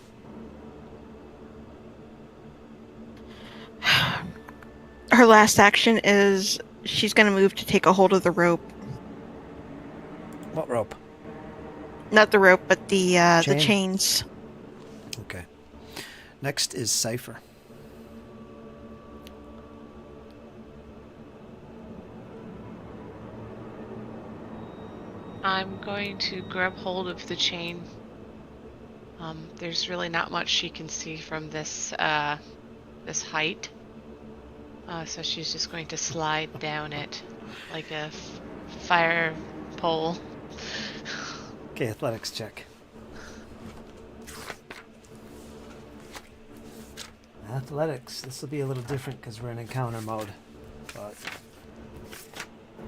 Her last action is she's going to move to take a hold of the rope. What rope? Not the rope, but the Chain? chains. Okay. Next is Cypher. I'm going to grab hold of the chain. There's really not much she can see from this this height, so she's just going to slide down it like a fire pole. Okay, athletics check. Athletics. This will be a little different because we're in encounter mode. But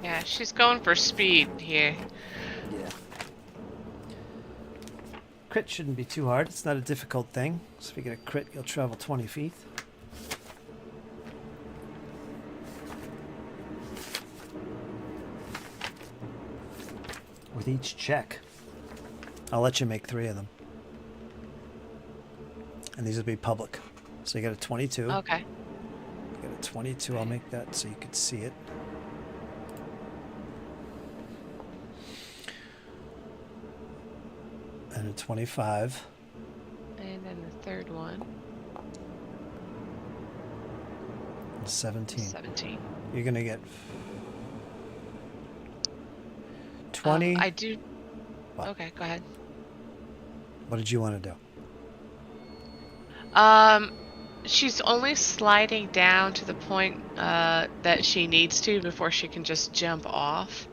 Yeah, she's going for speed here. yeah. Crit shouldn't be too hard. It's not a difficult thing. So if you get a crit, you'll travel 20 feet. With each check. I'll let you make 3 of them. And these will be public. So you got a 22. Okay. You got a 22. I'll make that so you can see it. And a 25. And then the third one. And 17. 17. You're going to get 20. I do. What? Okay, go ahead. What did you want to do? She's only sliding down to the point that she needs to before she can just jump off.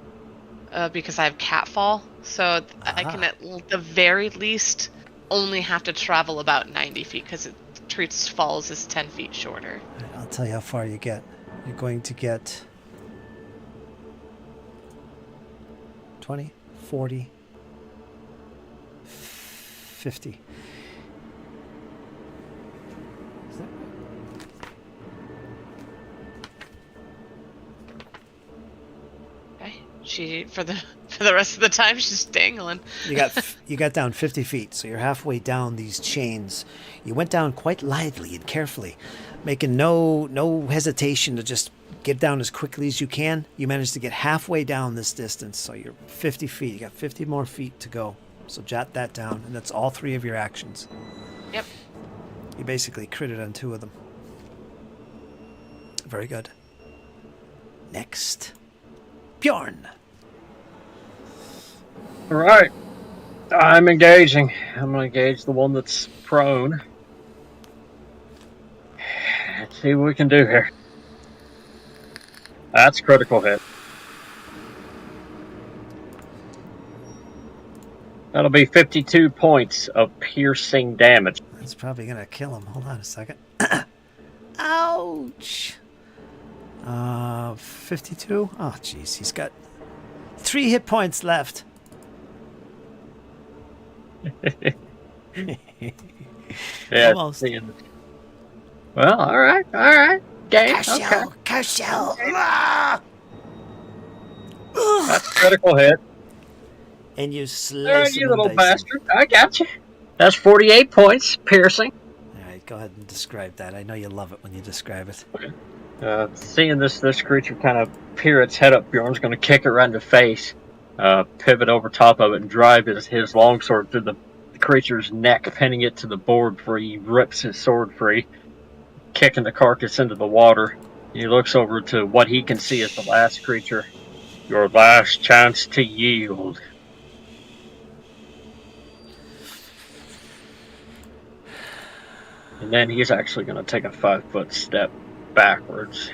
Because I have catfall, so I can at the very least only have to travel about 90 feet because it treats falls as 10 feet shorter. I'll tell you how far you get. You're going to get 20, 40, 50. Is that Okay, she for the rest of the time she's dangling. You got down 50 feet, so you're halfway down these chains. You went down quite lively and carefully, making no hesitation to just get down as quickly as you can. You managed to get halfway down this distance, so you're 50 feet. You got 50 more feet to go. So jot that down, and that's all 3 of your actions. Yep. You basically critted on 2 of them. Very good. Next, Bjorn. All right. I'm engaging. I'm going to engage the one that's prone. Let's see what we can do here. That's a critical hit. That'll be 52 points of piercing damage. That's probably going to kill him. Hold on a second. Ouch. 52? Oh, jeez. He's got 3 hit points left. Yeah. Almost. Well, all right. Game. Okay. Cashel. That's a critical hit. And you All slice right, him you and little dice him. bastard. I got you. That's 48 points piercing. All right, go ahead and describe that. I know you love it when you describe it. Seeing this creature kind of peer its head up, Bjorn's going to kick it right in the face, pivot over top of it, and drive his longsword through the creature's neck, pinning it to the board before he rips his sword free, kicking the carcass into the water. He looks over to what he can see as the last creature. Your last chance to yield. And then he's actually going to take a 5-foot step backwards,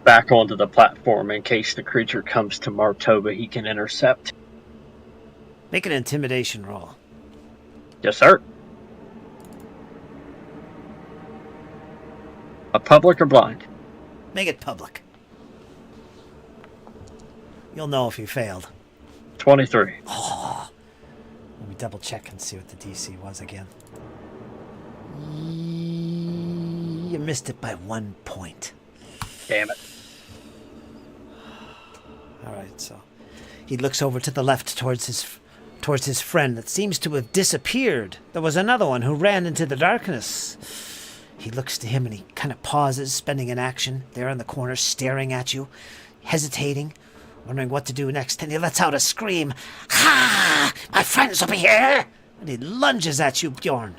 back onto the platform in case the creature comes to Martova. He can intercept. Make an intimidation roll. Yes, sir. A public or blind? Make it public. You'll know if you failed. 23. double check and see what the DC was again. You missed it by 1 point. Damn it. All right, so he looks over to the left towards his friend that seems to have disappeared. There was another one who ran into the darkness. He looks to him and he kind of pauses, spending an action there in the corner, staring at you, hesitating, wondering what to do next. And he lets out a scream. Ha! My friend's over here! And he lunges at you, Bjorn.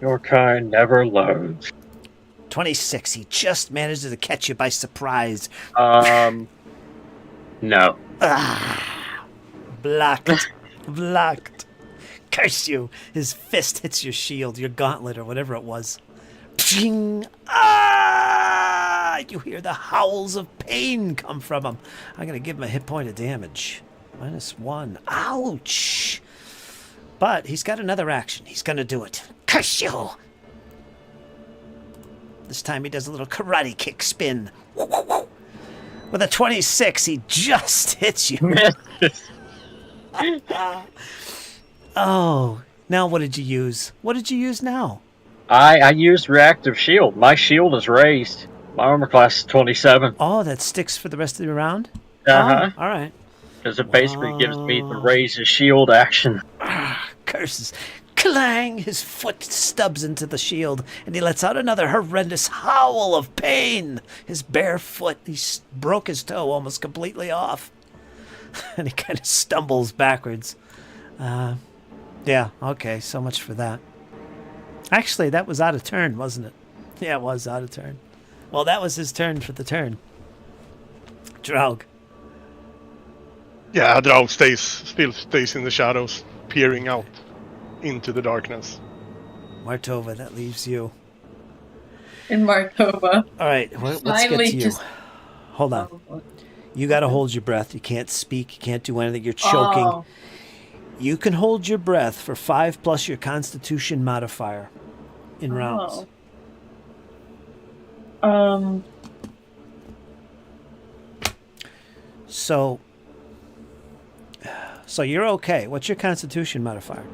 Your kind never loads. 26. He just manages to catch you by surprise. No. Blocked. Blocked. Curse you. His fist hits your shield, your gauntlet, or whatever it was. Pshing! Ah! You hear the howls of pain come from him. I'm going to give him a hit point of damage. -1. Ouch! But he's got another action. He's going to do it. Curse you! This time he does a little karate kick spin. With a 26, he just hits you. Oh, now what did you use? What did you use now? I used reactive shield. My shield is raised. My armor class is 27. Oh, that sticks for the rest of the round? Uh-huh. Oh, all right. Because it basically gives me the raise the shield action. Curses. Clang! His foot stubs into the shield, and he lets out another horrendous howl of pain. His bare foot, he broke his toe almost completely off. And he kind of stumbles backwards. Yeah, okay, so much for that. Actually, that was out of turn, wasn't it? Yeah, it was out of turn. Well, that was his turn for the turn. Draug. Yeah, Draug still stays in the shadows, peering out into the darkness. Martova, that leaves you. In Martova. All right, let's get Finally to you. just- Hold on. You got to hold your breath. You can't speak. You can't do anything. You're choking. Oh. You can hold your breath for 5 plus your Constitution modifier in rounds. So you're okay. What's your Constitution modifier?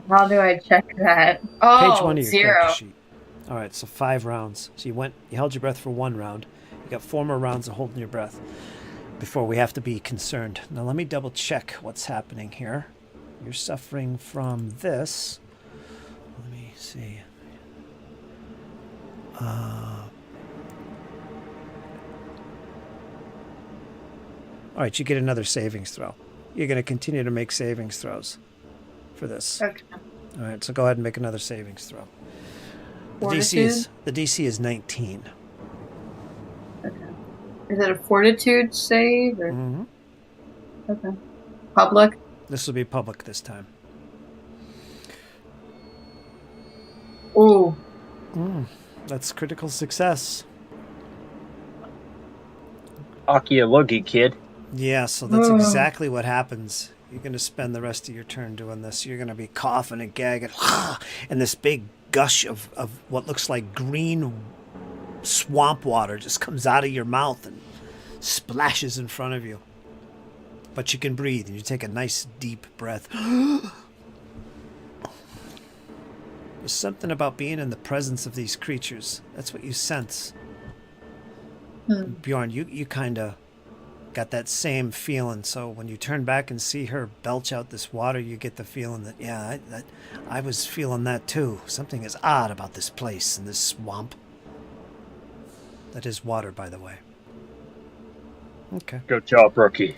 How do I check that? Oh, Page 1 of your 0. character sheet. All right, so 5 rounds. So you held your breath for 1 round. You got 4 more rounds of holding your breath before we have to be concerned. Now let me double check what's happening here. You're suffering from this. Let me see. All right, you get another savings throw. You're going to continue to make savings throws for this. Okay. All right, so go ahead and make another savings throw. The DC is 19. Okay. Is it a fortitude save? Or... Mm-hmm. Okay. Public? This will be public this time. Ooh. That's critical success. Hockey a loogie, kid. Yeah, so that's exactly what happens. You're going to spend the rest of your turn doing this. You're going to be coughing and gagging. And this big gush of what looks like green swamp water just comes out of your mouth and splashes in front of you. But you can breathe, and you take a nice deep breath. There's something about being in the presence of these creatures. That's what you sense. Bjorn, you kind of got that same feeling. So when you turn back and see her belch out this water, you get the feeling that, yeah, I was feeling that too. Something is odd about this place and this swamp. That is water, by the way. Okay. Good job, rookie.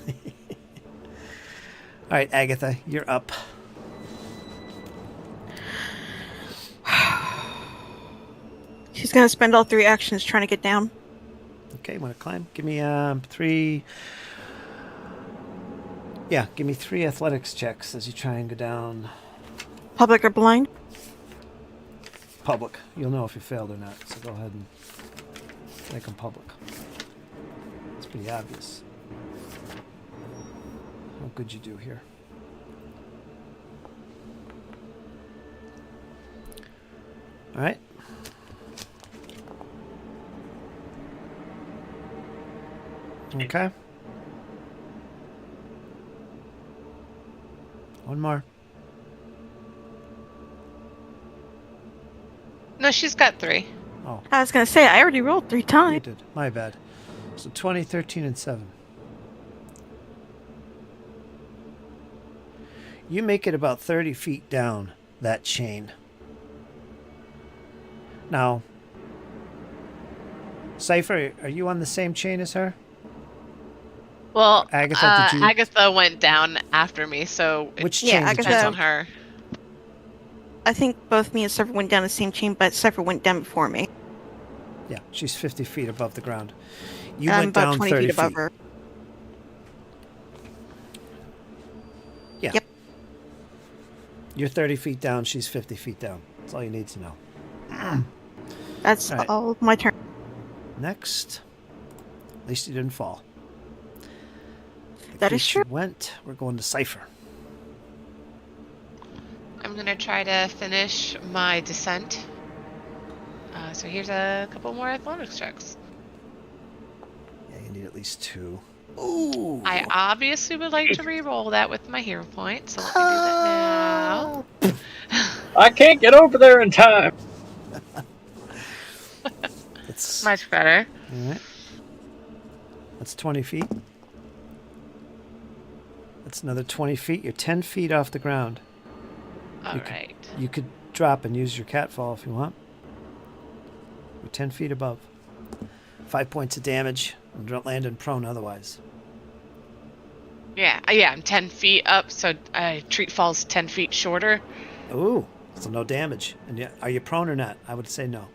All right, Agatha, you're up. She's gonna spend all 3 actions trying to get down. Okay, want to climb? Give me 3. Yeah, give me 3 athletics checks as you try and go down. Public or blind? Public. You'll know if you failed or not. So go ahead and make them public. It's pretty obvious. How good you do here. All right. Okay. One more. No, she's got 3. Oh, I was gonna say I already rolled 3 you times. did. My bad. So 20, 13, and 7. You make it about 30 feet down that chain. Now, Cypher, are you on the same chain as her? Well, Agatha, did you- Agatha went down after me, so it Which Yeah, chain did you depends Agatha- on take? her. I think both me and Cypher went down the same chain, but Cypher went down before me. Yeah, she's 50 feet above the ground. You And I'm went about down 20 30 feet above her. Yeah. Yep. You're 30 feet down, she's 50 feet down. That's all you need to know. That's All right. all my turn. Next. At least you didn't fall. The That is creature true. went. We're going to Cypher. I'm gonna try to finish my descent. So here's a couple more athletics checks. Yeah, you need at least 2. Ooh. I obviously would like to re-roll that with my hero point, so let me do that now. I can't get over there in time. It's Much better. all right. That's 20 feet. That's another 20 feet. You're 10 feet off the ground. All You could- right. You could drop and use your catfall if you want. You're 10 feet above. 5 points of damage. And don't land in prone otherwise. Yeah, I'm 10 feet up, so treat falls 10 feet shorter. Ooh, so no damage. And yet, are you prone or not? I would say no.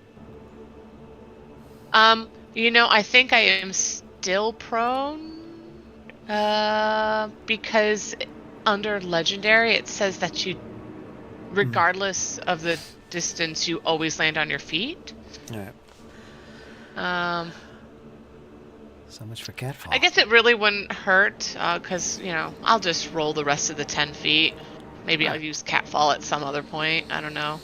I think I am still prone. Because under legendary, it says that you, regardless of the distance, you always land on your feet. All right. So much for catfall. I guess it really wouldn't hurt, because, I'll just roll the rest of the 10 feet. Maybe I'll use catfall at some other point. I don't know.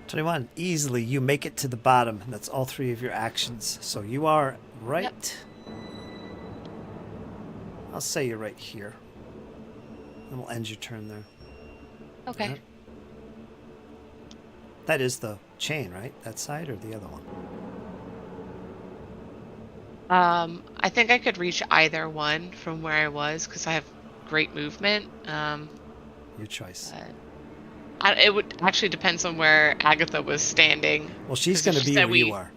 21. Easily, you make it to the bottom. And that's all 3 of your actions. So you are right. Yep. I'll say you're right here. And we'll end your turn there. Okay. Yep. That is the chain, right? That side or the other one? I think I could reach either one from where I was, because I have great movement. Your choice. It would actually depends on where Agatha was standing. Well, she's 'cause going if to she be said where you are.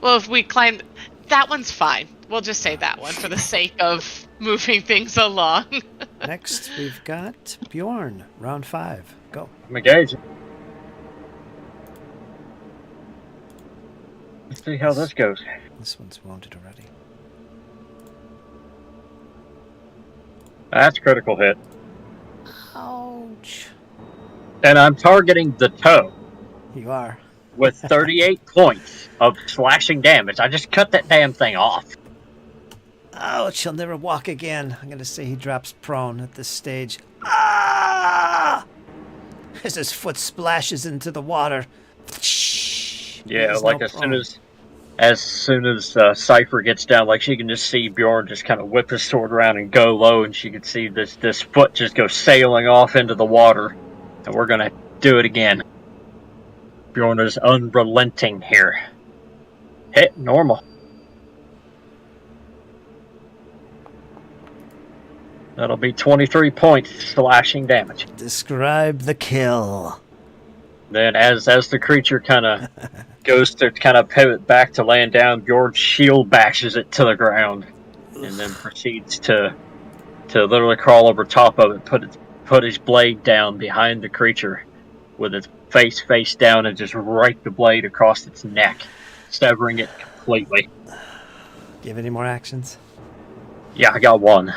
Well, if we climbed, that one's fine. We'll just say that one for the sake of moving things along. Next, we've got Bjorn. Round 5. Go. I'm engaged. Let's see how this goes. This one's wounded already. That's a critical hit. Ouch. And I'm targeting the toe You are. with 38 points of slashing damage. I just cut that damn thing off. Ouch, he'll never walk again. I'm going to say he drops prone at this stage. Ah! As his foot splashes into the water. Yeah, He's like now prone. as soon as Cypher gets down, like she can just see Bjorn just kind of whip his sword around and go low, and she can see this foot just go sailing off into the water. And we're gonna do it again. Bjorn is unrelenting here. Hit normal. That'll be 23 points slashing damage. Describe the kill. Then as the creature kind of goes to kind of pivot back to land down, Bjorn shield bashes it to the ground, and then proceeds to literally crawl over top of it, put his blade down behind the creature with its face down, and just rake the blade across its neck, severing it completely. Do you have any more actions? Yeah, I got one.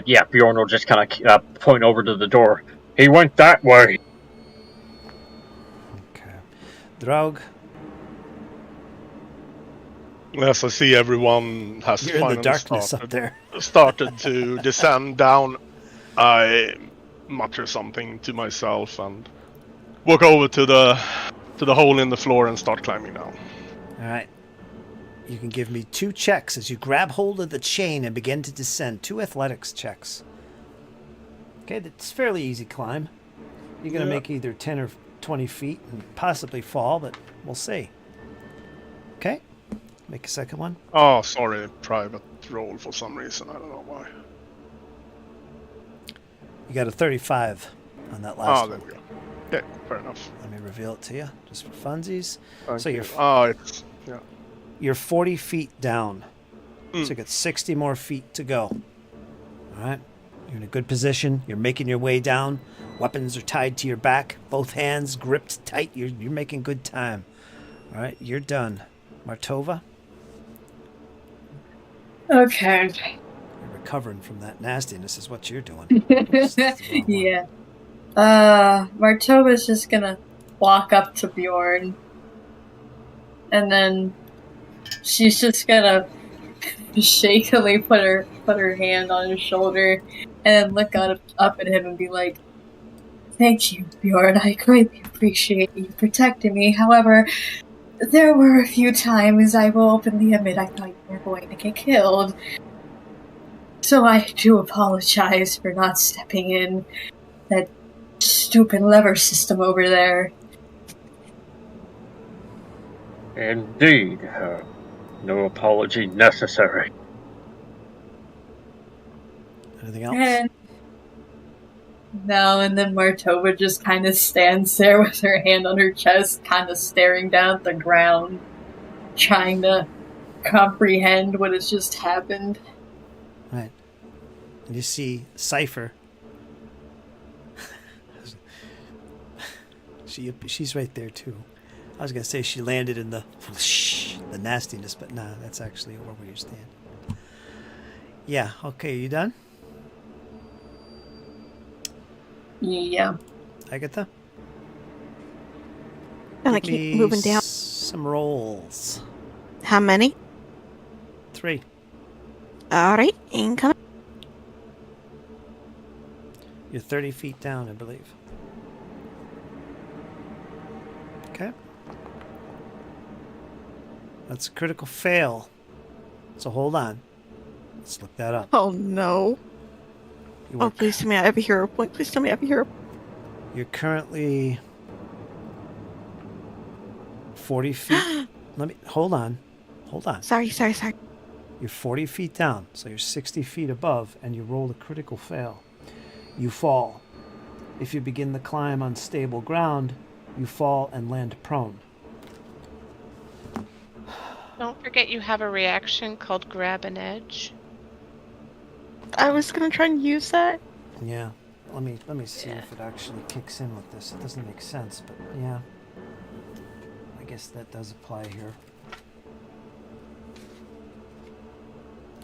Yeah, Bjorn will just kind of point over to the door. He went that way. Okay. Draug, As I see everyone has you're in the finally darkness up there. started to descend down, I mutter something to myself and walk over to the hole in the floor and start climbing down. All right. You can give me 2 checks as you grab hold of the chain and begin to descend. 2 athletics checks. Okay, that's a fairly easy climb. You're going to make either 10 or 20 feet and possibly fall, but we'll see. Okay, make a second one. Oh, sorry, private roll for some reason. I don't know why. You got a 35 on that last there one. we go. Okay, fair enough. Let me reveal it to you, just for funsies. Thank So you. you're 40 feet down. So Mm. you got 60 more feet to go. All right, you're in a good position. You're making your way down. Weapons are tied to your back, both hands gripped tight. You're making good time. All right, you're done. Martova, Okay. you're recovering from that nastiness is what you're doing. Yeah. Martova's just gonna walk up to Bjorn. And then she's just gonna shakily put her hand on his shoulder and then look up at him and be like, "Thank you, Bjorn. I greatly appreciate you protecting me. However, there were a few times, I will openly admit, I thought you were going to get killed. So I do apologize for not stepping in that stupid lever system over there." Indeed. No apology necessary. Anything else? And no, and then Martova just kind of stands there with her hand on her chest, kind of staring down at the ground, trying to comprehend what has just happened. Right. And you see Cypher. She's right there too. I was gonna say she landed in the nastiness, but nah, that's actually where you stand. Yeah. Okay. You done? Yeah. Agatha? Gonna Give keep me moving down. Some rolls. How many? 3. Alright, incoming. You're 30 feet down, I believe. Okay. That's a critical fail. So hold on. Let's look that up. Oh no. You Oh, are, please tell me I have a hero point. Please tell me I have a hero. you're currently 40 feet. Hold on. Sorry. You're 40 feet down, so you're 60 feet above, and you roll a critical fail. You fall. If you begin the climb on stable ground, you fall and land prone. Don't forget you have a reaction called grab an edge. I was gonna try and use that. Yeah. Let me see if it actually kicks in with this. It doesn't make sense, but yeah. I guess that does apply here.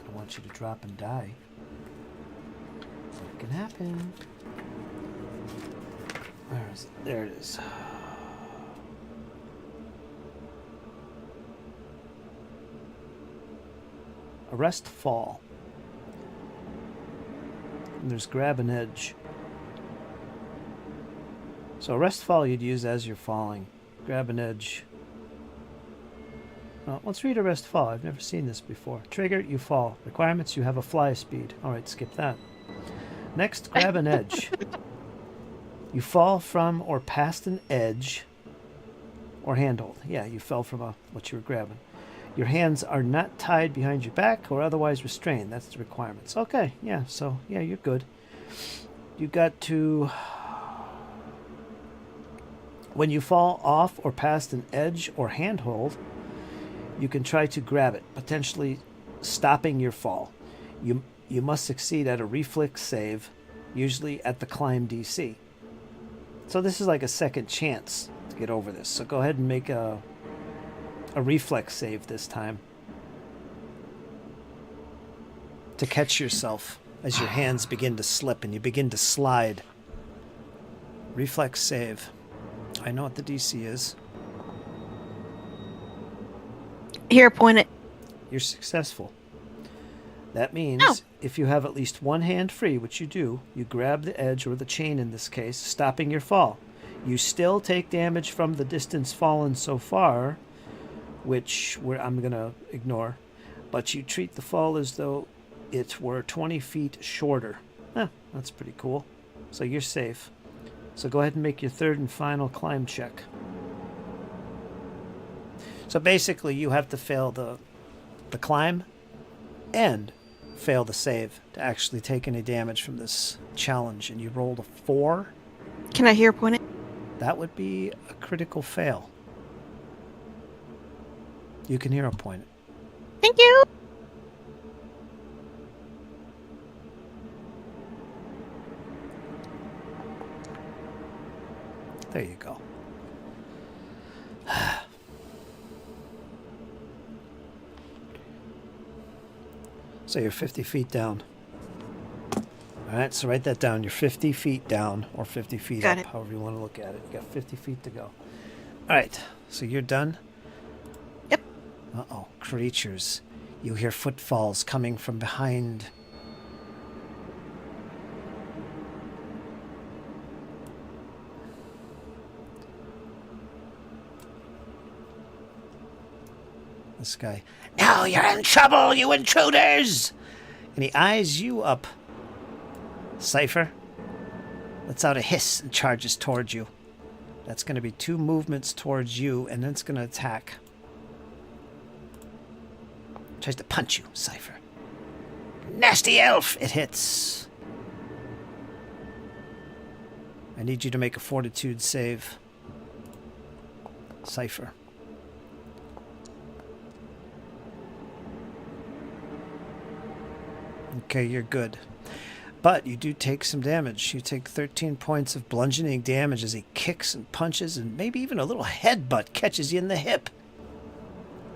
I want you to drop and die. It can happen. Where is it? There it is. Arrest fall. And there's grab an edge. So arrest fall you'd use as you're falling. Grab an edge. Well, let's read arrest fall. I've never seen this before. Trigger, you fall. Requirements, you have a fly speed. Alright, skip that. Next, grab an edge. You fall from or past an edge or handhold. Yeah, you fell from what you were grabbing. Your hands are not tied behind your back or otherwise restrained. That's the requirements. Okay, yeah, so, yeah, you're good. You got to... When you fall off or past an edge or handhold, you can try to grab it, potentially stopping your fall. You must succeed at a reflex save, usually at the climb DC. So this is like a second chance to get over this. So go ahead and make a reflex save this time to catch yourself as your hands begin to slip and you begin to slide. Reflex save. I know what the DC is. Here, point it. You're successful. That means if you have at least one hand free, which you do, you grab the edge, or the chain in this case, stopping your fall. You still take damage from the distance fallen so far, which I'm going to ignore, but you treat the fall as though it were 20 feet shorter. That's pretty cool. So you're safe. So go ahead and make your third and final climb check. So basically you have to fail the climb and fail the save to actually take any damage from this challenge, and you rolled a 4. Can I hear point it? That would be a critical fail. You can hero point it. Thank you. There you go. So you're 50 feet down. All right, so write that down. You're 50 feet down, or 50 feet Got up, it. however you want to look at it. You got 50 feet to go. All right, so you're done? Yep. Uh-oh, creatures. You hear footfalls coming from behind. This guy. Now you're in trouble, you intruders! And he eyes you up. Cypher lets out a hiss and charges towards you. That's going to be 2 movements towards you, and then it's going to attack. Tries to punch you, Cypher. Nasty elf! It hits. I need you to make a fortitude save. Cypher. Okay, you're good. But you do take some damage. You take 13 points of bludgeoning damage as he kicks and punches, and maybe even a little headbutt catches you in the hip.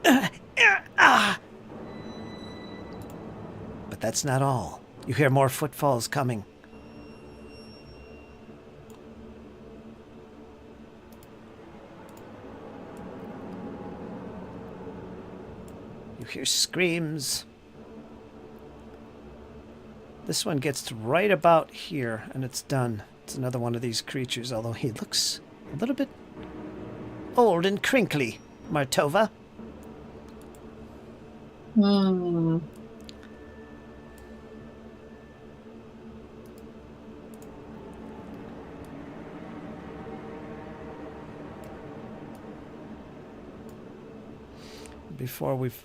But that's not all. You hear more footfalls coming. You hear screams. This one gets to right about here, and it's done. It's another one of these creatures, although he looks a little bit old and crinkly, Martova.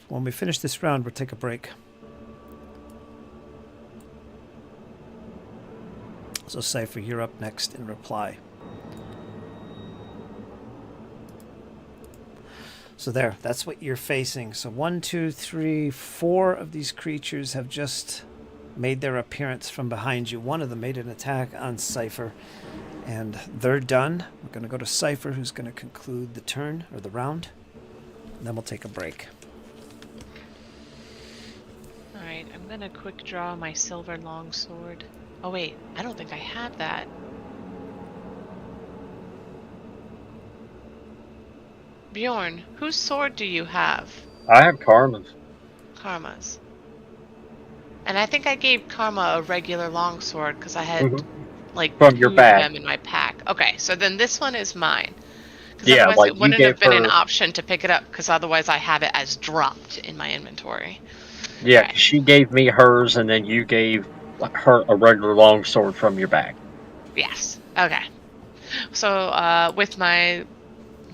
When we finish this round, we'll take a break. So Cypher, you're up next in reply. So there, that's what you're facing. So 1, 2, 3, 4 of these creatures have just made their appearance from behind you. One of them made an attack on Cypher, and they're done. We're going to go to Cypher, who's going to conclude the turn, or the round, and then we'll take a break. Alright, I'm gonna quick draw my silver longsword. Oh wait, I don't think I have that. Bjorn, whose sword do you have? I have Karma's. Karma's. And I think I gave Karma a regular longsword because I had like From your 2 bag. of them in my pack. Okay, so then this one is mine. 'Cause Yeah, otherwise like it you wouldn't gave have been an her- option to pick it up because otherwise I have it as dropped in my inventory. Yeah, Okay. 'cause she gave me hers, and then you gave her a regular longsword from your bag. Yes. Okay. So with my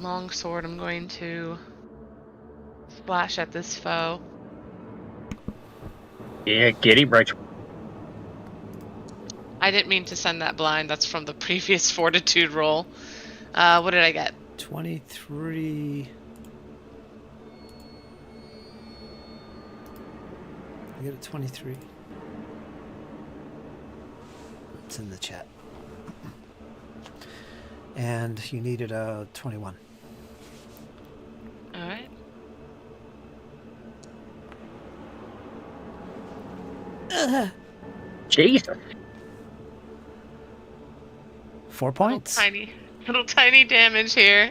longsword, I'm going to splash at this foe. Yeah, get him, Rachel. I didn't mean to send that blind. That's from the previous fortitude roll. What did I get? 23. I get a 23. It's in the chat. And you needed a 21. All right. Jesus. 4 points. Little tiny damage here.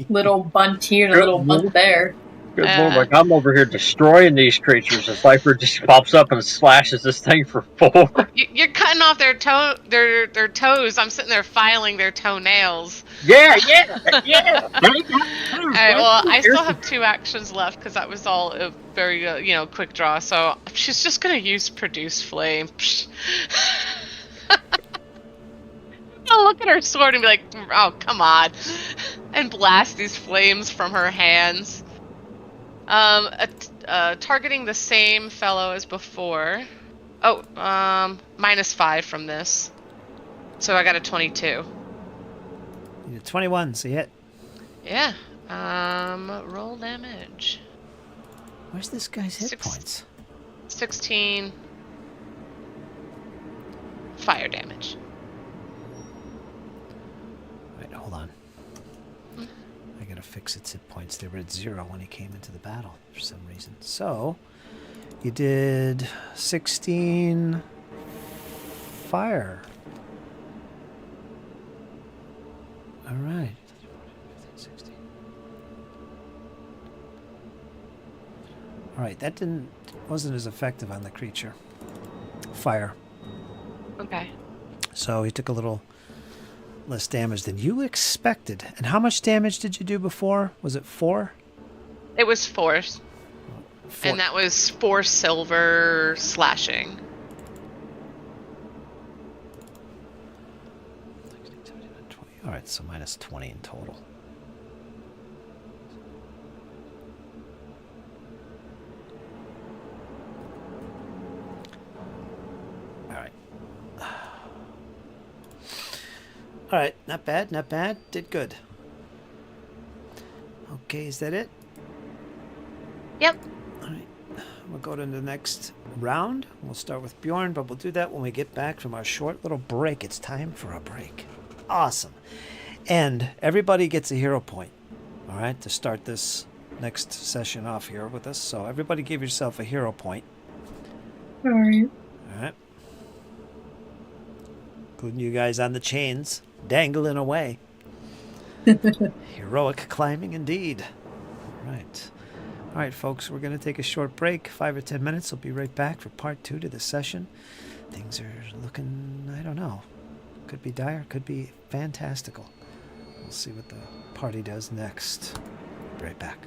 Little bunt here and a little bunt there. Good lord, like I'm over here destroying these creatures. A Cypher just pops up and slashes this thing for 4. You're cutting off their toes. I'm sitting there filing their toenails. Yeah. All right. Well, I still have 2 actions left because that was all a very quick draw. So she's just gonna use produce flame. I'll look at her sword and be like, "Oh, come on," and blast these flames from her hands. Targeting the same fellow as before. Oh, -5 from this. So I got a 22. You did 21, so you hit. Yeah. Roll damage. Where's this guy's hit points? 16 fire damage. Wait, hold on. I gotta fix its hit points. They were at 0 when he came into the battle for some reason. So, you did 16 fire. All right. 16. All right, that wasn't as effective on the creature. Fire. Okay. So he took a little less damage than you expected. And how much damage did you do before? Was it 4? It was 4. 4. And that was 4 silver slashing. All right, so minus 20 in total. All right. All right, not bad, not bad. Did good. Okay, is that it? Yep. All right, we'll go to the next round. We'll start with Bjorn, but we'll do that when we get back from our short little break. It's time for a break. Awesome. And everybody gets a hero point, all right, to start this next session off here with us. So everybody give yourself a hero point. All right. All right. Including you guys on the chains, dangling away. Heroic climbing indeed. All right. All right, folks, we're going to take a short break, 5 or 10 minutes. We'll be right back for part 2 to the session. Things are looking, I don't know. Could be dire, could be fantastical. We'll see what the party does next. Be right back.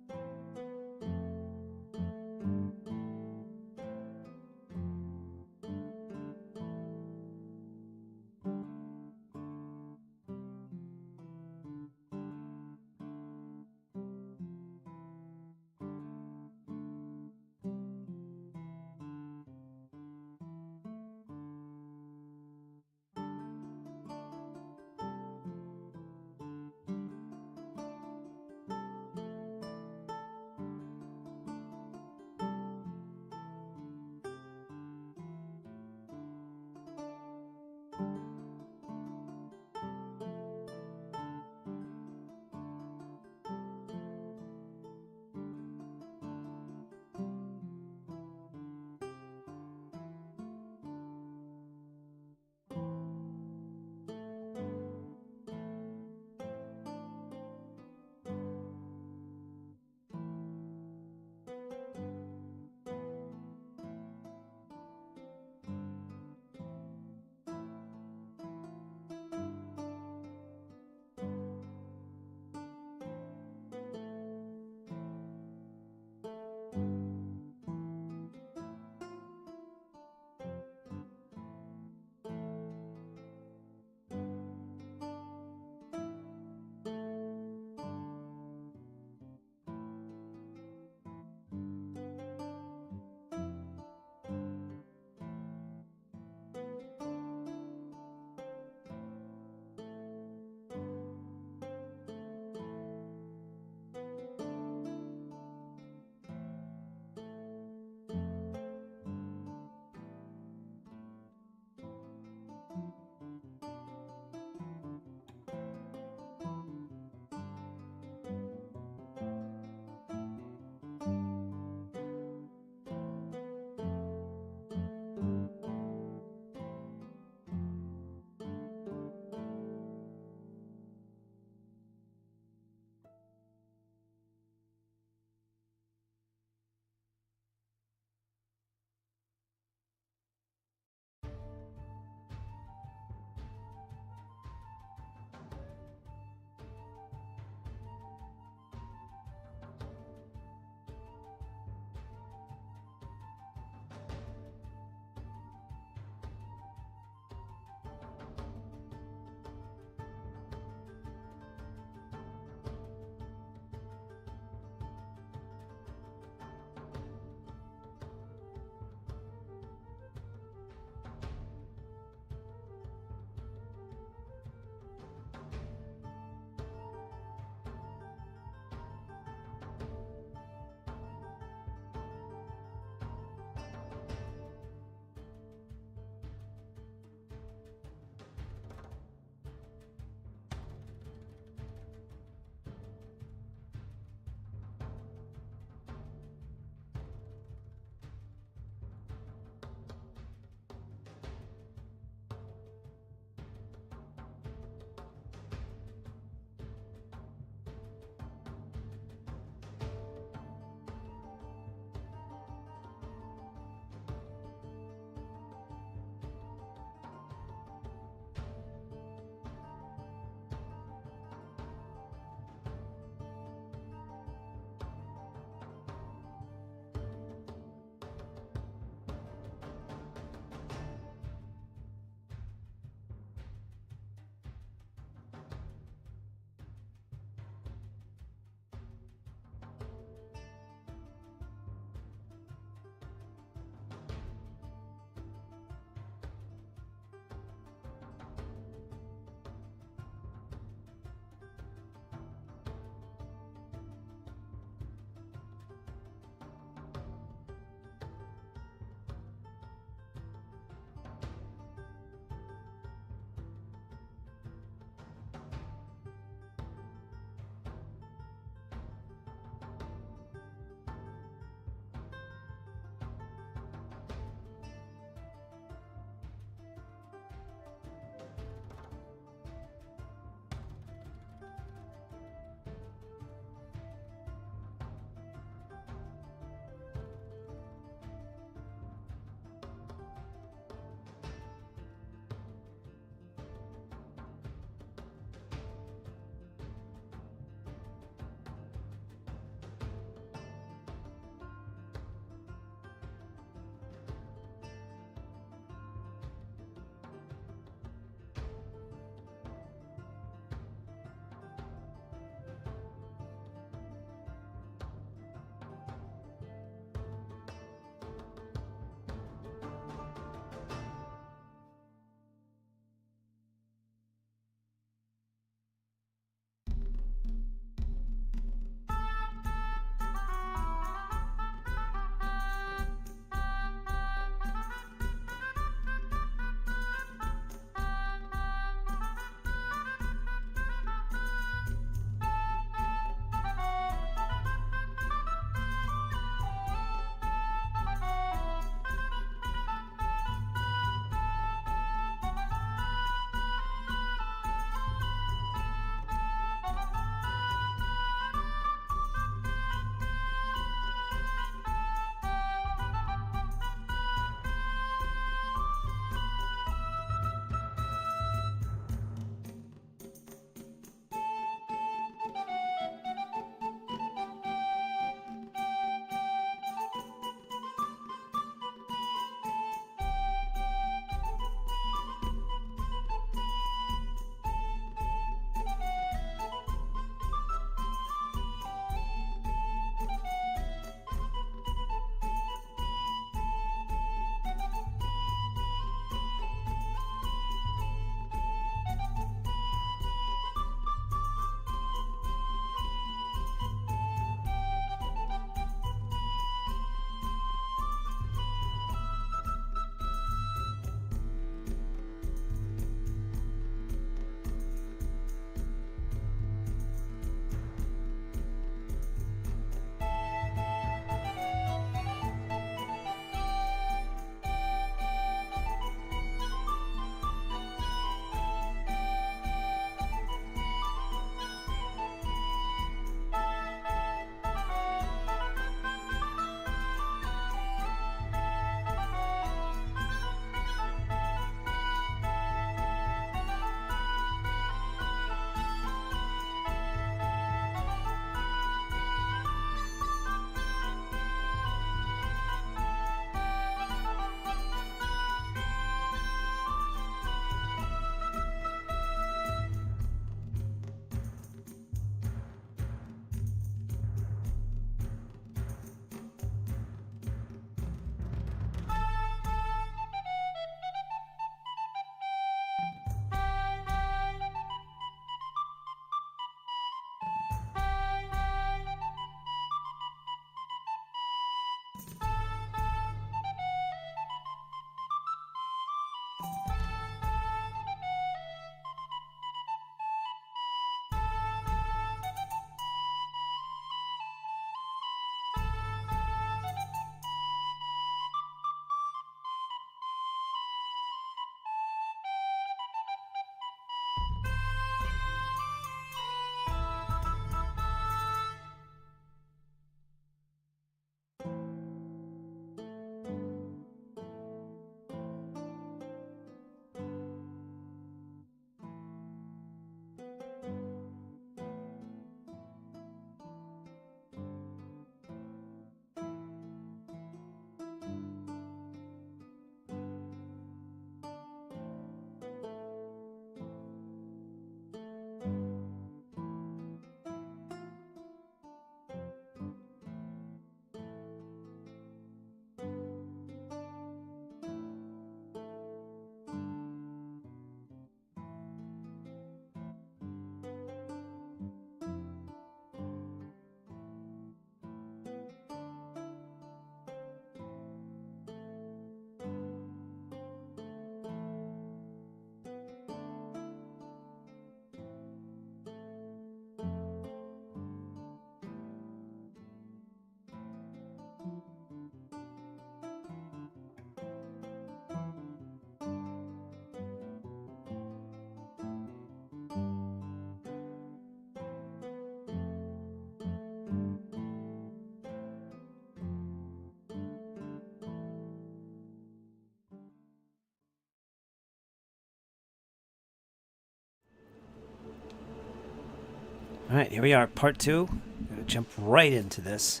All right, here we are, part 2. I'm gonna jump right into this.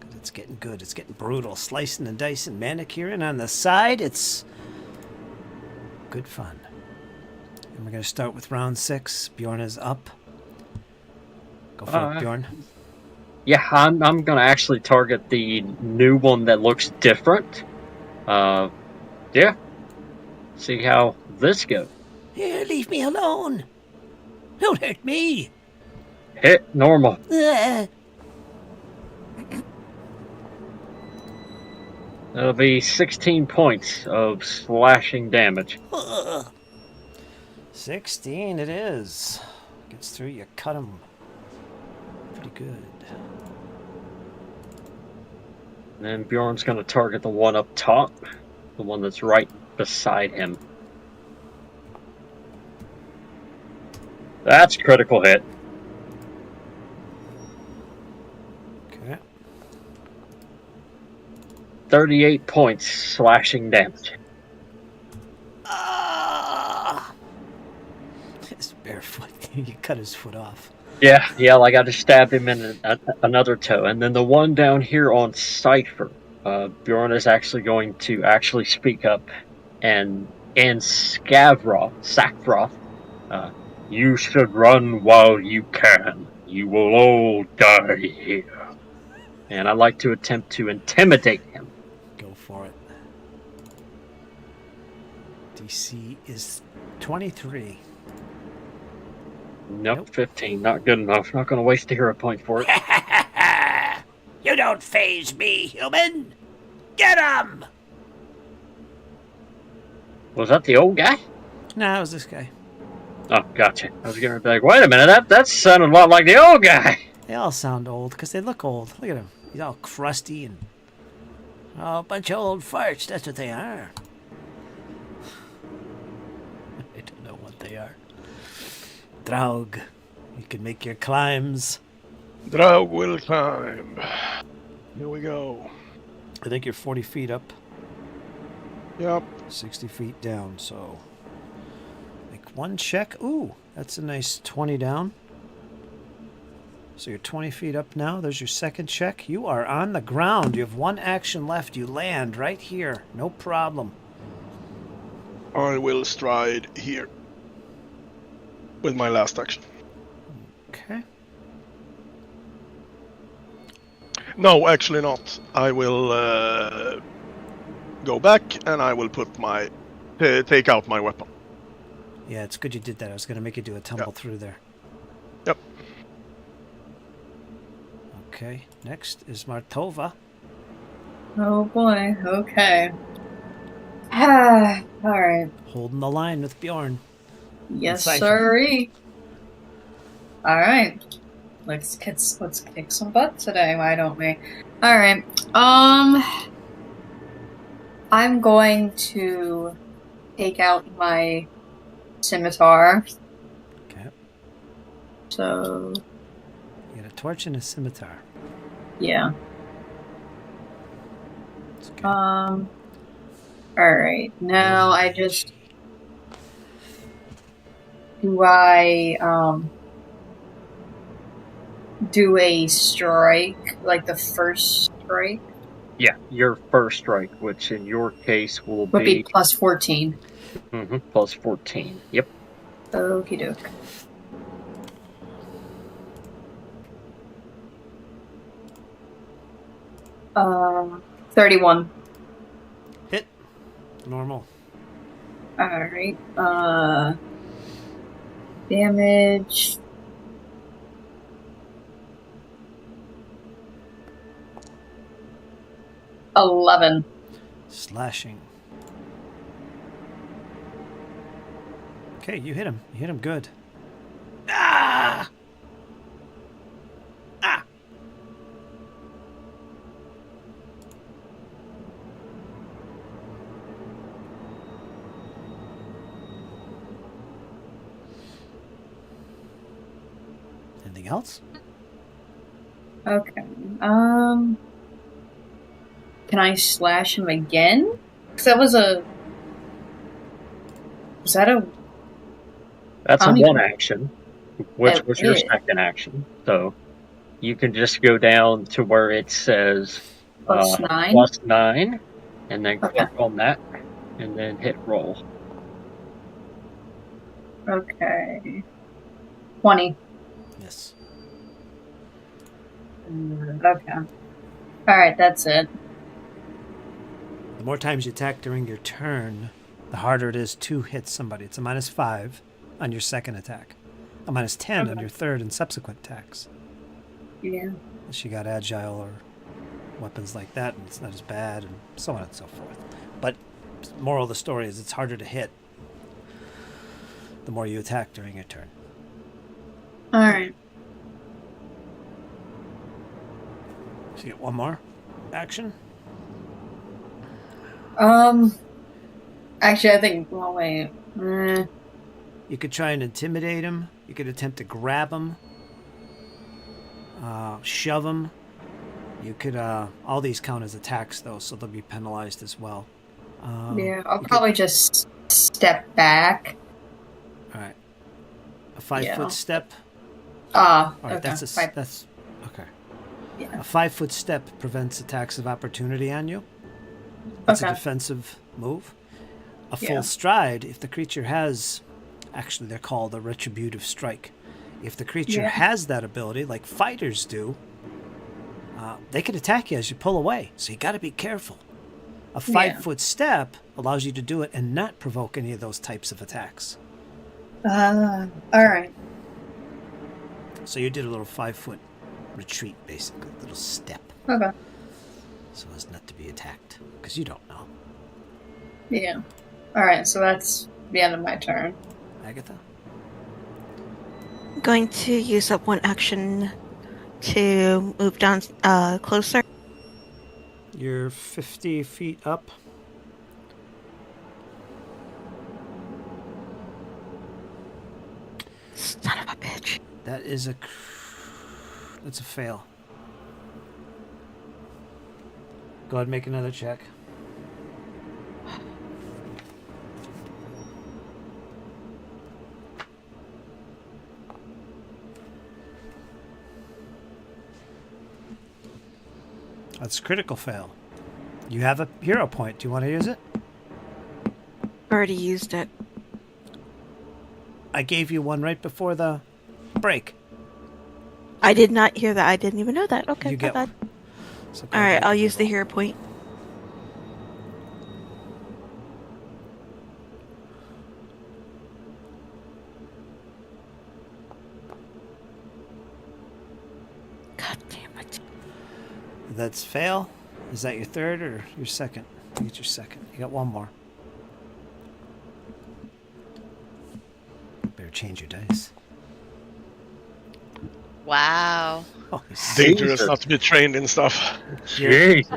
'Cause it's getting good. It's getting brutal. Slicing and dicing, manicuring on the side. It's good fun. And we're gonna start with round 6. Bjorn is up. Go for it, Bjorn. Yeah, I'm gonna actually target the new one that looks different. Yeah. See how this goes. Here, leave me alone. Don't hurt me. Hit normal. That'll be 16 points of slashing damage. 16 it is. Gets through, you cut him. Pretty good. And then Bjorn's gonna target the one up top, the one that's right beside him. That's critical hit. Okay. 38 points slashing damage. Ah! His bare foot. You cut his foot off. Yeah, like I just stabbed him in another toe. And then the one down here on Cypher, Bjorn is actually going to actually speak up and Sackroth, you should run while you can. You will all die here. And I'd like to attempt to intimidate him. Go for it. DC is 23. Nope, 15. Not good enough. Not going to waste a hero point for it. You don't faze me, human! Get him! Was that the old guy? Nah, it was this guy. Oh, gotcha. I was going to be like, wait a minute, that sounded a lot like the old guy. They all sound old because they look old. Look at him. He's all crusty and... Oh, a bunch of old farts. That's what they are. I don't know what they are. Draug. You can make your climbs. Draug will climb. Here we go. I think you're 40 feet up. Yep. 60 feet down, so... Make one check. Ooh, that's a nice 20 down. So you're 20 feet up now. There's your second check. You are on the ground. You have one action left. You land right here. No problem. I will stride here. With my last action. Okay. No, actually not. I will go back and I will put my... take out my weapon. Yeah, it's good you did that. I was going to make you do a tumble through there. Yep. Okay, next is Martova. Oh boy, okay. Alright. Holding the line with Bjorn. Yes, Cypher. sirree. Alright. Let's kick some butt today, why don't we? Alright. I'm going to take out my scimitar. Okay. So You got a torch and a scimitar. yeah. It's okay. Alright. Now I just do do a strike, like the first strike? Yeah, your first strike, which in your case will Would be plus 14. Plus 14. Yep. Okie doke. Uh, 31. Hit. Normal. Alright. Damage. $11. Slashing. Okay, you hit him. You hit him good. Ah! Ah! Anything else? Okay. Can I slash him again? 'Cause that was a... Was that a... That's a Only- one action. which It was your is. second action. So you can just go down to where it says +9. +9, and then Okay. click on that, and then hit roll. Okay. 20. Yes. Okay. Alright, that's it. The more times you attack during your turn, the harder it is to hit somebody. It's a -5 on your second attack, a -10 on Okay. your third and subsequent attacks. Yeah. Unless you got agile or weapons like that, and it's not as bad, and so on and so forth. But moral of the story is it's harder to hit the more you attack during your turn. Alright. So you get one more action. Actually, I think. Well, wait. You could try and intimidate him. You could attempt to grab him, shove him. You could. All these count as attacks, though, so they'll be penalized as well. Yeah, I'll you probably just step back. All right. A 5-foot step. Ah, All right, okay. that's okay. Yeah. A 5-foot step prevents attacks of opportunity on you. It's a Okay. defensive move. A full Yeah. stride, if the creature has, actually they're called a retributive strike. If the creature Yeah. has that ability, like fighters do, they can attack you as you pull away. So you got to be careful. A 5-foot step allows you to do it and not provoke any of those types of attacks. Alright. So you did a little 5-foot retreat, basically, a little step, Okay. so as not to be attacked, because you don't know. Yeah. Alright, so that's the end of my turn. Agatha? I'm going to use up one action to move down closer. You're 50 feet up. Son of a bitch. That's a fail. Go ahead and make another check. That's a critical fail. You have a hero point. Do you want to use it? Already used it. I gave you one right before the break. I did not hear that. I didn't even know that. Okay, You my get bad. one. So go ahead Alright, and I'll make use the another hero point. God damn it. roll. That's fail. Is that your third or your second? I think it's your second. You got one more. Better change your dice. Wow. Oh, Dangerous Jesus. not to be trained in stuff. Jesus.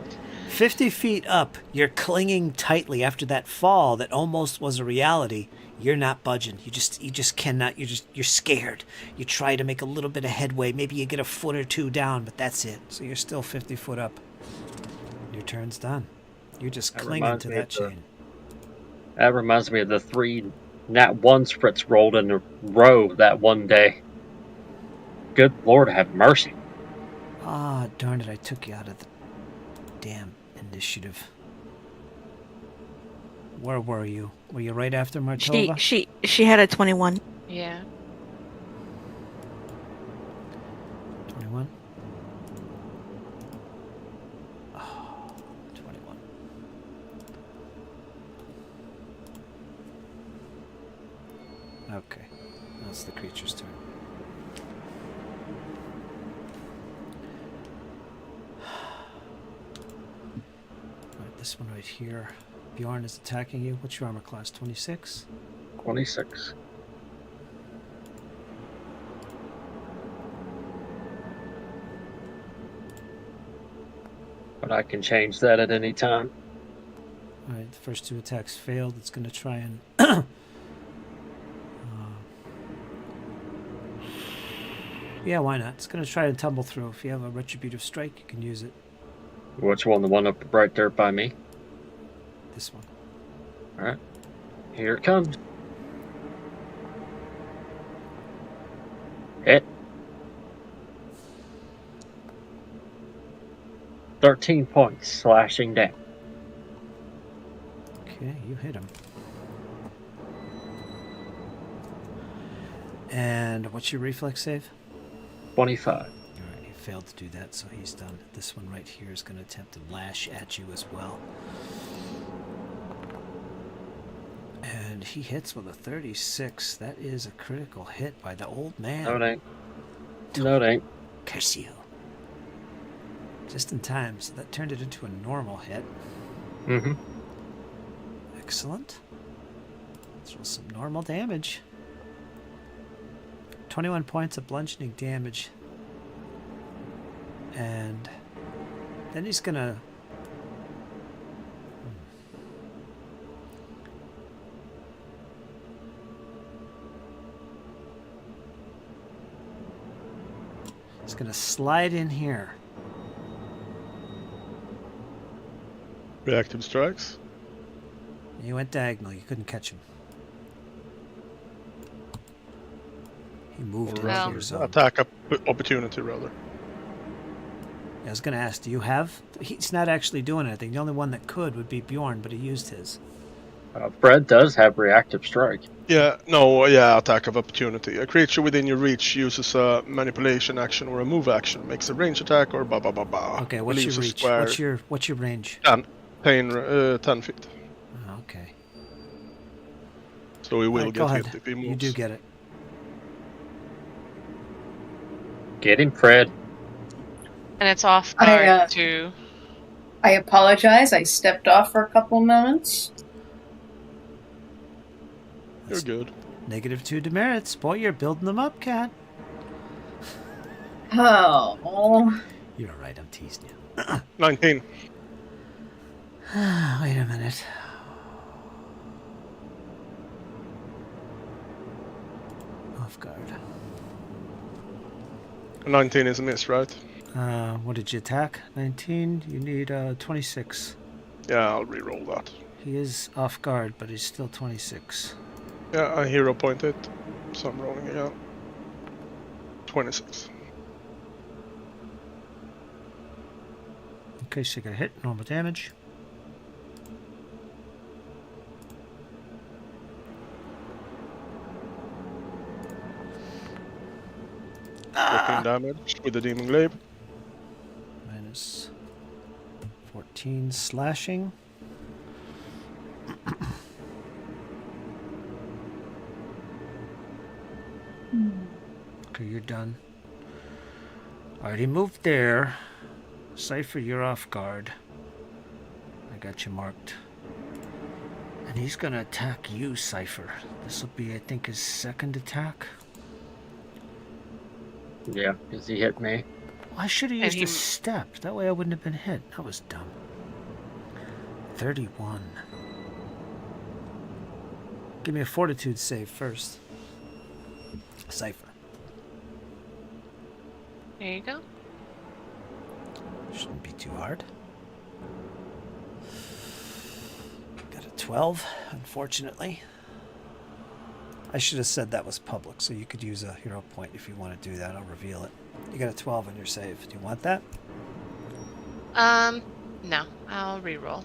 50 feet up, you're clinging tightly after that fall that almost was a reality. You're not budging. You just cannot. You're scared. You try to make a little bit of headway. Maybe you get a foot or two down, but that's it. So you're still 50 foot up. Your turn's done. You're just That clinging reminds to me that of the- chain. That reminds me of the 3 Nat 1 Spritz rolled in a row that one day. Good Lord have mercy. Ah, darn it! I took you out of the damn initiative. Where were you? Were you right after Martova? She had a 21. Yeah. 21? Oh, 21. Okay. That's the creature's turn. Alright, this one right here. Bjorn is attacking you. What's your armor class? 26? 26. But I can change that at any time. Alright, the first two attacks failed. It's going to try and... yeah, why not? It's going to try and tumble through. If you have a retributive strike, you can use it. Which one? The one up right there by me? This one. Alright. Here it comes. Hit. 13 points slashing down. Okay, you hit him. And what's your reflex save? 25. Alright, he failed to do that, so he's done. This one right here is going to attempt to lash at you as well. And he hits with a 36. That is a critical hit by the old man. No, it ain't. No, it ain't. Curse you. Just in time, so that turned it into a normal hit. Mm-hmm. Excellent. Let's roll some normal damage. 21 points of bludgeoning damage. And then he's gonna... He's gonna slide in here. Reactive strikes. He went diagonal. You couldn't catch him. He moved Or into your zone. attack opportunity, rather. I was going to ask, do you have... He's not actually doing anything. The only one that could would be Bjorn, but he used his. Fred does have reactive strike. Yeah, no, yeah, attack of opportunity. A creature within your reach uses a manipulation action or a move action, makes a range attack or blah blah blah blah. Okay, what's Leaves your a reach? square What's your range? 10 feet. Oh, okay. So he will Alright, get go hit ahead. if he moves. You do get it. Get him, Fred. And it's off I, guard too. I apologize. I stepped off for a couple moments. You're good. -2 demerits. Boy, you're building them up, Cat. Oh. You're alright, I'm teasing you. 19. Wait a minute. Off guard. 19 is a miss, right? What did you attack? 19. You need 26. Yeah, I'll re-roll that. He is off guard, but he's still 26. Yeah, I hero pointed, so I'm rolling again. 26. Okay, so you got a hit, normal damage. Ah! 14 damage with the demon glaive. Minus 14 slashing. Okay, you're done. Already moved there. Cypher, you're off guard. I got you marked. And he's gonna attack you, Cypher. This will be, I think, his second attack. Yeah, because he hit me. Well, I should have And used a step. That way I wouldn't have been hit. That was dumb. 31. Give me a fortitude save first. Cypher. There you go. Shouldn't be too hard. Got a 12, unfortunately. I should have said that was public, so you could use a hero point if you want to do that. I'll reveal it. You got a 12 on your save. Do you want that? No. I'll reroll.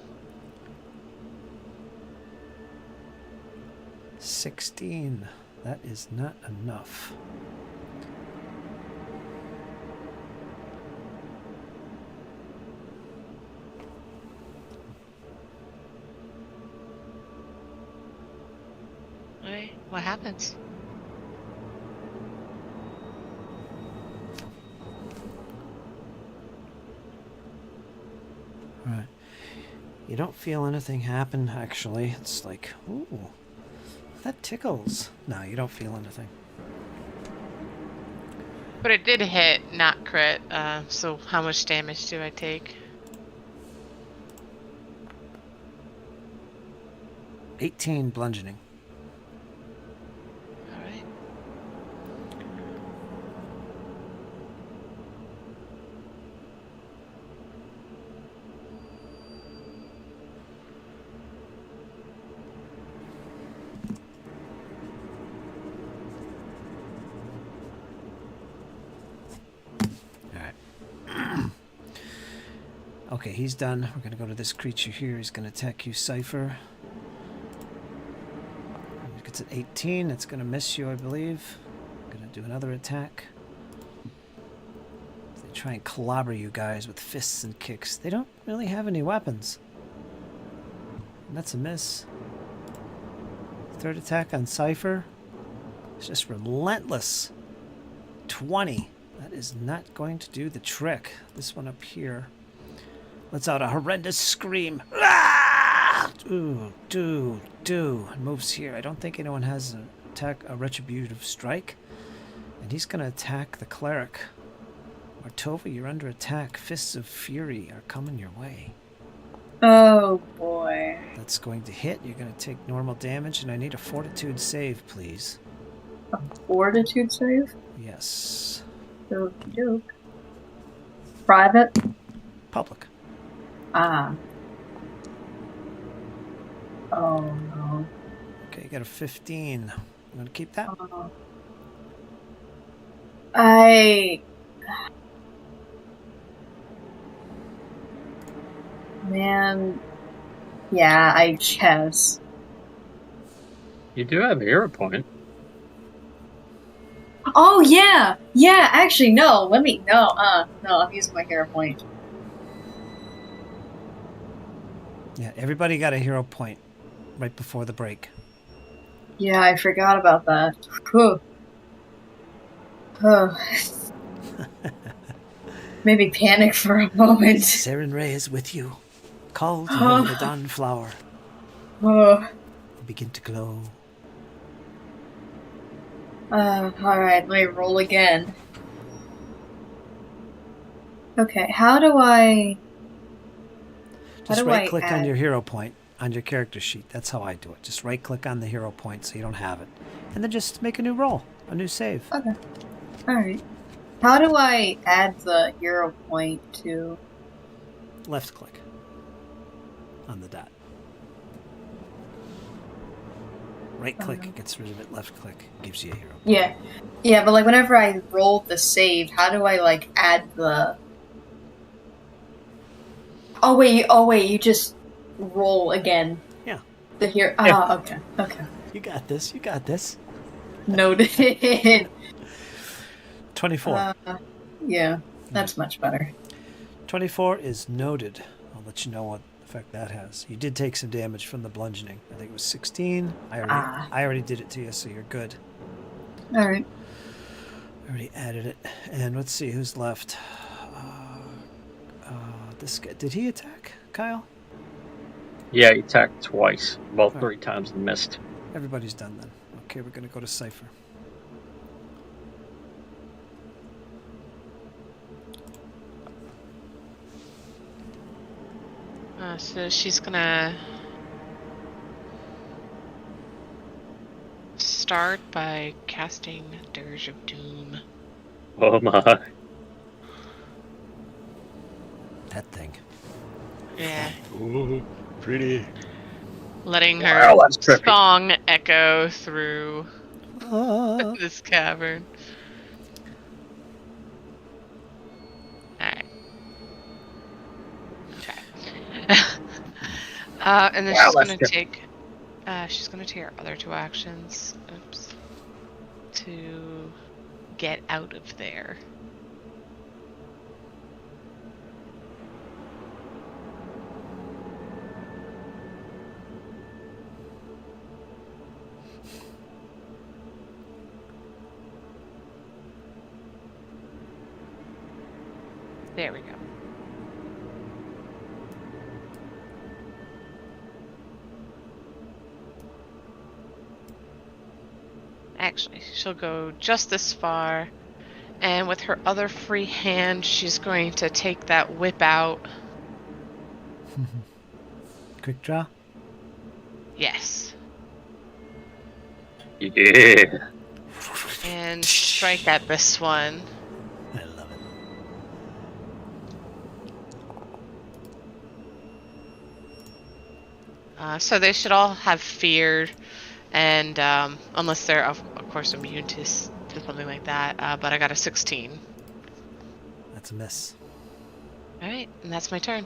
16. That is not enough. Okay, what happens? Right. You don't feel anything happen, actually. It's like, ooh, that tickles. No, you don't feel anything. But it did hit, not crit. So how much damage do I take? 18 bludgeoning. All right. Okay, he's done. We're going to go to this creature here. He's going to attack you, Cypher. He gets an 18. That's going to miss you, I believe. Going to do another attack. They try and clobber you guys with fists and kicks. They don't really have any weapons. And that's a miss. Third attack on Cypher. It's just relentless. 20. That is not going to do the trick. This one up here lets out a horrendous scream. Ah! Do. And moves here. I don't think anyone has a retributive strike. And he's going to attack the cleric. Martova, you're under attack. Fists of Fury are coming your way. Oh boy. That's going to hit. You're going to take normal damage, and I need a fortitude save, please. A fortitude save? Yes. Okie doke. Private? Public. Ah. Oh no. Okay, you got a 15. I'm going to keep that. Man. Yeah, I guess. You do have a hero point. Oh yeah! Yeah, actually no, no, I'm using my hero point. Yeah, everybody got a hero point right before the break. Yeah, I forgot about that. Whew. Oh. Maybe panic for a moment. Saren Ray is with you. Call to her the dawn flower. Oh. Begin to glow. Alright, let me roll again. Okay, how do I... Just right-click on your hero point on your character sheet. That's how I do it. Just right-click on the hero point so you don't have it. And then just make a new roll, a new save. Okay. Alright. How do I add the hero point to... Left-click on the dot. Right-click gets rid of it. Left-click gives you a hero point. Yeah. Yeah, but like whenever I roll the save, how do I like add the... Oh wait, you just roll again. Yeah. The hero... Yeah. Ah, okay. You got this. Noted. 24. Yeah, that's much better. 24 is noted. I'll let you know what effect that has. You did take some damage from the bludgeoning. I think it was 16. I already did it to you, so you're good. Alright. I already added it. And let's see who's left. This guy, did he attack, Kyle? Yeah, he attacked twice. Both 3 times and missed. Everybody's done then. Okay, we're going to go to Cypher. So she's gonna start by casting Dirge of Doom. Oh my. That thing. Yeah. Ooh, pretty. Letting Wow, her that's trippy. song echo through this cavern. Alright. Okay. And then Wow, she's that's gonna trippy. take her other 2 actions. Oops. To get out of there. There we go. Actually, she'll go just this far, and with her other free hand, she's going to take that whip out. Quick draw. Yes. Yeah. And strike at this one. I love it. So they should all have fear, and unless they're of course immune to something like that. But I got a 16. That's a miss. All right, and that's my turn.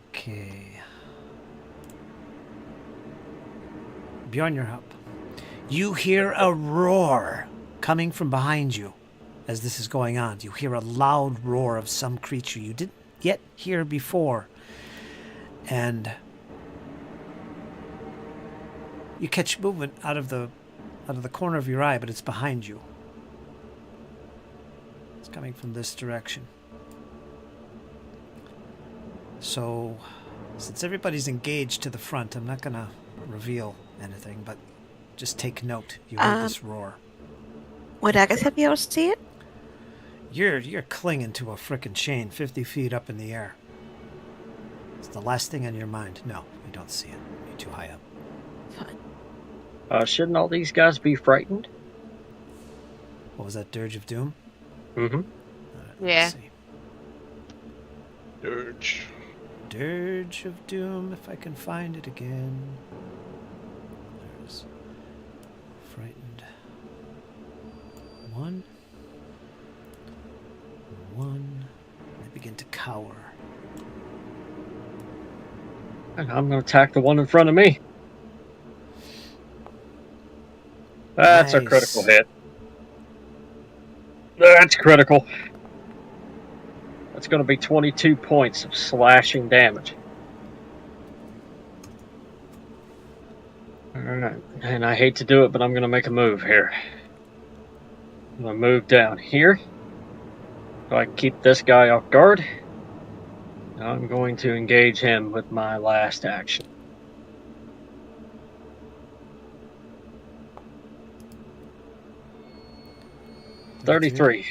Okay. Bjorn, you're up. You hear a roar coming from behind you as this is going on. You hear a loud roar of some creature you didn't yet hear before. And you catch movement out of the corner of your eye, but it's behind you. It's coming from this direction. So, since everybody's engaged to the front, I'm not going to reveal anything, but just take note. You heard this roar. Would Agatha be able to see it? You're clinging to a frickin' chain 50 feet up in the air. It's the last thing on your mind. No, you don't see it. You're too high up. Fine. Shouldn't all these guys be frightened? What was that, Dirge of Doom? Mm-hmm. Yeah. See. Dirge. Dirge of Doom, if I can find it again. There's frightened. One. They begin to cower. And I'm going to attack the one in front of me. That's a Nice. critical hit. That's critical. That's going to be 22 points of slashing damage. Alright, and I hate to do it, but I'm going to make a move here. I'm going to move down here, so I can keep this guy off guard. I'm going to engage him with my last action. $33.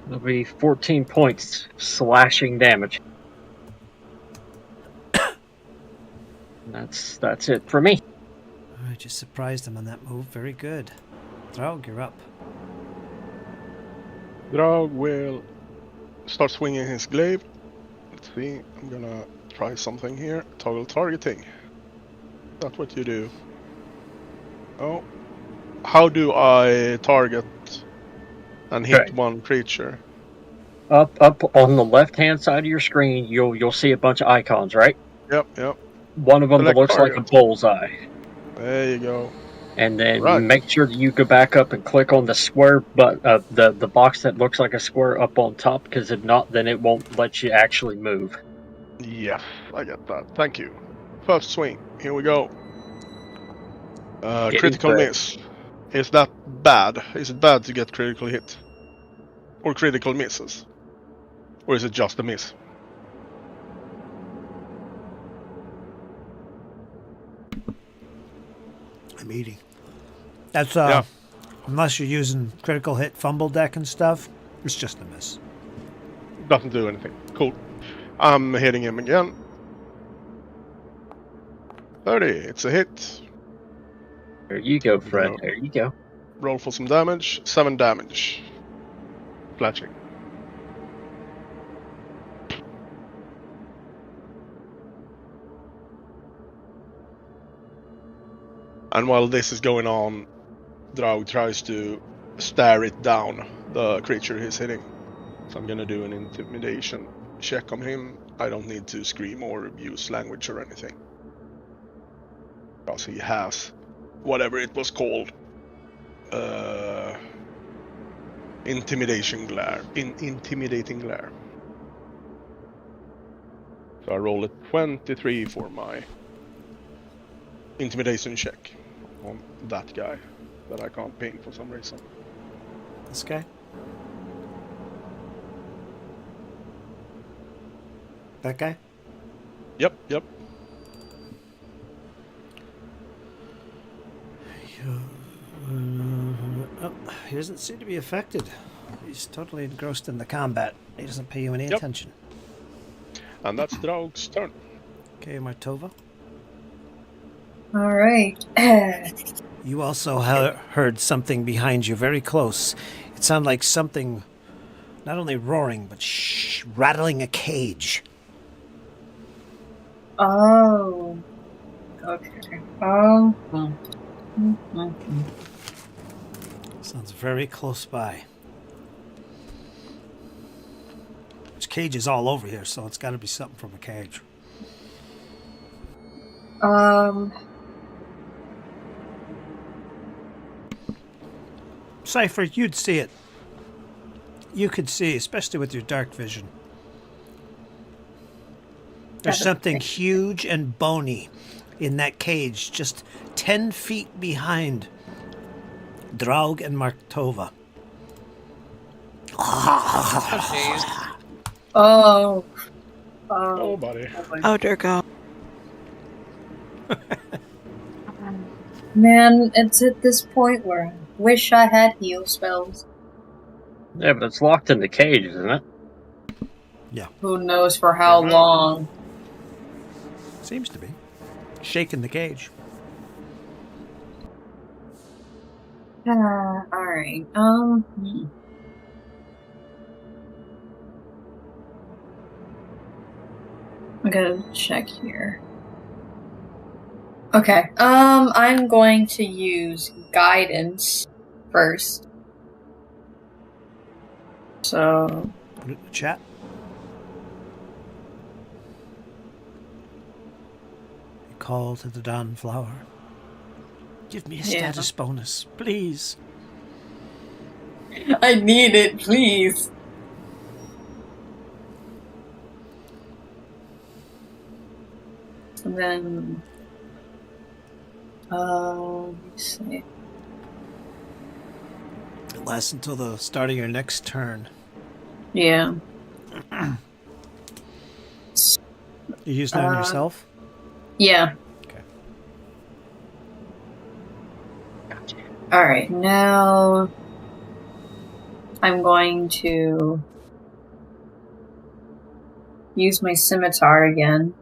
It'll be 14 points slashing damage. And that's it for me. I just surprised him on that move. Very good. Draug, you're up. Draug will start swinging his glaive. Let's see. I'm gonna try something here. Toggle targeting. That's what you do. Oh. How do I target and hit Okay. one creature? Up on the left-hand side of your screen, you'll see a bunch of icons, right? Yep. One of them that Select looks like a target. bullseye. There you go. And then Right. make sure that you go back up and click on the square, but the box that looks like a square up on top, because if not, then it won't let you actually move. Yeah, I get that. Thank you. First swing. Here we go. It Critical is bad. miss. Is that bad? Is it bad to get critical hit? Or critical misses? Or is it just a miss? I'm eating. That's Yeah. unless you're using critical hit fumble deck and stuff, it's just a miss. Doesn't do anything. Cool. I'm hitting him again. 30. It's a hit. There you go, Fred. No. There you go. Roll for some damage. 7 damage. Flashing. And while this is going on, Draug tries to stare it down, the creature he's hitting. So I'm gonna do an intimidation check on him. I don't need to scream or use language or anything. Because he has whatever it was called. Intimidation glare. Intimidating glare. So I roll a 23 for my intimidation check on that guy that I can't ping for some reason. This guy? That guy? Yep. Oh, he doesn't seem to be affected. He's totally engrossed in the combat. He doesn't pay you any Yep. attention. And that's Draug's turn. Okay, Martova. All right. You also heard something behind you, very close. It sounded like something not only roaring, but rattling a cage. Oh. Okay. Sounds very close by. There's cages all over here, so it's got to be something from a cage. Cypher, you'd see it. You could see, especially with your dark vision. There's something huge and bony in that cage, just 10 feet behind Draug and Marktova. Oh, jeez. Oh. Oh, buddy. Oh, dear God. Man, it's at this point where I wish I had heal spells. Yeah, but it's locked in the cage, isn't it? Who knows for how long? Seems to be. Shaking the cage. Alright, I gotta check here. Okay, I'm going to use guidance first. So, Put it in the chat. Call to the dawn flower. Give me a status bonus, please. I need it, please. And then, let me see. It lasts until the start of your next turn. Yeah. You use that on yourself? Yeah. Okay. Gotcha. Alright, now I'm going to use my scimitar again.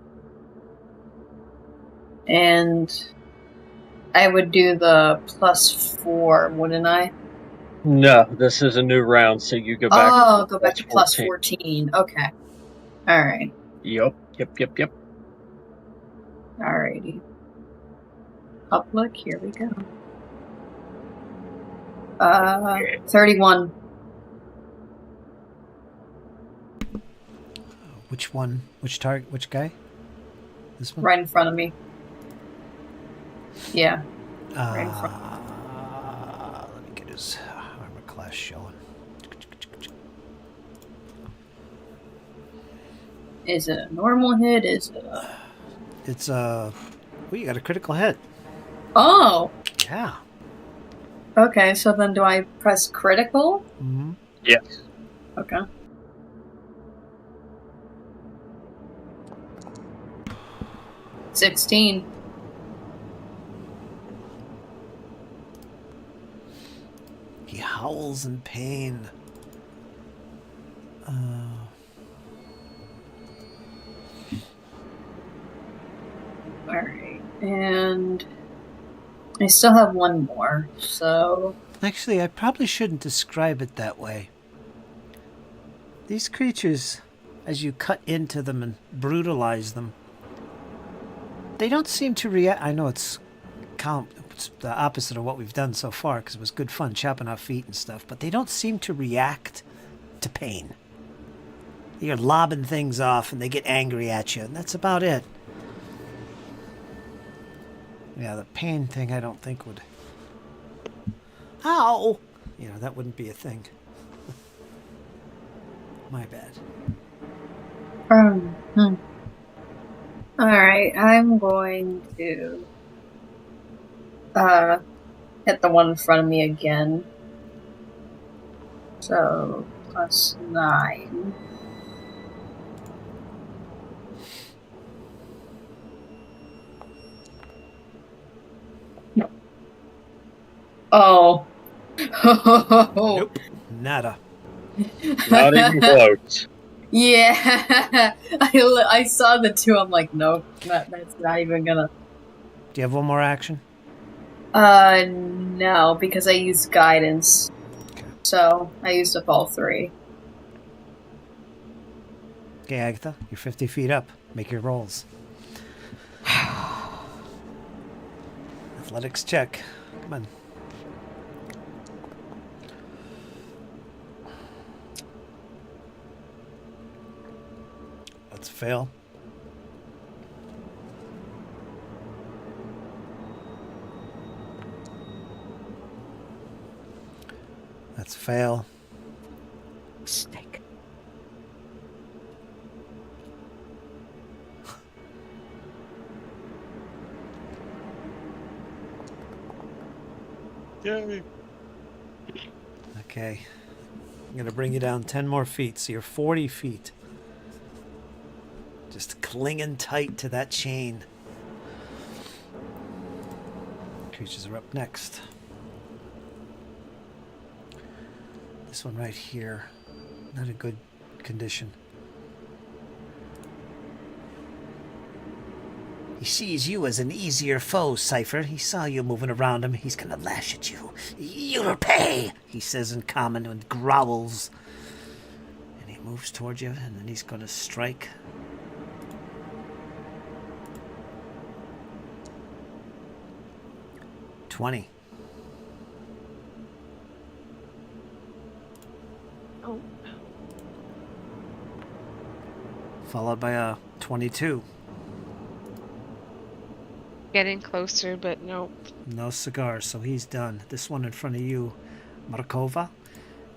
And I would do the +4, wouldn't I? No, this is a new round, so you go back. Oh, go back to +14. Okay. Alright. Yep. Alrighty. Public, here we go. 31. Which one? Which target? Which guy? This one? Right in front of me. Yeah. Right in front. Let me get his armor class showing. Is it a normal hit? Is it a... It's oh, you got a critical hit. Oh! Yeah. Okay, so then do I press critical? Mm-hmm. Yes. Okay. $16. He howls in pain. Alright, and I still have one more, so... Actually, I probably shouldn't describe it that way. These creatures, as you cut into them and brutalize them, they don't seem to react. I know it's the opposite of what we've done so far, because it was good fun chopping off feet and stuff, but they don't seem to react to pain. You're lobbing things off and they get angry at you, and that's about it. Yeah, the pain thing I don't think would... Ow! You know, that wouldn't be a thing. My bad. Alright, I'm going to hit the one in front of me again. So, +9. Oh. Nope. Nada. Not even close. Yeah. I saw the 2. I'm like, nope. That's not even gonna... Do you have one more action? No, because I used guidance. Okay. So, I used up all 3. Okay, Agatha, you're 50 feet up. Make your rolls. Athletics check. Come on. That's a fail. That's a fail. Stick. Yay. Okay. I'm going to bring you down 10 more feet, so you're 40 feet. Just clinging tight to that chain. Creatures are up next. This one right here. Not a good condition. He sees you as an easier foe, Cypher. He saw you moving around him. He's gonna lash at you. You'll pay, he says in common and growls. And he moves towards you, and then he's gonna strike. $20. Oh. Followed by a 22. Getting closer, but nope. No cigar, so he's done. This one in front of you, Markova,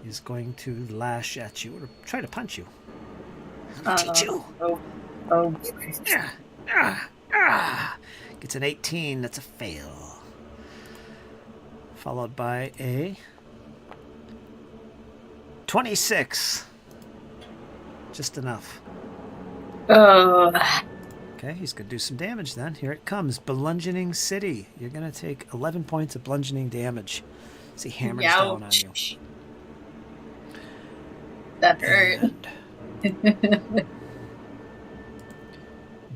is going to lash at you or try to punch you. Teach you. Oh. Gets an 18. That's a fail. Followed by a 26. Just enough. Okay, he's going to do some damage then. Here it comes. Bludgeoning City. You're going to take 11 points of bludgeoning damage. See, hammers down on you. That hurt. And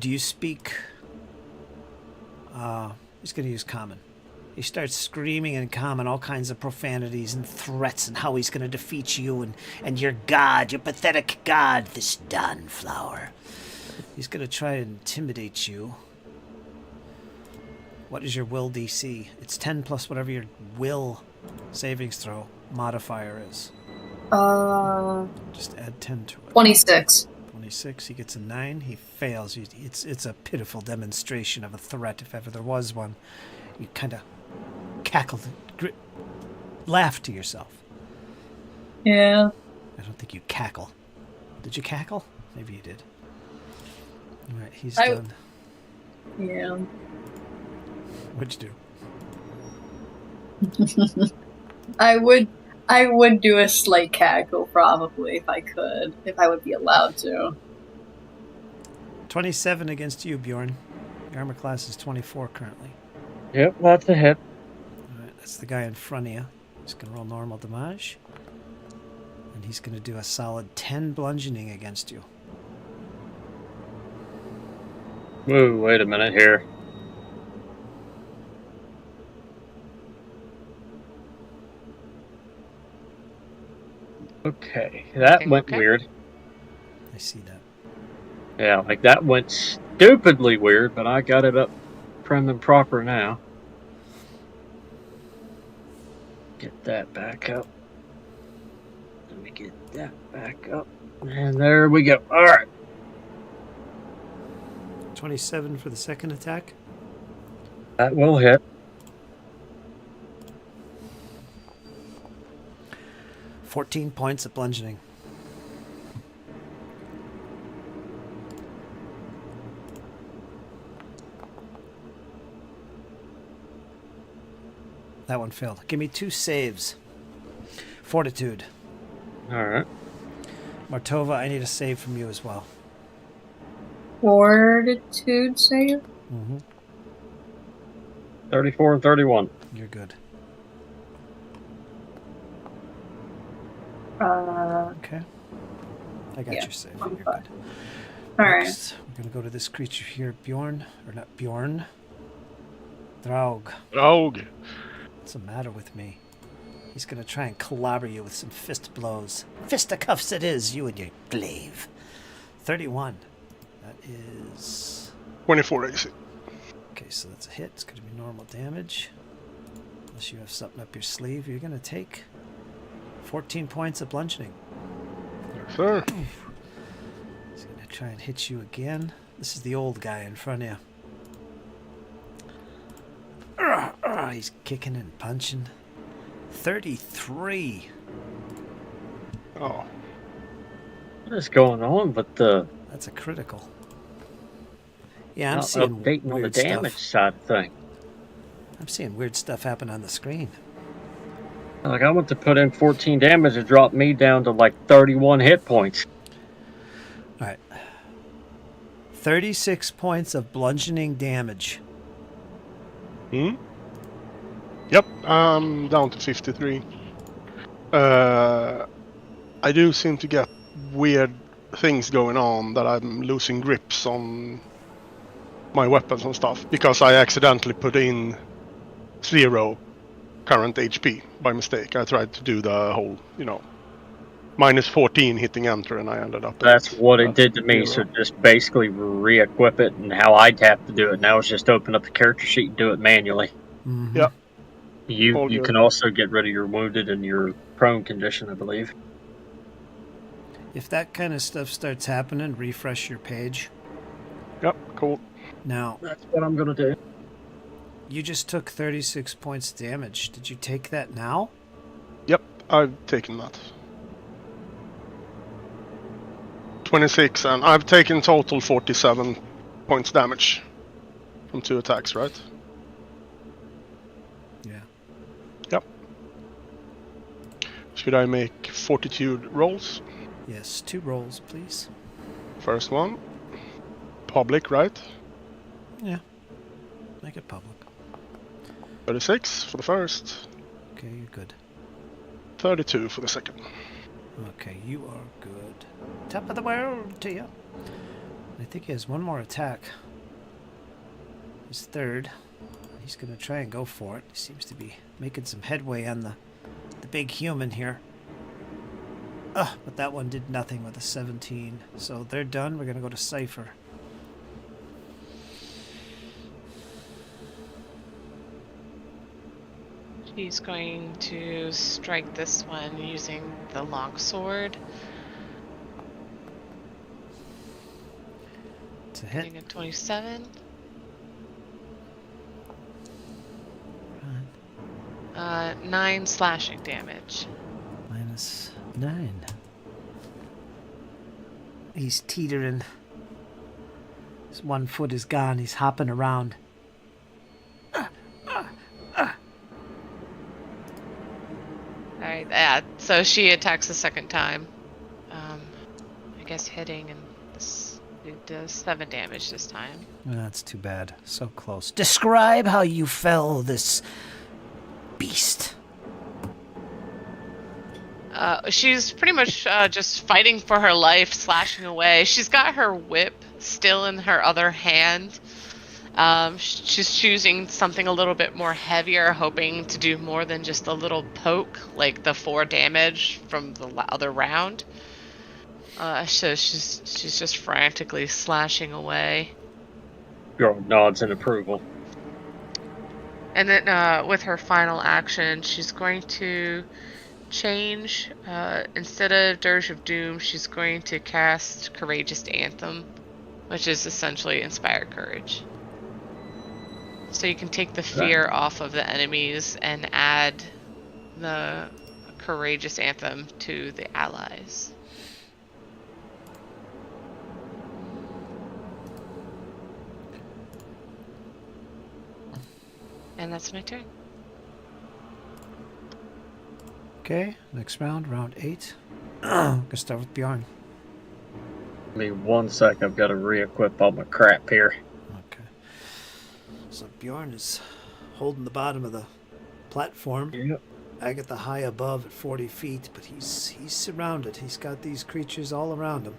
do you speak... he's going to use common. He starts screaming in common all kinds of profanities and threats and how he's going to defeat you and your god, your pathetic god, this Dawnflower. He's going to try to intimidate you. What is your will DC? It's 10 plus whatever your will savings throw modifier is. Just add 10 to it. 26. 26. He gets a 9. He fails. It's a pitiful demonstration of a threat, if ever there was one. You kind of cackled, laughed to yourself. Yeah. I don't think you cackle. Did you cackle? Maybe you did. All right, he's I- done. Yeah. What'd you do? I would do a slight cackle probably if I could, if I would be allowed to. 27 against you, Bjorn. Your armor class is 24 currently. Yep, that's a hit. All right, that's the guy in front of you. He's going to roll normal damage. And he's going to do a solid 10 bludgeoning against you. Whoa, wait a minute here. Okay, that went Okay. weird. I see that. Yeah, like that went stupidly weird, but I got it up prim and proper now. Get that back up. Let me get that back up. And there we go. Alright. 27 for the second attack. That will hit. $14 points of bludgeoning. That one failed. Give me 2 saves. Fortitude. Alright. Martova, I need a save from you as well. Fortitude save? Mm-hmm. 34 and 31. You're good. Okay. I got Yeah, your save. I'm You're fine. good. Alright. Next, we're going to go to this creature here, Bjorn. Or not Bjorn. Draug. Rogue. What's the matter with me? He's going to try and clobber you with some fist blows. Fisticuffs it is, you and your glaive. 31. That is... 24 AC. Okay, so that's a hit. It's going to be normal damage. Unless you have something up your sleeve, you're going to take 14 points of bludgeoning. Yes, sir. He's going to try and hit you again. This is the old guy in front of you. He's kicking and punching. 33. Oh, What is going on with the That's a critical. Yeah, I'm not seeing updating on the weird damage stuff. side of things? I'm seeing weird stuff happen on the screen. Like, I went to put in 14 damage and dropped me down to like 31 hit points. All right. 36 points of bludgeoning damage. Yep, I'm down to 53. I do seem to get weird things going on, that I'm losing grips on my weapons and stuff, because I accidentally put in 0 current HP by mistake. I tried to do the whole, minus 14 hitting enter, and I ended up That's at what it did to me. 0. So just basically re-equip it, and how I'd have to do it now is just open up the character sheet and do it manually. Mm-hmm. Yeah. You All good. can also get rid of your wounded and your prone condition, I believe. If that kind of stuff starts happening, refresh your page. Yep, cool. Now, That's what I'm gonna do. you just took 36 points damage. Did you take that now? Yep, I've taken that. 26, and I've taken total 47 points damage from 2 attacks, right? Yeah. Yep. Should I make fortitude rolls? Yes, 2 rolls, please. First one. Public, right? Yeah. Make it public. 36 for the first. Okay, you're good. 32 for the second. Okay, you are good. Top of the world to you. I think he has one more attack. His third. He's going to try and go for it. He seems to be making some headway on the big human here. But that one did nothing with a 17. So they're done. We're going to go to Cypher. He's going to strike this one using the longsword. It's a hit. Hitting a 27. Right. 9 slashing damage. Minus 9. He's teetering. His one foot is gone. He's hopping around. Alright, yeah, so she attacks the second time. I guess hitting, and this, it does 7 damage this time. That's too bad. So close. Describe how you fell this beast. She's pretty much just fighting for her life, slashing away. She's got her whip still in her other hand. She's choosing something a little bit more heavier, hoping to do more than just a little poke, like the 4 damage from the other round. So she's just frantically slashing away. Girl nods in approval. And then with her final action, she's going to change. Instead of Dirge of Doom, she's going to cast Courageous Anthem, which is essentially Inspire Courage. So you can take the fear off of the enemies and add the Courageous Anthem to the allies. And that's my turn. Okay, next round, round 8. Gonna start with Bjorn. Give me 1 sec, I've got to re-equip all my crap here. Okay. So Bjorn is holding the bottom of the platform. Yep. Agatha high above at 40 feet, but he's surrounded. He's got these creatures all around him.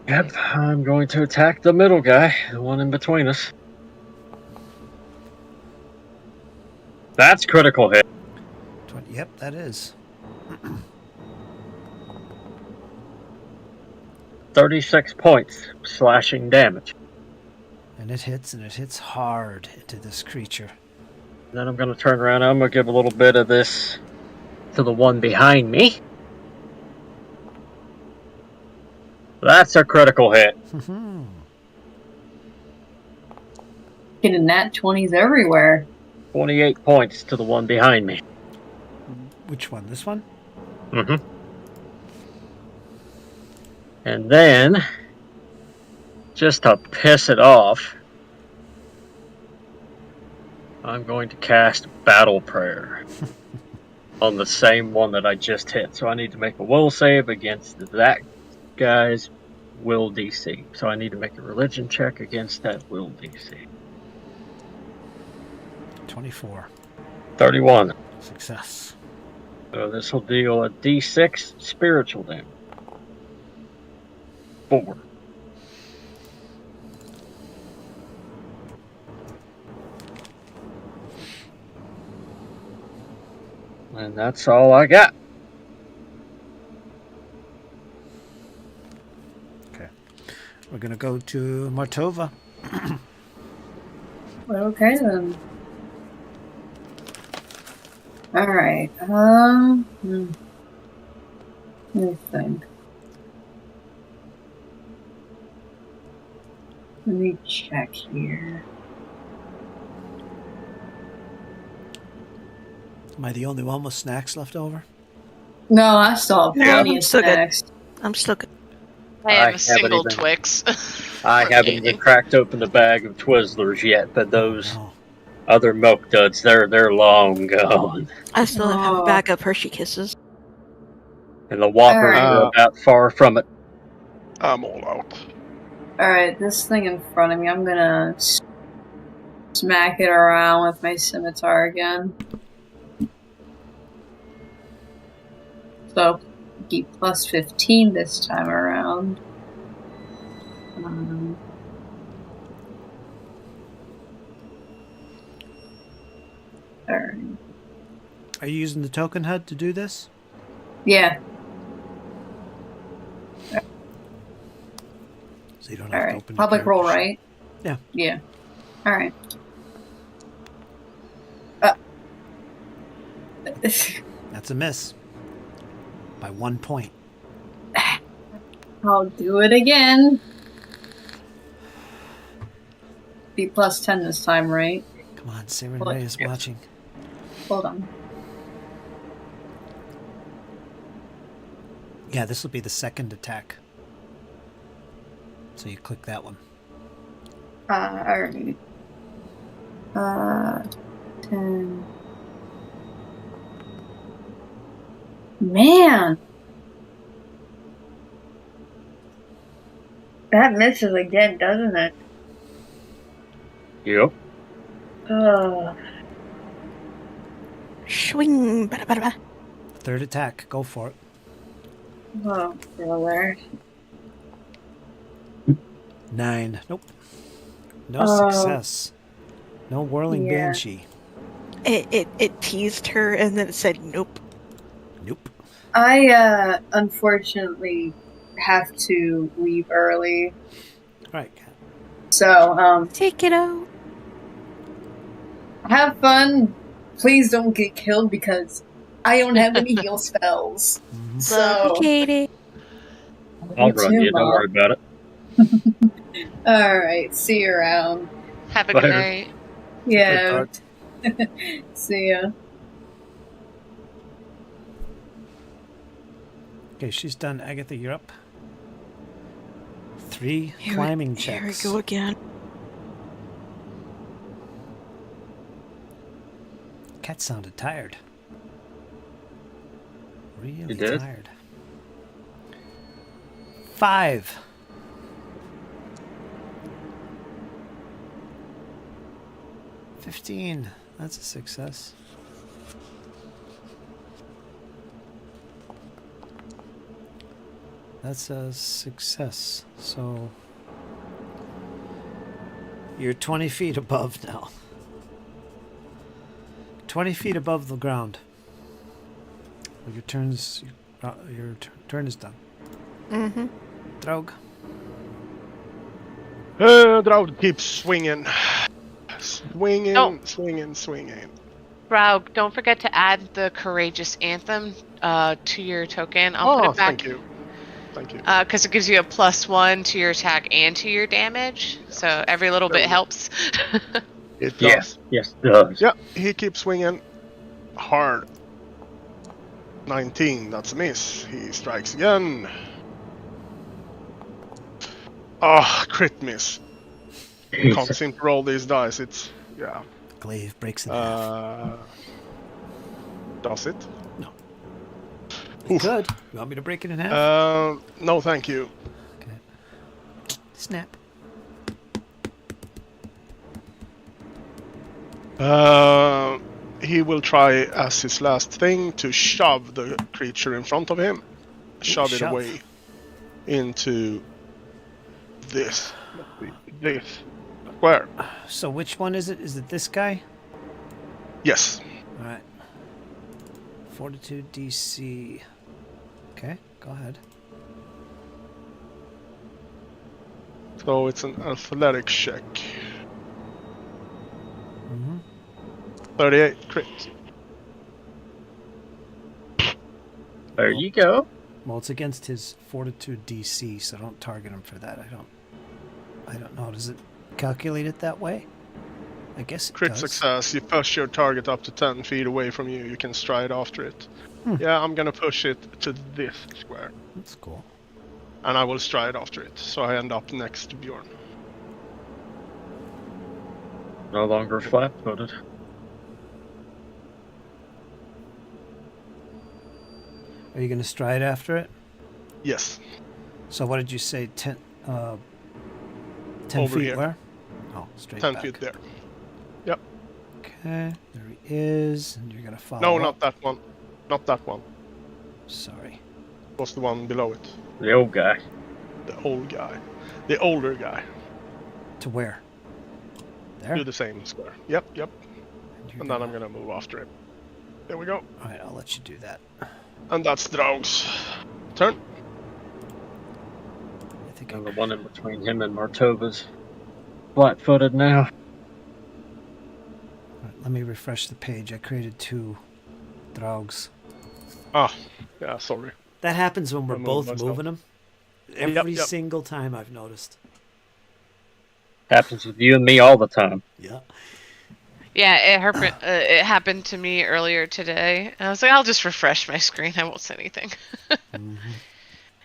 Yep, I'm going to attack the middle guy, the one in between us. That's critical hit. 20, yep, that is. 36 points slashing damage. And it hits hard into this creature. Then I'm going to turn around and I'm going to give a little bit of this to the one behind me. That's a critical hit. Getting nat 20s everywhere. 28 points to the one behind me. Which one? This one? Mm-hmm. And then, just to piss it off, I'm going to cast Battle Prayer on the same one that I just hit. So I need to make a will save against that guy's will DC. So I need to make a religion check against that will DC. 24. 31. Success. So this will deal a D6 spiritual damage. 4. And that's all I got. Okay. We're going to go to Martova. Okay then. Alright, let me think. Let me check here. Am I the only one with snacks left over? No, I still have No, plenty I'm of still good. snacks. I'm still good. I I have a haven't single even- Twix. I haven't even cracked open the bag of Twizzlers yet, but those Oh, other milk duds, they're long gone. I still have a Oh. bag of Hershey Kisses. And the Whoppers Alright. are about far from it. I'm all out. Alright, this thing in front of me, I'm gonna smack it around with my scimitar again. So, get plus 15 this time around. Alright. are you using the token HUD to do this? Yeah, So you don't have to alright. open your Public roll, character right? Yeah. Yeah. Alright. sheet. That's a miss. By 1 point. I'll do it again. Be plus 10 this time, right? Come on, Siren Well, Ray is yes. watching. Hold on. Yeah, this will be the second attack. So you click that one. Alright. 10. Man! That misses again, doesn't it? Yep. Ugh. Swing. Ba-da-ba-da-ba. Third attack. Go for it. Oh, brother. 9. Nope. No Oh. success. No whirling Yeah. banshee. It teased her and then it said nope. Nope. I, unfortunately have to leave early. Alright, Kat. So, Take it out. have fun. Please don't get killed because I don't have any heal spells. Mhm. So, Love you, Katie. I'll You run too, you, don't Mom. worry about it. Alright, see you around. Have a Bye. good night. Yeah. See ya. Okay, she's done. Agatha, you're up. 3 Here climbing Here we checks. go again. Cat sounded tired. Really did? tired. 5. $15. That's a success. That's a success. So you're 20 feet above now. 20 feet above the ground. Your turn is done. Mm-hmm. Draug. Droud keeps swinging. Swinging, Oh. swinging. Raug, don't forget to add the Courageous Anthem to your token. I'll put it back. Thank you. Thank you. Because it gives you a +1 to your attack and to your damage. So every little bit helps. It does. Yes, it does. Yeah, he keeps swinging hard. 19, that's a miss. He strikes again. Crit miss. Can't seem to roll these dice. It's Glaive breaks in half. Does it? No. You could. You want me to break it in half? No, thank you. Okay. Snap. He will try as his last thing to shove the creature in front of him. Shove it away into this square. So which one is it? Is it this guy? Yes. All right. Fortitude DC. Okay, go ahead. So it's an athletics check. 38 crit. There you go. Well, it's against his Fortitude DC, so don't target him for that. I don't know. Does it calculate it that way? I guess it Crit does. success. You push your target up to 10 feet away from you. You can stride after it. Yeah, I'm gonna push it to this square. That's cool. And I will stride after it, so I end up next to Bjorn. No longer flat-footed. Are you going to stride after it? Yes. So what did you say? 10 Over feet here. where? Oh, straight 10 back. feet there. Yep. Okay, there he is, and you're going to follow No, up. not that one. Not that one. Sorry. It was the one below it. The old guy. The old guy. The older guy. To where? There? Do the same square. Yep. you're And then I'm gonna move after him. There we go. Alright, I'll let you do that. And that's Draug's turn. I think And the one in between him and Martova's flat-footed now. Alright, let me refresh the page. I created 2 Draugs. Yeah, sorry. That happens when we're I moved both myself. moving them. Every Yep. single time I've noticed. Happens with you and me all the time. Yeah. Yeah, it happened to me earlier today. And I was like, I'll just refresh my screen. I won't say anything. Mm-hmm.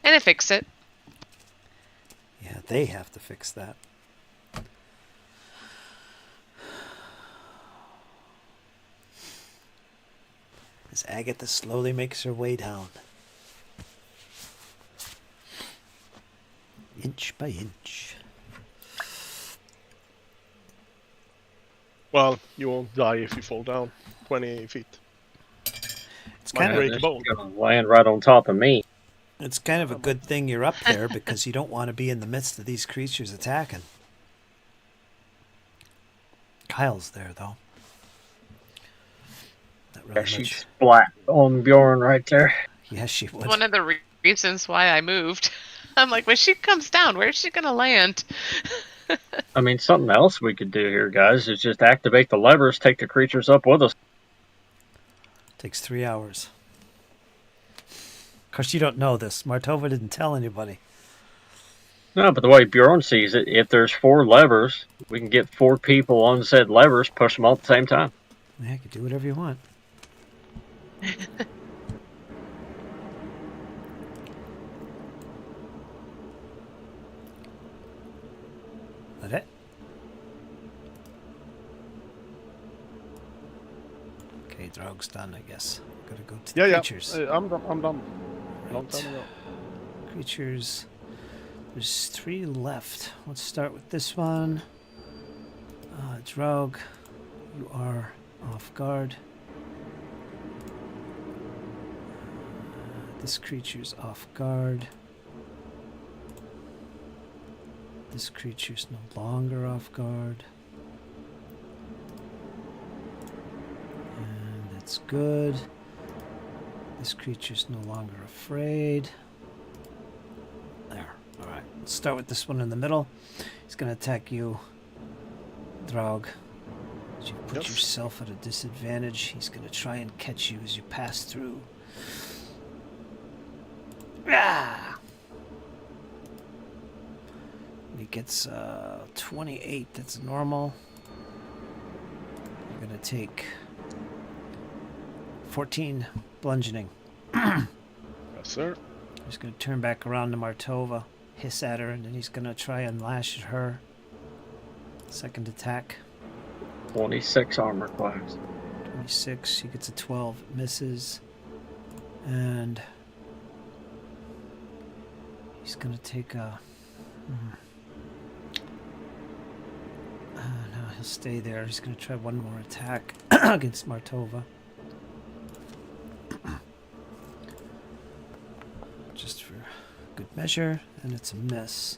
And it fixed it. Yeah, they have to fix that. As Agatha slowly makes her way down. Inch by inch. Well, you won't die if you fall down 20 feet. It's Might kind of break a bone. Gonna land right on top of me. It's kind of a good thing you're up there because you don't want to be in the midst of these creatures attacking. Kyle's there though. Not really Yeah, she much. splat on Bjorn right there. Yes, she would. One of the reasons why I moved. I'm like, when she comes down, where's she gonna land? I mean, something else we could do here, guys, is just activate the levers, take the creatures up with us. Takes 3 hours. Of course, you don't know this. Martova didn't tell anybody. No, but the way Bjorn sees it, if there's 4 levers, we can get 4 people on said levers, push them all at the same time. Yeah, you can do whatever you want. That it? Okay, Draug's done, I guess. Gotta go to the Yeah. creatures. I'm done. Long Right. time ago. Creatures. There's 3 left. Let's start with this one. Draug, you are off guard. This creature's off guard. This creature's no longer off guard. And that's good. This creature's no longer afraid. There. Alright. Let's start with this one in the middle. He's going to attack you, Draug. As you put Yes. yourself at a disadvantage, he's going to try and catch you as you pass through. Ah! gets 28. That's normal. You're going to take 14 bludgeoning. Yes, sir. He's going to turn back around to Martova, hiss at her, and then he's going to try and lash at her. Second attack. 26 armor class. 26. She gets a 12. Misses. And he's going to take a... no, he'll stay there. He's going to try one more attack against Martova. Just for good measure. And it's a miss.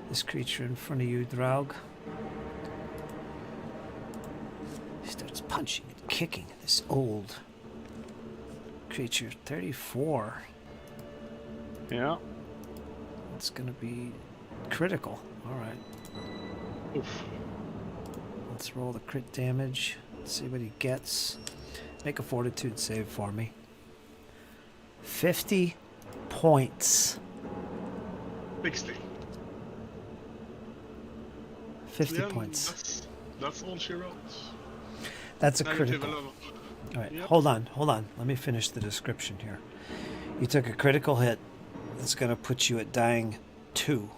This creature in front of you, Draug. He starts punching and kicking this old creature. 34. Yeah. It's going to be critical. All right. Oof. Let's roll the crit damage. Let's see what he gets. Make a fortitude save for me. 50 points. 60. 50 Yeah, points. That's all she wrote. That's a Negative critical. 11. All right, Yep. hold on. Let me finish the description here. You took a critical hit that's going to put you at dying 2.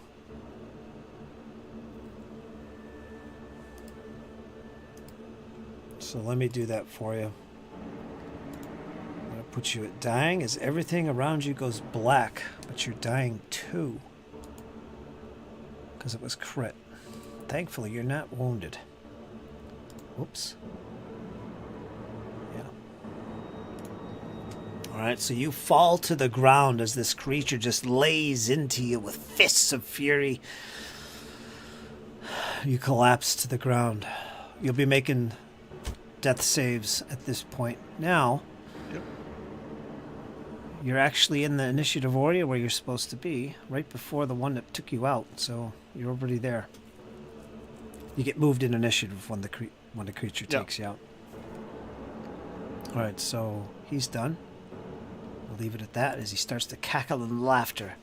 So let me do that for you. I'm going to put you at dying as everything around you goes black, but you're dying 2. Because it was crit. Thankfully, you're not wounded. Oops. Yeah. Alright, so you fall to the ground as this creature just lays into you with fists of fury. You collapse to the ground. You'll be making death saves at this point. Now, Yep. you're actually in the initiative order where you're supposed to be, right before the one that took you out, so you're already there. You get moved in initiative when the creature Yep. takes you out. Alright, so he's done. We'll leave it at that as he starts to cackle in laughter.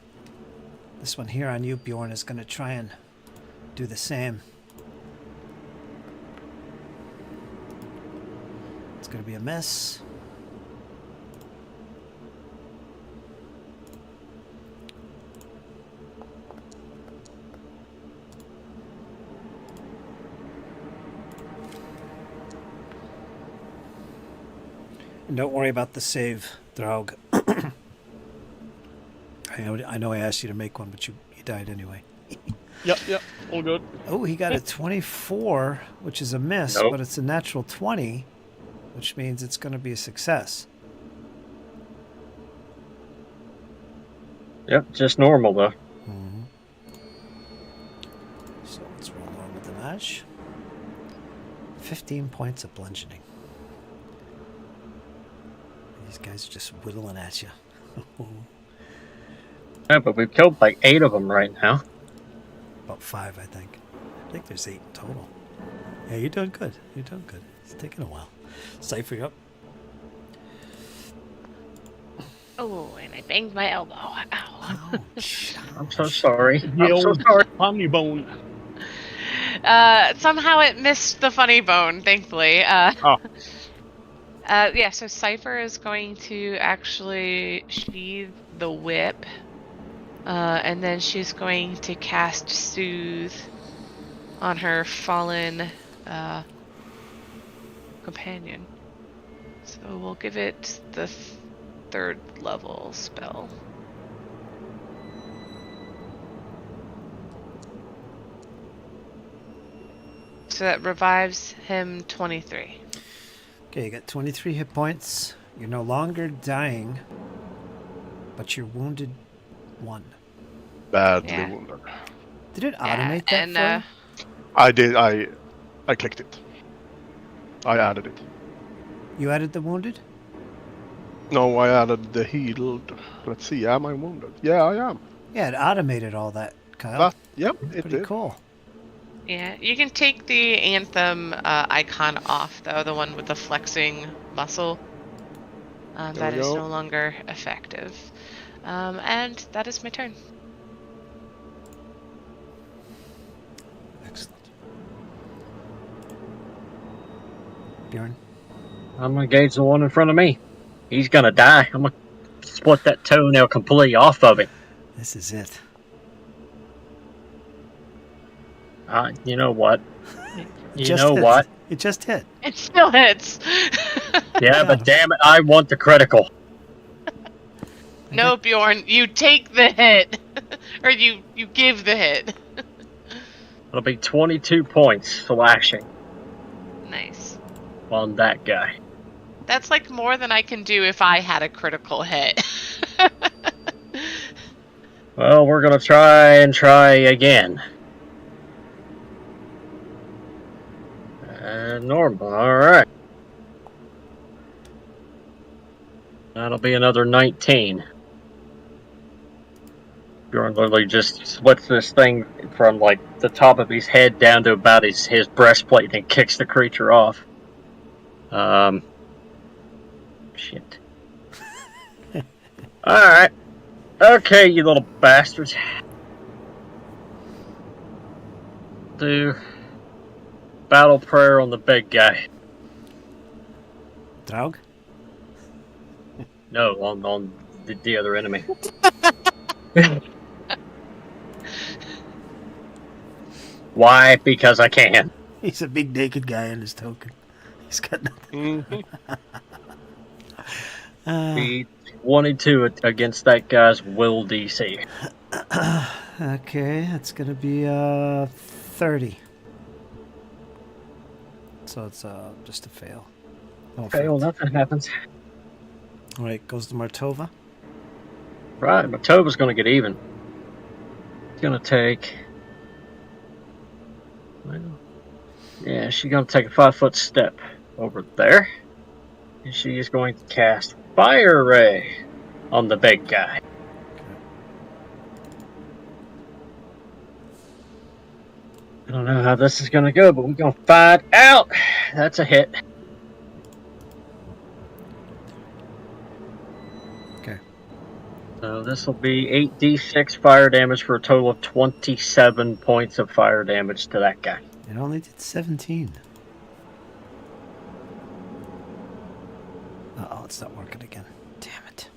This one here on you, Bjorn, is going to try and do the same. It's going to be a miss. And don't worry about the save, Draug. I know I asked you to make one, but you died anyway. Yep, all good. Oh, he got a 24, which is a miss, Nope. but it's a natural 20, which means it's going to be a success. Yep, just normal though. So let's roll normal damage. 15 points of bludgeoning. These guys are just whittling at you. Yeah, but we've killed like 8 of them right now. About 5, I think. I think there's 8 in total. Yeah, you're doing good. You're doing good. It's taking a while. Cypher, you up? Oh, and I banged my elbow. Ow. Ouch. I'm so sorry. The I'm so old sorry. funny bone. Somehow it missed the funny bone, thankfully. Oh. Yeah, so Cypher is going to actually sheathe the whip. And then she's going to cast Soothe on her fallen companion. So we'll give it the 3rd level spell. So that revives him 23. Okay, you got 23 hit points. You're no longer dying, but you're wounded 1. Badly Yeah. wounded. Did it automate that and for you? I did. I clicked it. I added it. You added the wounded? No, I added the healed. Let's see. Am I wounded? Yeah, I am. Yeah, it automated all that, Kyle. Yep, it Pretty did. cool. yeah, you can take the anthem icon off, though, the one with the flexing muscle. That we is go. no longer effective. And that is my turn. Bjorn? I'm gonna gauge the one in front of me. He's gonna die. I'm gonna split that toenail completely off of him. This is it. You know what? You Just know hit. what? It just hit. It still hits. Yeah, Got but him. damn it, I want the critical. No, Bjorn, you take the hit. Or you give the hit. It'll be 22 points slashing Nice. on that guy. That's like more than I can do if I had a critical hit. Well, we're gonna try again. Normal, alright. That'll be another 19. Bjorn literally just splits this thing from like the top of his head down to about his breastplate and kicks the creature off. Shit. Alright. Okay, you little bastards. Do battle prayer on the big guy. Draug? No, on the other enemy. Why? Because I can. He's a big naked guy in his token. He's got nothing. Be 22 against that guy's will DC. Okay, that's gonna be 30. So it's just a fail. No Okay, well, effect. nothing happens. All right, goes to Martova. Right, Matova's gonna get even. She's gonna take. Well, yeah, she's gonna take a 5-foot step over there. And she is going to cast Fire Ray on the big guy. I don't know how this is gonna go, but we're gonna find out. That's a hit. Okay. So this will be 8d6 fire damage for a total of 27 points of fire damage to that guy. It only did 17. Uh-oh, it's not working again. Damn it.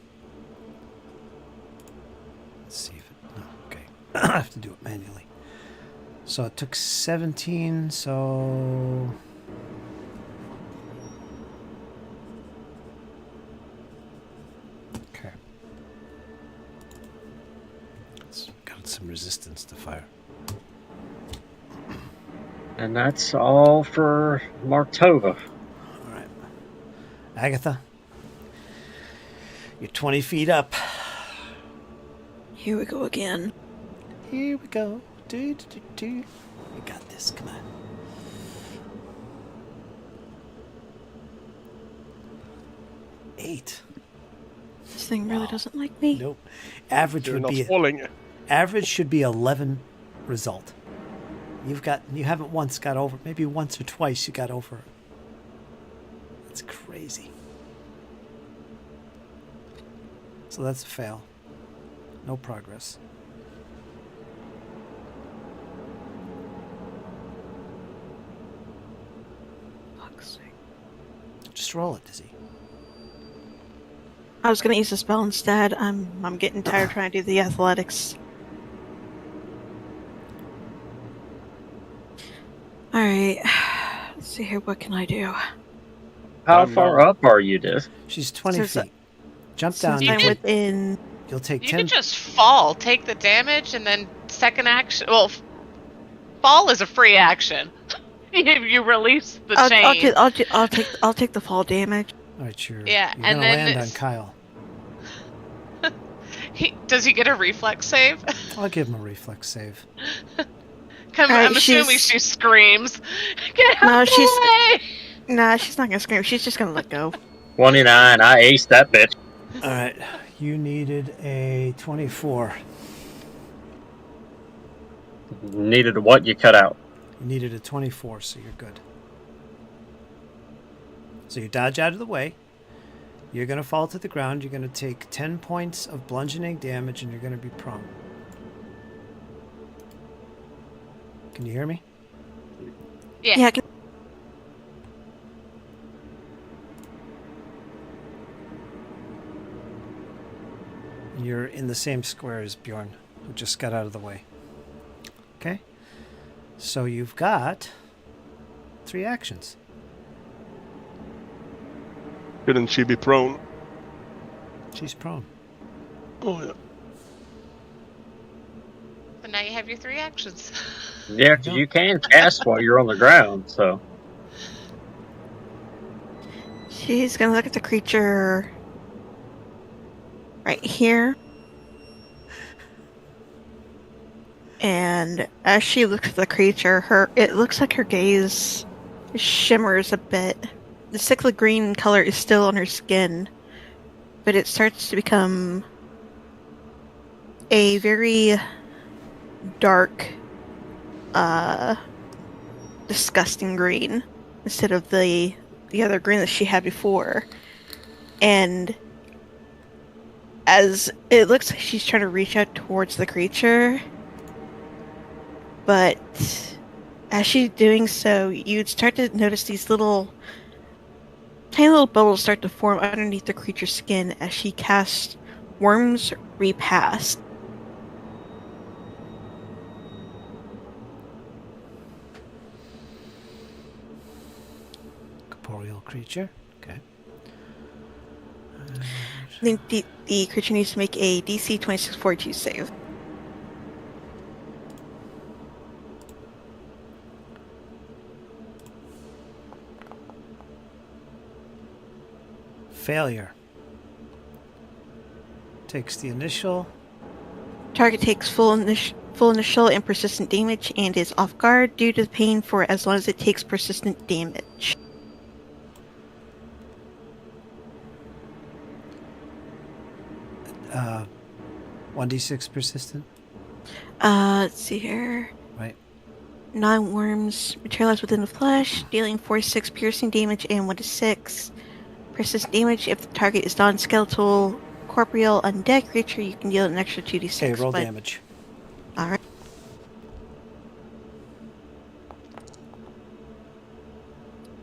Let's see if it... No, okay. I have to do it manually. So it took 17, so... Okay. It's got some resistance to fire. And that's all for Martova. All right. Agatha, you're 20 feet up. Here we go again. Here we go. Do. We got this. Come on. Eight. This thing really doesn't like me. Nope. Average You're would not be falling. average should be 11 result. You haven't once got over. Maybe once or twice you got over it. That's crazy. So that's a fail. No progress. Fuck's sake. Just roll it, Dizzy. I was gonna use a spell instead. I'm getting tired trying to do the athletics. Alright. Let's see here, what can I do? How I'm far not- up are you, Diz? She's 20 Since feet. Jump down. Since I'm can- within You'll take You 10. could just fall, take the damage, and then second action. Well, fall is a free action. You release the chain. I'll take the fall damage. All right, you're Yeah, gonna and then land on it's- Kyle. Does he get a reflex save? I'll give him a reflex save. I'm assuming she screams. Get No, out of she's- the way! Nah, she's not gonna scream. She's just gonna let go. 29. I aced that bitch. All right, you needed a 24. Needed a what? You cut out. You needed a 24, so you're good. So you dodge out of the way. You're going to fall to the ground. You're going to take 10 points of bludgeoning damage, and you're going to be prone. Can you hear me? Yeah. Yeah. in the same square as Bjorn, who just got out of the way. Okay? So you've got 3 actions. Shouldn't she be prone? She's prone. Oh yeah. But now you have your 3 actions. Yeah, because you can cast while you're on the ground, so. She's gonna look at the creature right here. And as she looks at the creature, it looks like her gaze shimmers a bit. The sickly green color is still on her skin, but it starts to become a very dark, disgusting green instead of the other green that she had before. And as it looks like she's trying to reach out towards the creature, but as she's doing so, you'd start to notice these tiny little bubbles start to form underneath the creature's skin as she casts Worm's Repast. Corporeal creature. Okay. I think the creature needs to make a DC 26 Fortitude save. Failure. Takes the initial. Target takes full initial and persistent damage and is off guard due to the pain for as long as it takes persistent damage. Uh, 1d6 persistent. Let's see here. Right. 9 worms materialize within the flesh, dealing 4-6 piercing damage and 1-6 persistent damage. If the target is non-skeletal, corporeal, undead creature, you can deal an extra 2d6. Okay, roll damage. Alright.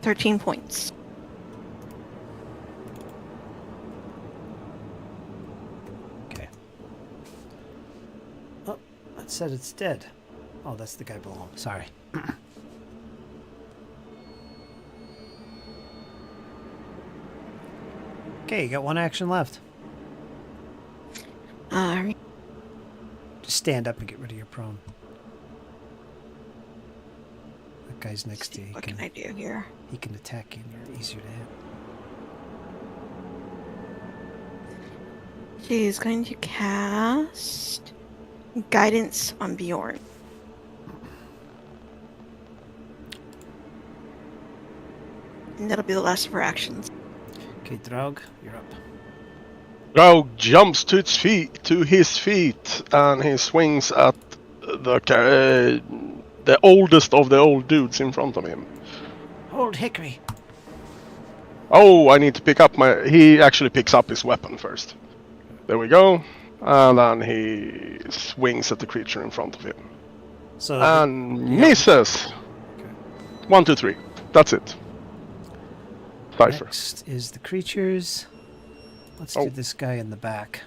$13 points. Okay. Oh, that said it's dead. Oh, that's the guy below. Sorry. Okay, you got 1 action left. Alright. Just stand up and get rid of your prone. That guy's next to you. What can I do here? He can attack you and you're easier to hit. She's going to cast Guidance on Bjorn. And that'll be the last of her actions. Okay, Draug, you're up. Draug jumps to his feet, and he swings at the oldest of the old dudes in front of him. Hold Hickory. Oh, I need to pick up he actually picks up his weapon first. There we go. And then he swings at the creature in front of him. So And misses! Okay. 1, 2, 3. That's it. Cypher. Next is the creatures. Let's do this guy in the back.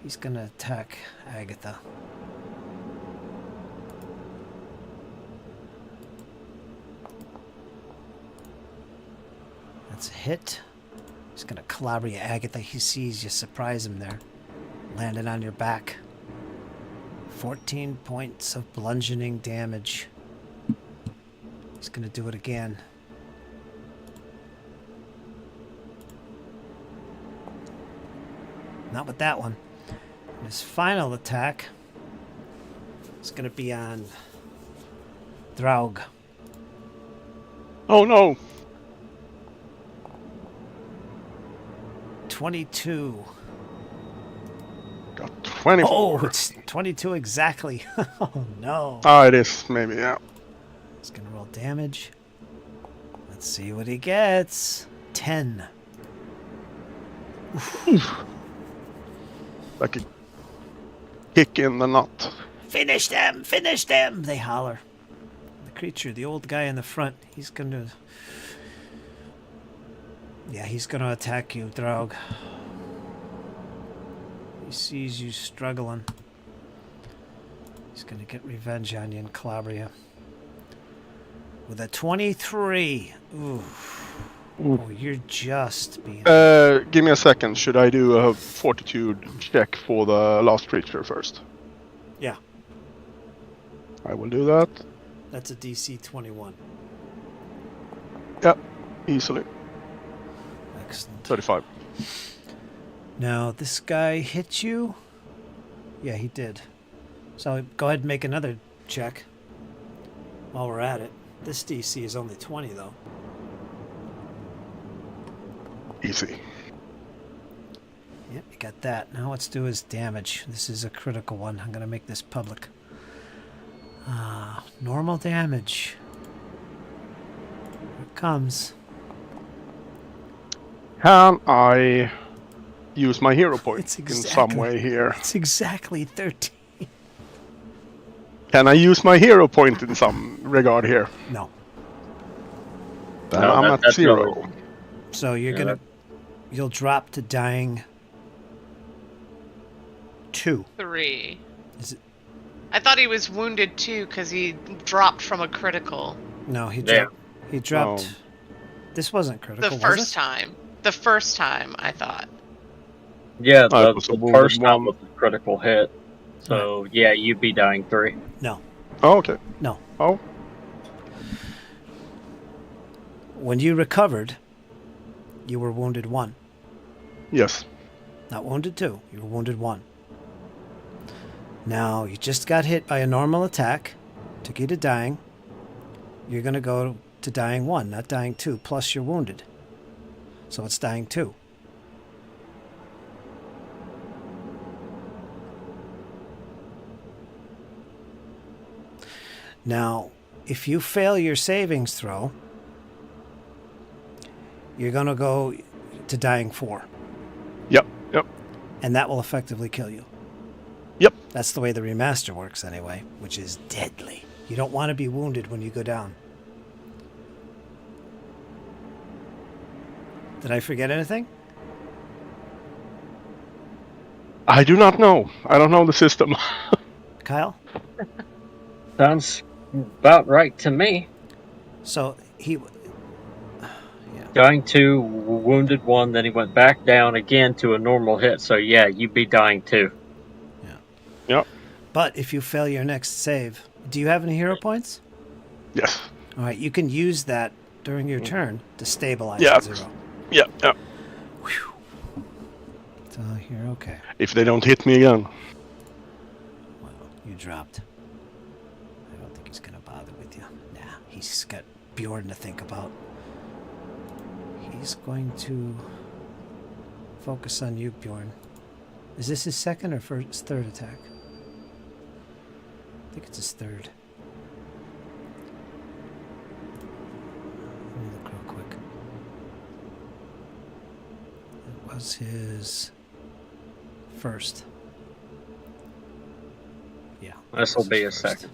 He's gonna attack Agatha. That's a hit. He's gonna clobber you, Agatha. He sees you, surprise him there. Landed on your back. 14 points of bludgeoning damage. He's gonna do it again. Not with that one. And his final attack is going to be on Draug. Oh no! 22. Got 24. Oh, it's 22 exactly. Oh no. Ah, it is, maybe, yeah. He's going to roll damage. Let's see what he gets. 10. Like a kick in the nut. Finish them! Finish them! They holler. The creature, the old guy in the front, he's going to... Yeah, he's going to attack you, Draug. He sees you struggling. He's gonna get revenge on you and clobber you. With a 23. Ooh. Oh, you're just being... Give me a second. Should I do a fortitude check for the last creature first? Yeah. I will do that. That's a DC 21. Yep, easily. Excellent. 35. Now, this guy hit you? Yeah, he did. So go ahead and make another check while we're at it. This DC is only 20, though. Easy. Yep, you got that. Now let's do his damage. This is a critical one. I'm going to make this public. Normal damage. Here it comes. Can I use my hero point It's in some exactly- way here? It's exactly 13. Can I use my hero point in some regard here? No. Then No, I'm at that's 0. really- So you're Yeah, going to... You'll drop to dying 2. 3. Is it... I thought he was wounded too because he dropped from a critical No, he Yeah. dropped... He dropped... Oh. This wasn't critical, the was first it? time. The first time, I thought. Yeah, Oh, it the, was a the wounded first time one. was a critical hit. So, yeah, you'd be dying 3. No. Oh, okay. No. Oh, When you recovered, you were wounded 1. yes. Not wounded 2. You were wounded 1. Now, you just got hit by a normal attack. Took you to dying. You're going to go to dying 1, not dying 2. Plus, you're wounded. So it's dying 2. Now, if you fail your savings throw, you're going to go to dying 4. Yep, yep. And that will effectively kill you. Yep. That's the way the remaster works anyway, which is deadly. You don't want to be wounded when you go down. Did I forget anything? I do not know. I don't know the system. Kyle? Sounds about right to me. So he... Dying 2, wounded 1, then he went back down again to a normal hit. So, yeah, you'd be dying 2. Yep. But if you fail your next save, do you have any hero points? Yes. All right, you can use that during your turn to stabilize Yeah. at 0. Yep, yep. So you're okay. If they don't hit me again. Well, you dropped. I don't think he's going to bother with you. Nah, he's got Bjorn to think about. He's going to focus on you, Bjorn. Is this his second or first, third attack? I think it's his third. Let me look real quick. It was his first. Yeah. This will it was be his first. second.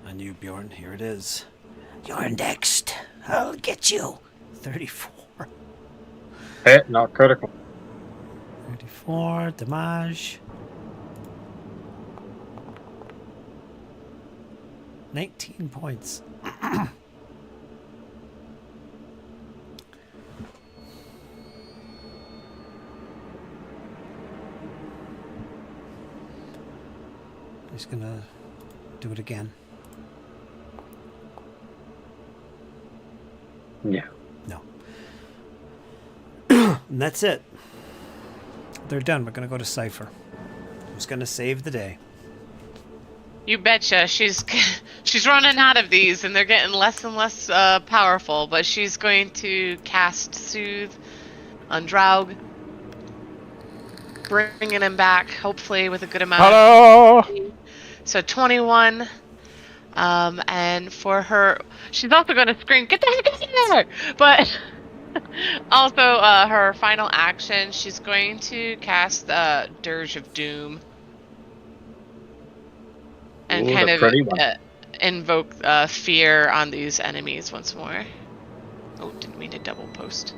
On you, Bjorn. Here it is. You're next. I'll get you. 34. Hit, not critical. 34. Damage. 19 points. He's gonna do it again. Yeah. No. And that's it. They're done. We're gonna go to Cypher. Who's gonna save the day? You betcha. She's running out of these, and they're getting less and less powerful. But she's going to cast Soothe on Draug, bringing him back, hopefully with a good amount. Hello! So 21. And for her, she's also going to scream, "Get the heck out of here!" But also, her final action, she's going to cast Dirge of Doom. And Ooh, kind the of pretty one. invoke fear on these enemies once more. Oh, didn't mean to double post.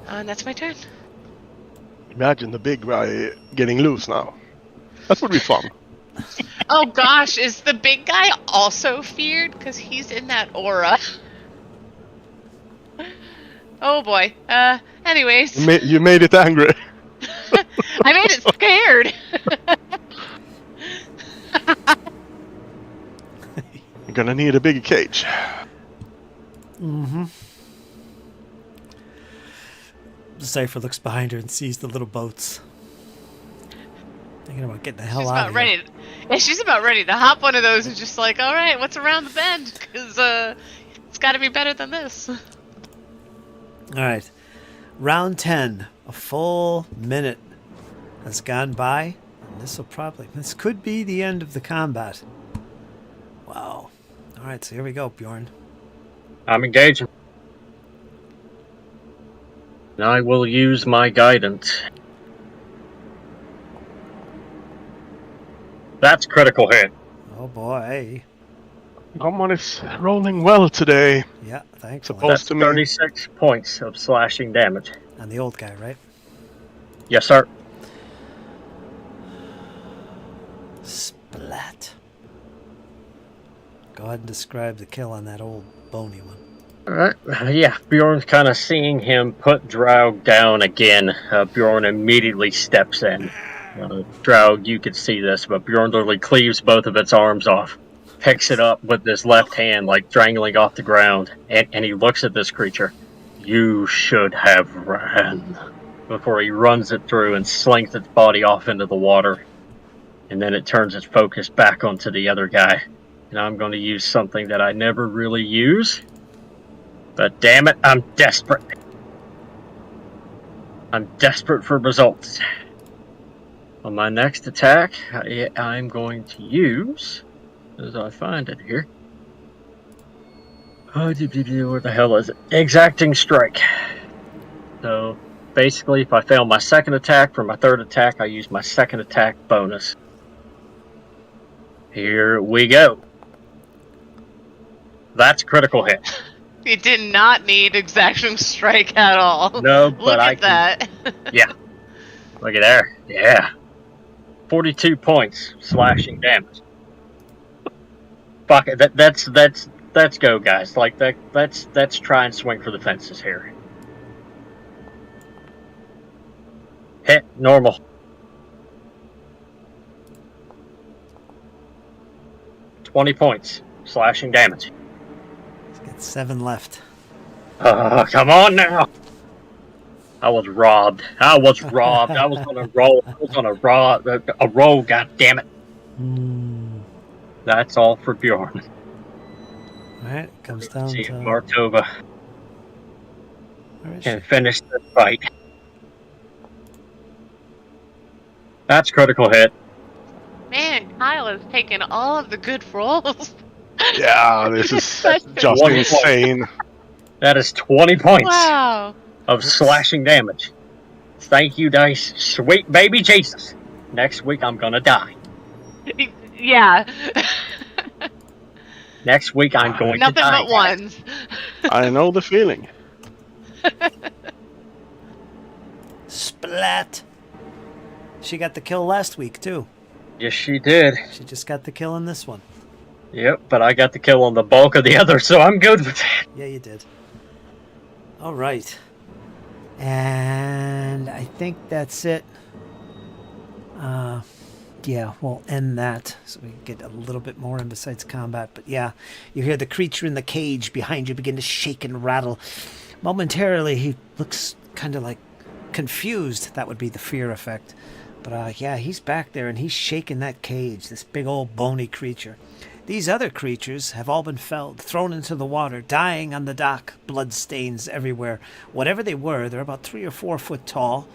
And that's my turn. Imagine the big guy getting loose now. That would be fun. Oh gosh, is the big guy also feared? Because he's in that aura. Oh boy. Anyways. You made it angry. I made it scared. You're gonna need a bigger cage. Mm-hmm. Cypher looks behind her and sees the little boats. Thinking about getting the hell She's out about of ready. Yeah, she's about ready to hop one of those and just like, all right, what's around the bend? Because it's got to be better than this. here. All right. Round 10. A full minute has gone by. And this could be the end of the combat. Wow. All right, so here we go, Bjorn. I'm engaging. And I will use my guidance. That's critical hit. Oh boy. Someone is rolling well today. Yeah, thankfully. Suppose- That's to me. 36 points of slashing damage. And the old guy, right? Yes, sir. Splat. Go ahead and describe the kill on that old bony one. Alright, yeah, Bjorn's kind of seeing him put Draug down again. Bjorn immediately steps in. Draug, you could see this, but Bjorn literally cleaves both of its arms off, picks it up with his left hand, like strangling off the ground, and he looks at this creature. You should have ran. Before he runs it through and slings its body off into the water. And then it turns its focus back onto the other guy. And I'm going to use something that I never really use. But damn it, I'm desperate. I'm desperate for results. On my next attack, I'm going to use, as I find it here. Where the hell is it? Exacting Strike. So basically, if I fail my second attack, for my third attack, I use my second attack bonus. Here we go. That's a critical hit. You did not need Exacting Strike at all. No, but Look I at that. Yeah. Look at there. Yeah. 42 points slashing damage. Fuck it. Let's go, guys. Like that. Let's try and swing for the fences here. Hit normal. $20 points slashing damage. He's got 7 left. Come on now. I was robbed. I was on a roll. I was on a roll. God damn it. That's all for Bjorn. All right, it comes down See to... if Martova Where is can she? finish the fight. That's critical hit. Man, Kyle is taking all of the good rolls. Yeah, this is Such a- just One insane. That is 20 points Wow. of slashing damage. Thank you, Dice. Sweet baby Jesus. Next week I'm gonna die. Yeah. Next week I'm going Nothing to die. but ones. I know the feeling. Splat. She got the kill last week, too. Yes, she did. She just got the kill in this one. Yep, but I got the kill on the bulk of the other, so I'm good with that. Yeah, you did. All right. And I think that's it. Yeah, we'll end that so we can get a little bit more in besides combat. But yeah, you hear the creature in the cage behind you begin to shake and rattle. Momentarily, he looks kind of like confused. That would be the fear effect. But yeah, he's back there and he's shaking that cage, this big old bony creature. These other creatures have all been felled, thrown into the water, dying on the dock, blood stains everywhere. Whatever they were, they're about 3 or 4 foot tall.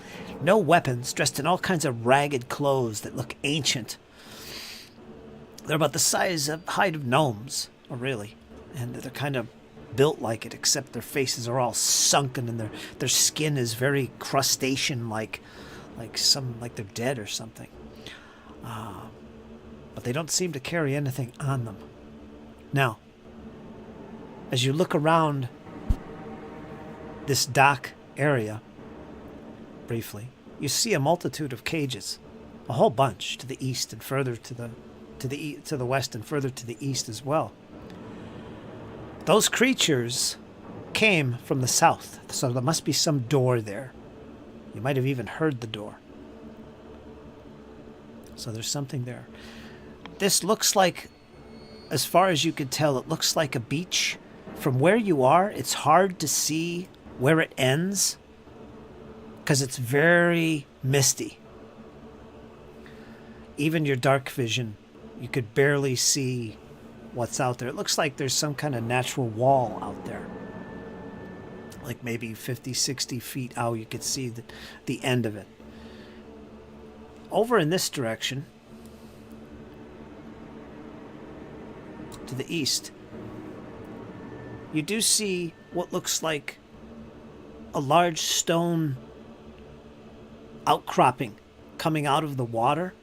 No weapons, dressed in all kinds of ragged clothes that look ancient. They're about the size of height of gnomes, or really. And they're kind of built like it, except their faces are all sunken and their skin is very crustacean-like, like they're dead or something. But they don't seem to carry anything on them. Now, as you look around this dock area, briefly, you see a multitude of cages, a whole bunch to the east and further to the west and further to the east as well. Those creatures came from the south, so there must be some door there. You might have even heard the door. So there's something there. This looks like, as far as you could tell, it looks like a beach. From where you are, it's hard to see where it ends because it's very misty. Even your dark vision, you could barely see what's out there. It looks like there's some kind of natural wall out there. Like maybe 50, 60 feet out, you could see the end of it. Over in this direction, to the east, you do see what looks like a large stone outcropping coming out of the water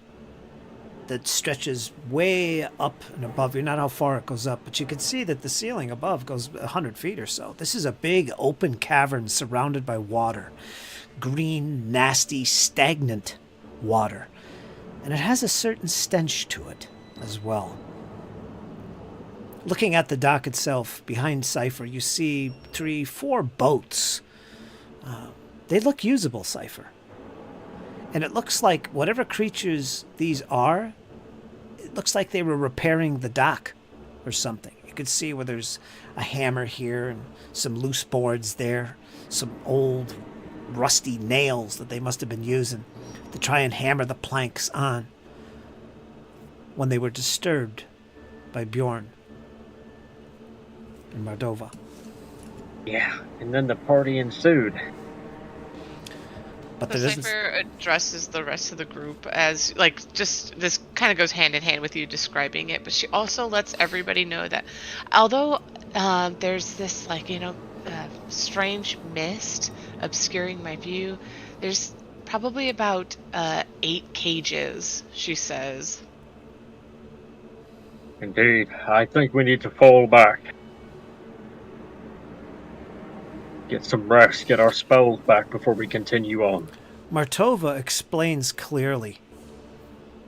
that stretches way up and above you. Not how far it goes up, but you can see that the ceiling above goes 100 feet or so. This is a big open cavern surrounded by water. Green, nasty, stagnant water. And it has a certain stench to it as well. Looking at the dock itself, behind Cypher, you see 3, 4 boats. They look usable, Cypher. And it looks like whatever creatures these are, it looks like they were repairing the dock or something. You could see where there's a hammer here and some loose boards there, some old rusty nails that they must have been using to try and hammer the planks on when they were disturbed by Bjorn and Mardova. Yeah, and then the party ensued. But The there doesn't... Cypher addresses the rest of the group as, like, just this kind of goes hand in hand with you describing it, but she also lets everybody know that although there's this, like, strange mist obscuring my view, there's probably about 8 cages, she says. Indeed, I think we need to fall back. Get some rest, get our spells back before we continue on. Martova explains clearly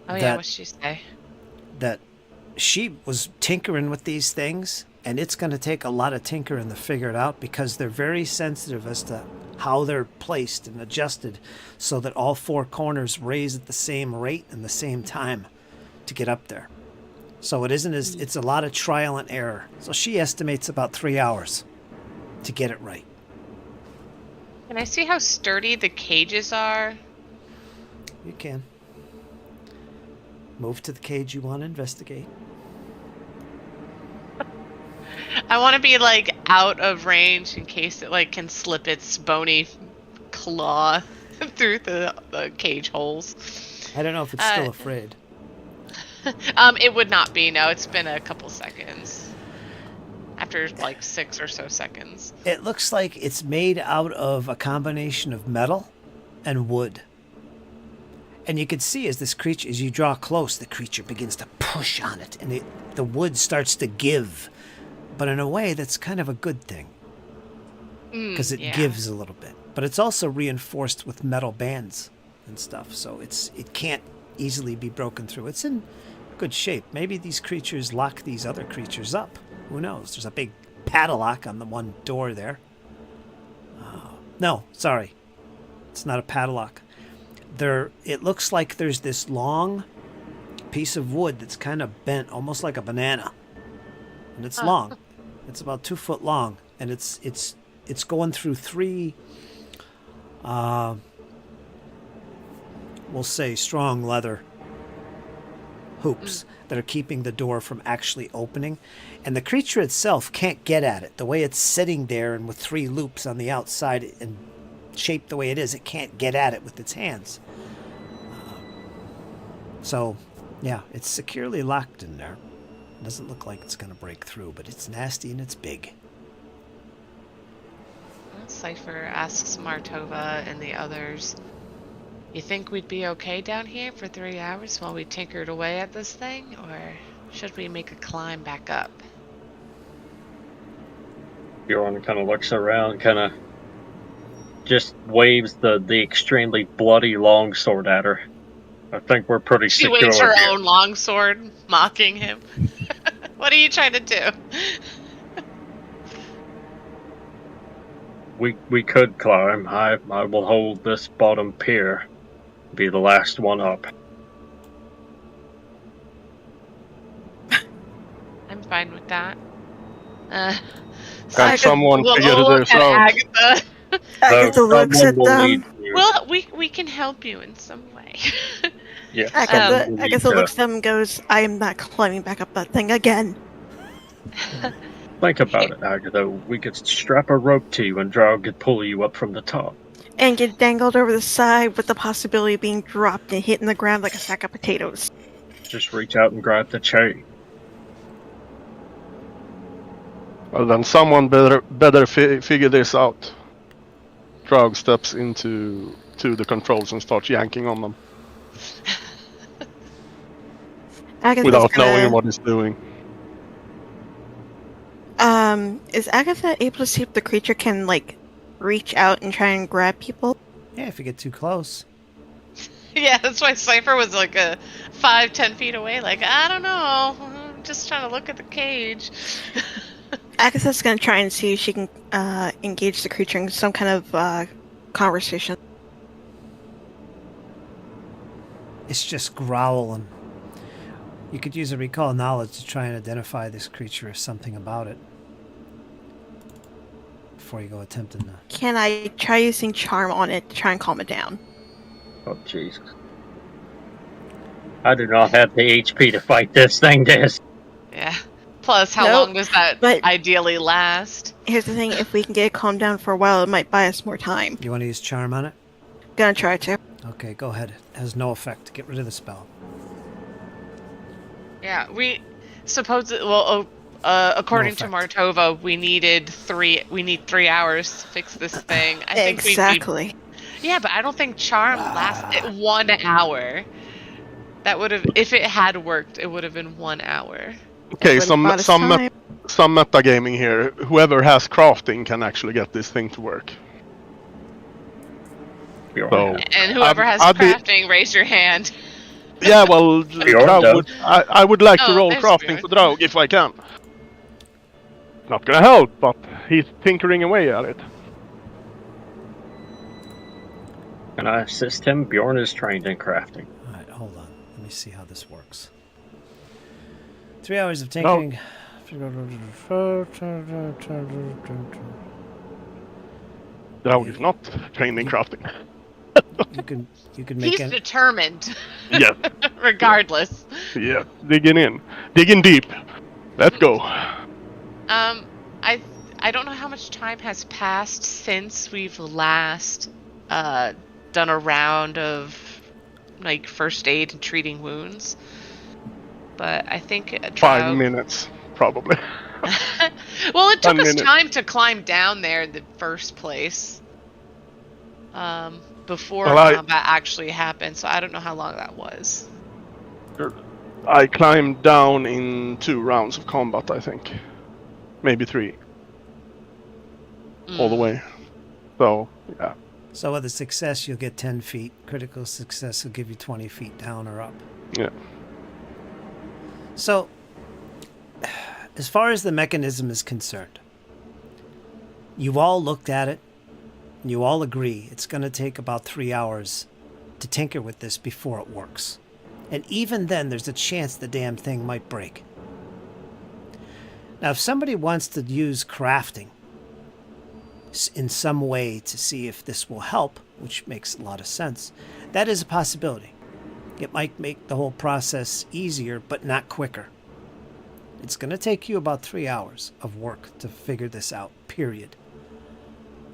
Oh yeah, what'd she say? that she was tinkering with these things, and it's going to take a lot of tinkering to figure it out because they're very sensitive as to how they're placed and adjusted so that all 4 corners raise at the same rate and the same time to get up there. So it's a lot of trial and error. So she estimates about 3 hours to get it right. Can I see how sturdy the cages are? You can. Move to the cage you want to investigate. I want to be, like, out of range in case it, like, can slip its bony claw through the cage holes. I don't know if it's still afraid. It would not be, no. It's been a couple seconds. After, like, 6 or so seconds. It looks like it's made out of a combination of metal and wood. And you can see as you draw close, the creature begins to push on it, and the wood starts to give. But in a way, that's kind of a good thing. Because it gives a little bit. But it's also reinforced with metal bands and stuff, so it can't easily be broken through. It's in good shape. Maybe these creatures lock these other creatures up. Who knows? There's a big padlock on the one door there. No, sorry. It's not a padlock. It looks like there's this long piece of wood that's kind of bent, almost like a banana. And it's long. It's about 2 foot long. And it's going through 3, we'll say, strong leather hoops that are keeping the door from actually opening. And the creature itself can't get at it. The way it's sitting there and with 3 loops on the outside and shaped the way it is, it can't get at it with its hands. So, yeah, it's securely locked in there. It doesn't look like it's going to break through, but it's nasty and it's big. Cypher asks Martova and the others, "You think we'd be okay down here for 3 hours while we tinkered away at this thing, or should we make a climb back up?" Bjorn kind of looks around, kind of just waves the extremely bloody longsword at her. I think we're pretty She secure waves her here. own longsword, mocking him. What are you trying to do? We could climb. I will hold this bottom pier. Be the last one up. I'm fine with that. Can someone figure this out? Agatha. Agatha looks someone at will lead them. you. Well, we can help you in some way. Yes, Agatha, someone will Agatha need looks to at them and goes, I am not climbing back up that thing again. think about it, Agatha. We could strap a rope to you and Drow could pull you up from the top. And get dangled over the side with the possibility of being dropped and hitting the ground like a sack of potatoes. Just reach out and grab the chain. Well, then someone better figure this out. Drow steps into the controls and starts yanking on them Agatha's without gonna, knowing what he's doing. Is Agatha able to see if the creature can, like, reach out and try and grab people? Yeah, if you get too close. Yeah, that's why Cypher was like 5-10 feet away. Like, I don't know. I'm just trying to look at the cage. Agatha's gonna try and see if she can engage the creature in some kind of conversation. It's just growling. You could use a recall knowledge to try and identify this creature or something about it before you go attempting to. Can I try using charm on it to try and calm it down? Oh, Jesus. I do not have the HP to fight this thing, Des. Yeah. Plus, how Nope, long does that but- ideally last? Here's the thing, if we can get it calmed down for a while, it might buy us more time. You want to use charm on it? Gonna try to. Okay, go ahead. It has no effect. Get rid of the spell. Yeah, we supposedly. Well, according to effect. Martova, we need 3 hours to fix this thing. I think Exactly. Yeah, but I don't think charm lasted 1 hour. That would have, if it had worked, it would have been 1 hour. Okay, Would've bought us some time. metagaming here. Whoever has crafting can actually get this thing to work. So, And whoever has I'd be- crafting, raise your hand. yeah, well, Drow does. would, I would like to Oh, roll there's crafting Bjorn. for Drow if I can. Not gonna help, but he's tinkering away at it. Can I assist him? Bjorn is trained in crafting. Alright, hold on. Let me see how this works. 3 hours of tinkering. Drow is not trained in crafting. You can make He's it. determined, Yes, regardless. yeah, digging deep. Let's go. I don't know how much time has passed since we've last done a round of like first aid and treating wounds, but I think 5 minutes, probably. Well, it took 10 us minutes. time to climb down there in the first place. Before Well, combat actually happened, so I don't know how long that was. I climbed down in 2 rounds of combat, I think. Maybe 3. All the way. So, yeah. So with a success, you'll get 10 feet. Critical success will give you 20 feet down or up. Yeah. So, as far as the mechanism is concerned, you all looked at it, and you all agree it's going to take about 3 hours to tinker with this before it works. And even then, there's a chance the damn thing might break. Now, if somebody wants to use crafting in some way to see if this will help, which makes a lot of sense, that is a possibility. It might make the whole process easier, but not quicker. It's going to take you about 3 hours of work to figure this out, period.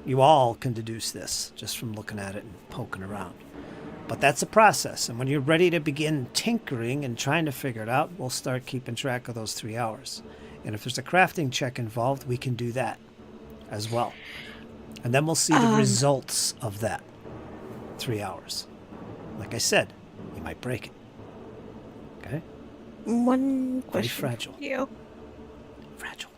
You all can deduce this just from looking at it and poking around. But that's a process, and when you're ready to begin tinkering and trying to figure it out, we'll start keeping track of those 3 hours. And if there's a crafting check involved, we can do that as well. And then we'll see the results of that 3 hours. Like I said, you might break it. Okay? One Very question fragile. for you. Fragile.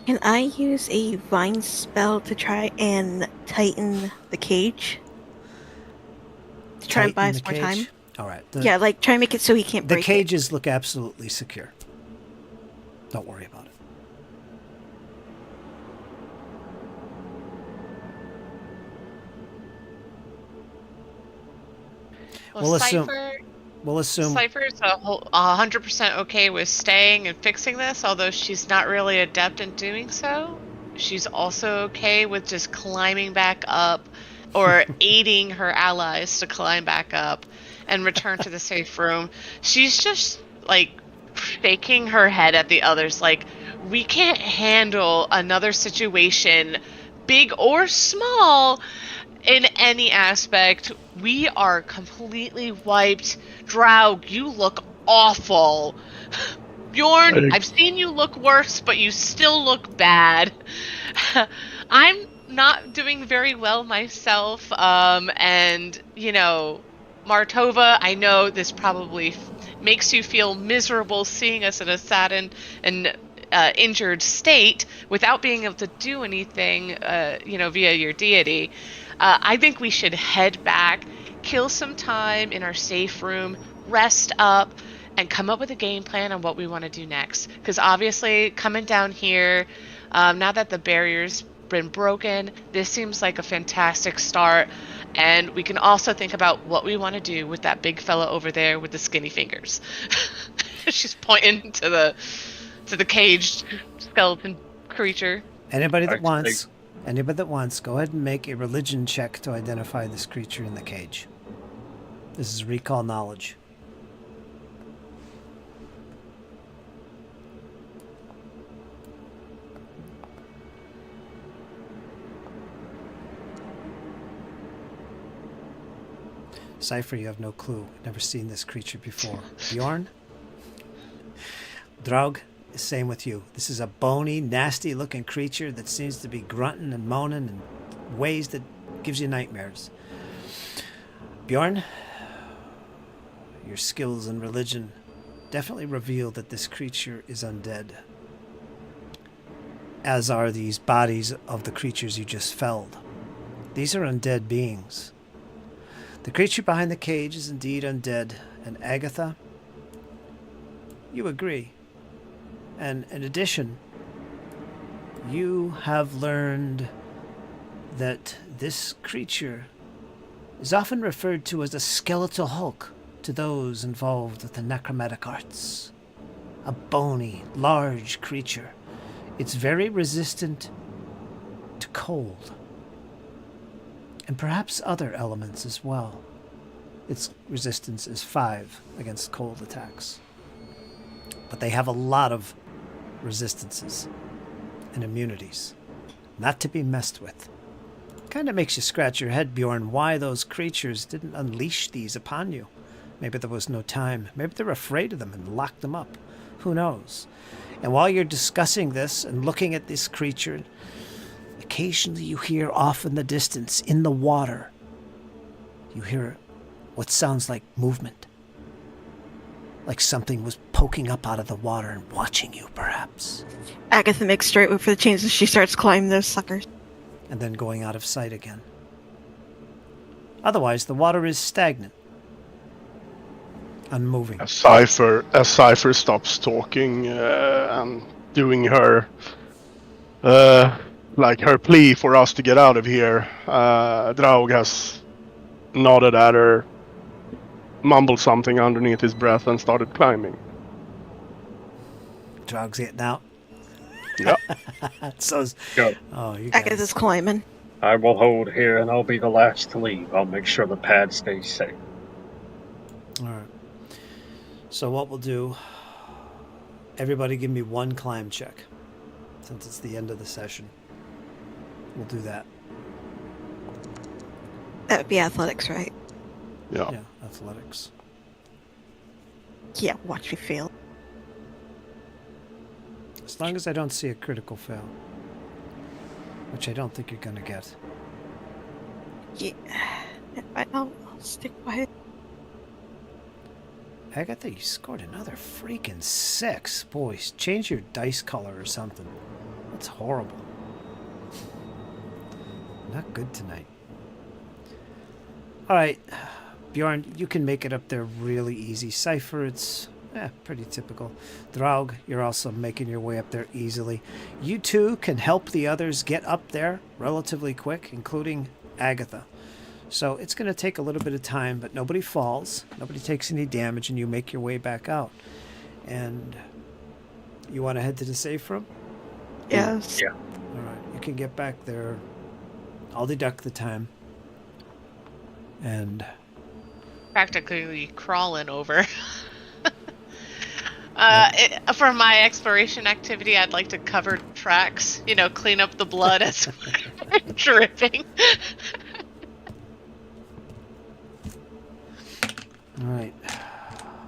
Can I use a vine spell to try and tighten the cage? To try and buy Tighten us the more time? cage. All right. Yeah, like try and make it so he can't The break cages look absolutely secure. Don't worry about it. Well, We'll assume. Cypher, We'll assume. Cypher's 100% okay with staying and fixing this, although she's not really adept in doing so. She's also okay with just climbing back up or aiding her allies to climb back up and return to the safe room. She's just like shaking her head at the others like, we can't handle another situation, big or small, in any aspect. We are completely wiped. Draug, you look awful. Bjorn, I've seen you look worse, but you still look bad. I'm not doing very well myself, and, Martova, I know this probably makes you feel miserable seeing us in a saddened and injured state without being able to do anything, via your deity. I think we should head back, kill some time in our safe room, rest up, and come up with a game plan on what we want to do next. Because obviously, coming down here, now that the barrier's been broken, this seems like a fantastic start. And we can also think about what we want to do with that big fella over there with the skinny fingers. She's pointing to the caged skeleton creature. Anybody that wants, go ahead and make a religion check to identify this creature in the cage. This is recall knowledge. Cypher, you have no clue. Never seen this creature before. Bjorn? Draug, same with you. This is a bony, nasty-looking creature that seems to be grunting and moaning in ways that gives you nightmares. Bjorn, your skills in religion definitely reveal that this creature is undead, as are these bodies of the creatures you just felled. These are undead beings. The creature behind the cage is indeed undead, and Agatha, you agree. And in addition, you have learned that this creature is often referred to as a skeletal hulk to those involved with the necromantic arts. A bony, large creature. It's very resistant to cold, and perhaps other elements as well. Its resistance is 5 against cold attacks. But they have a lot of resistances and immunities, not to be messed with. Kind of makes you scratch your head, Bjorn, why those creatures didn't unleash these upon you. Maybe there was no time. Maybe they were afraid of them and locked them up. Who knows? And while you're discussing this and looking at this creature, occasionally you hear off in the distance, in the water, you hear what sounds like movement. Like something was poking up out of the water and watching you, perhaps. Agatha makes straight for the chains as she starts climbing those suckers. And then going out of sight again. Otherwise, the water is stagnant. Unmoving. As Cypher stops talking and doing her her plea for us to get out of here, Draug has nodded at her, mumbled something underneath his breath, and started climbing. Draug's getting out. Yep. So, Go. oh, you guys. Agatha's climbing. I will hold here, and I'll be the last to leave. I'll make sure the pad stays safe. All right. So what we'll do, everybody give me one climb check. Since it's the end of the session. We'll do that. That would be athletics, right? Yeah. Yeah, athletics. Yeah, watch me fail. As long as I don't see a critical fail. Which I don't think you're going to get. Yeah. I'll stick by it. Agatha, you scored another freaking 6. Boys, change your dice color or something. That's horrible. Not good tonight. All right, Bjorn, you can make it up there really easy. Cypher, it's pretty typical. Draug, you're also making your way up there easily. You two can help the others get up there relatively quick, including Agatha. So it's going to take a little bit of time, but nobody falls, nobody takes any damage, and you make your way back out. And you want to head to the safe room? Yes. Yeah. All right, you can get back there. I'll deduct the time. And Practically crawling over. For my exploration activity, I'd like to cover tracks. Clean up the blood as we're dripping. all right,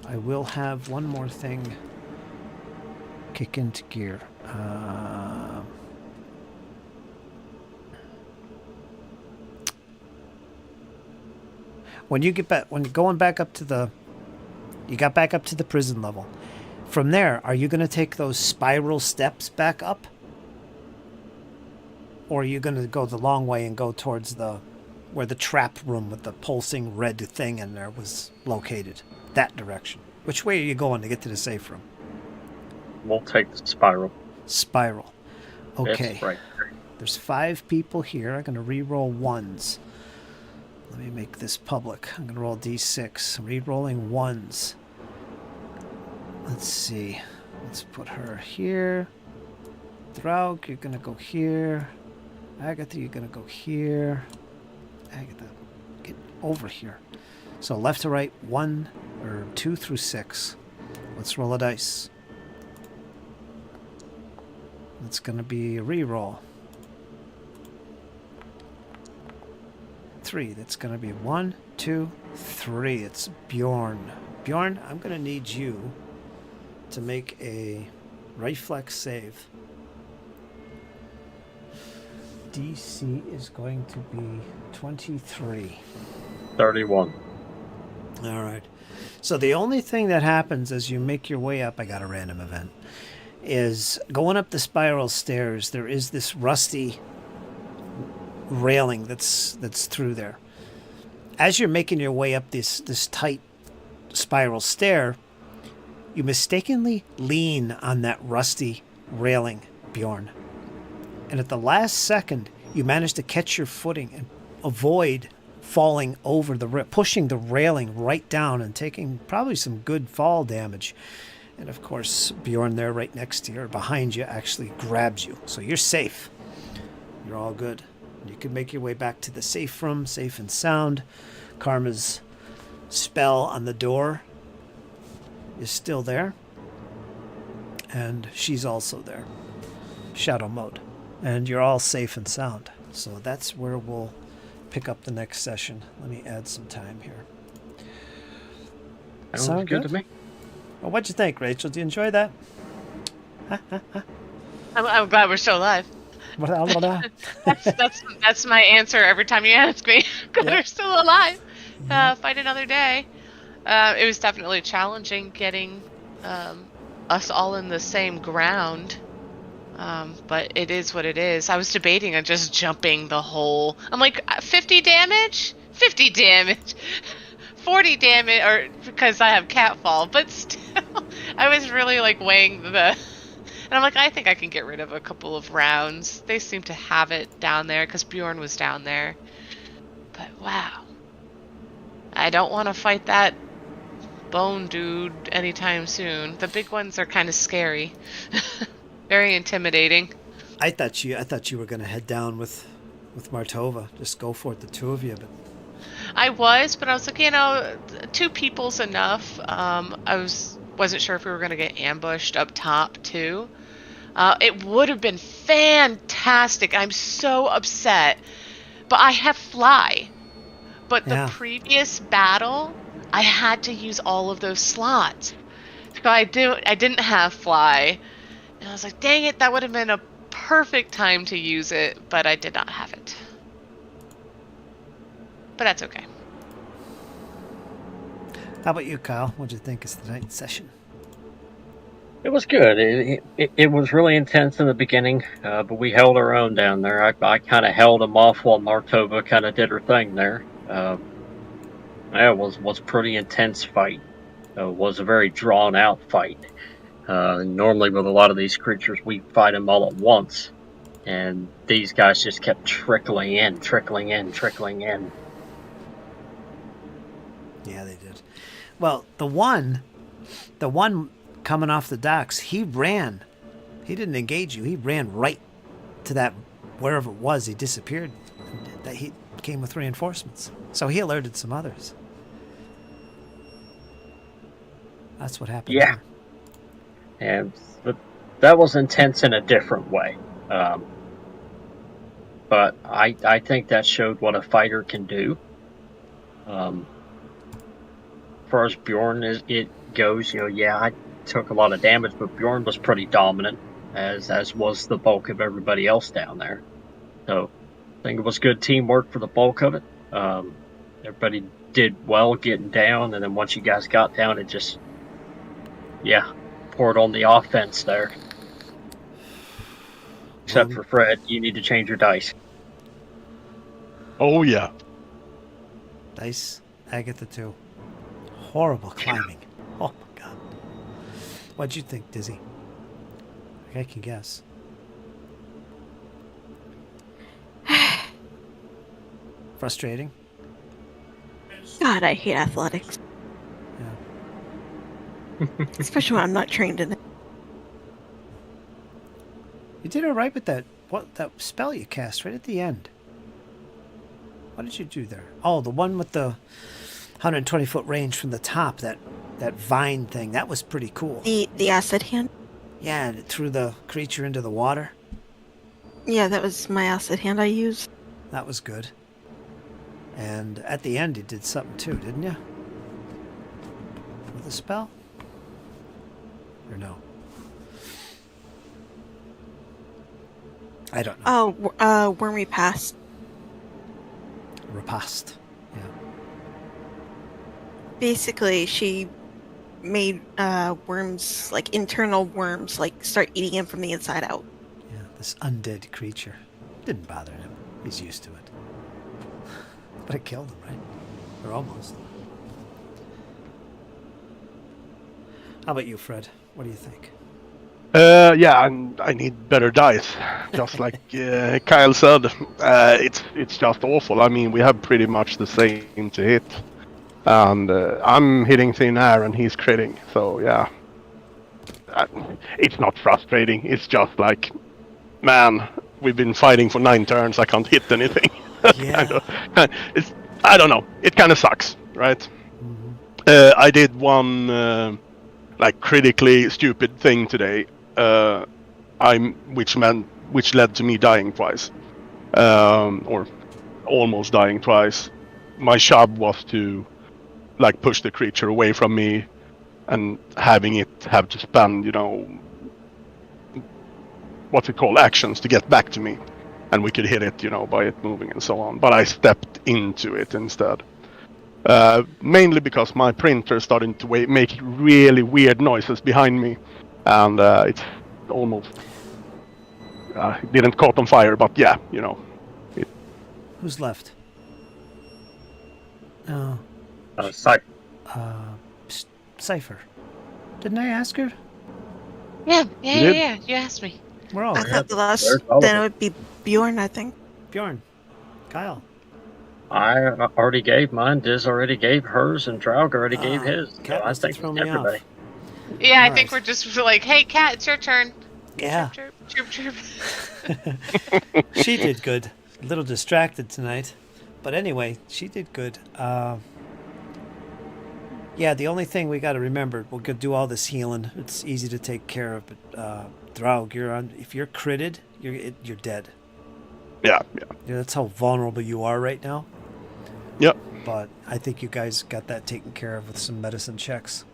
I will have one more thing kick into gear. When you get back, when you're going back up to the, you got back up to the prison level. From there, are you going to take those spiral steps back up? Or are you going to go the long way and go towards where the trap room with the pulsing red thing in there was located? That direction. Which way are you going to get to the safe room? We'll take the spiral. Spiral. Okay. It's right there. There's 5 people here. I'm going to re-roll ones. Let me make this public. I'm going to roll d6. Re-rolling ones. Let's see. Let's put her here. Draug, you're going to go here. Agatha, you're going to go here. Agatha, get over here. So left to right, 1 or 2 through 6. Let's roll a dice. It's going to be a re-roll. 3. That's going to be 1, 2, 3. It's Bjorn. Bjorn, I'm going to need you to make a reflex save. DC is going to be 23. 31. All right. So the only thing that happens as you make your way up, I got a random event, is going up the spiral stairs, there is this rusty railing that's through there. As you're making your way up this tight spiral stair, you mistakenly lean on that rusty railing, Bjorn. And at the last second, you manage to catch your footing and avoid falling over pushing the railing right down and taking probably some good fall damage. And of course, Bjorn there right next to you or behind you actually grabs you. So you're safe. You're all good. You can make your way back to the safe room, safe and sound. Karma's spell on the door is still there. And she's also there. Shadow mode. And you're all safe and sound. So that's where we'll pick up the next session. Let me add some time here. Sounds good to me. Well, what'd you think, Rachel? Did you enjoy that? I'm glad we're still alive. That's my answer every time you ask me. Glad we're still alive. Fight another day. It was definitely challenging getting us all in the same ground. But it is what it is. I was debating on just jumping the hole. I'm like, 50 damage? 50 damage. 40 damage, or because I have catfall, but still, I was really like weighing and I'm like, I think I can get rid of a couple of rounds. They seem to have it down there because Bjorn was down there. But wow. I don't want to fight that bone dude anytime soon. The big ones are kind of scary. Very intimidating. I thought you were going to head down with Martova. Just go for it, the two of you. But I was like, 2 people's enough. I wasn't sure if we were going to get ambushed up top too. It would have been fantastic. I'm so upset, but I have fly. But the previous battle, I had to use all of those slots, so I didn't have fly. And I was like, dang it, that would have been a perfect time to use it, but I did not have it. But that's okay. How about you, Kyle? What'd you think of tonight's session? It was good. It was really intense in the beginning, but we held our own down there. I kind of held them off while Martova kind of did her thing there. Yeah, it was pretty intense fight. It was a very drawn out fight. Normally, with a lot of these creatures, we fight them all at once, and these guys just kept trickling in, trickling in, trickling in. Yeah, they did. Well, the one coming off the docks, he ran. He didn't engage you. He ran right to that wherever it was. He disappeared. That he came with reinforcements. So he alerted some others. That's what happened. Yeah. And that was intense in a different way. But I think that showed what a fighter can do. As far as Bjorn it goes, yeah, I took a lot of damage, but Bjorn was pretty dominant, as was the bulk of everybody else down there. So I think it was good teamwork for the bulk of it. Everybody did well getting down, and then once you guys got down, it just, poured on the offense there. Except for Fred, you need to change your dice. Oh yeah. Dice, Agatha too. Horrible climbing. Oh my god. What'd you think, Dizzy? I can guess. Frustrating? God, I hate athletics. Yeah. Especially when I'm not trained in it. You did all right with that spell you cast right at the end. What did you do there? Oh, the one with the 120-foot range from the top, that vine thing. That was pretty cool. The acid hand? Yeah, and it threw the creature into the water. Yeah, that was my acid hand I used. That was good. And at the end, you did something too, didn't you? With a spell? Or no? I don't know. Oh, Wormy Pass. Repast. Yeah. Basically, she made worms, like internal worms, like start eating him from the inside out. Yeah, this undead creature. Didn't bother him. He's used to it. But it killed him, right? Or almost. How about you, Fred? What do you think? Yeah, and I need better dice. Just like Kyle said, it's just awful. I mean, we have pretty much the same to hit, and I'm hitting thin air and he's critting. So yeah, it's not frustrating. It's just like, man, we've been fighting for 9 turns. I can't hit anything. Yeah. I don't know. It kind of sucks, right? Mm-hmm. I did one like critically stupid thing today. Which led to me dying twice, or almost dying twice. My job was to like push the creature away from me, and having it have to spend, what's it called, actions to get back to me, and we could hit it, by it moving and so on. But I stepped into it instead, mainly because my printer started to make really weird noises behind me. And it's almost it didn't caught on fire, but yeah, Who's left? Oh, Cypher. Didn't I ask her? Yeah. did? Yeah. You asked me. We're all I thought the last, there's all of then it. it would be Bjorn, I think. Bjorn. Kyle. I already gave mine. Diz already gave hers, and Draug already gave his. Cat I must have think thrown me everybody. off. Yeah, I All think right. we're just like, hey, Cat, it's your turn. Yeah. Chirp, chirp, chirp, chirp. She did good. A little distracted tonight. But anyway, she did good. Yeah, the only thing we got to remember, we're going to do all this healing. It's easy to take care of. But Draug, if you're critted, you're dead. Yeah. That's how vulnerable you are right now. Yep. But I think you guys got that taken care of with some medicine checks.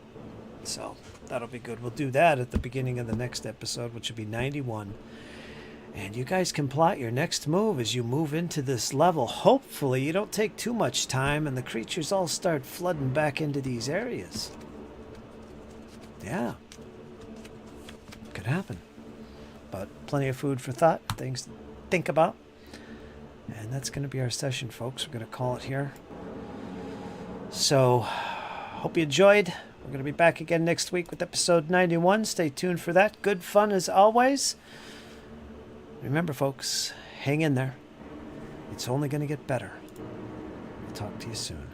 So that'll be good. We'll do that at the beginning of the next episode, which will be 91. And you guys can plot your next move as you move into this level. Hopefully you don't take too much time and the creatures all start flooding back into these areas. Yeah. could happen. But plenty of food for thought, things to think about. And that's going to be our session, folks. We're going to call it here. So, hope you enjoyed. We're going to be back again next week with episode 91. Stay tuned for that. Good fun as always. Remember, folks, hang in there. It's only going to get better. We'll talk to you soon.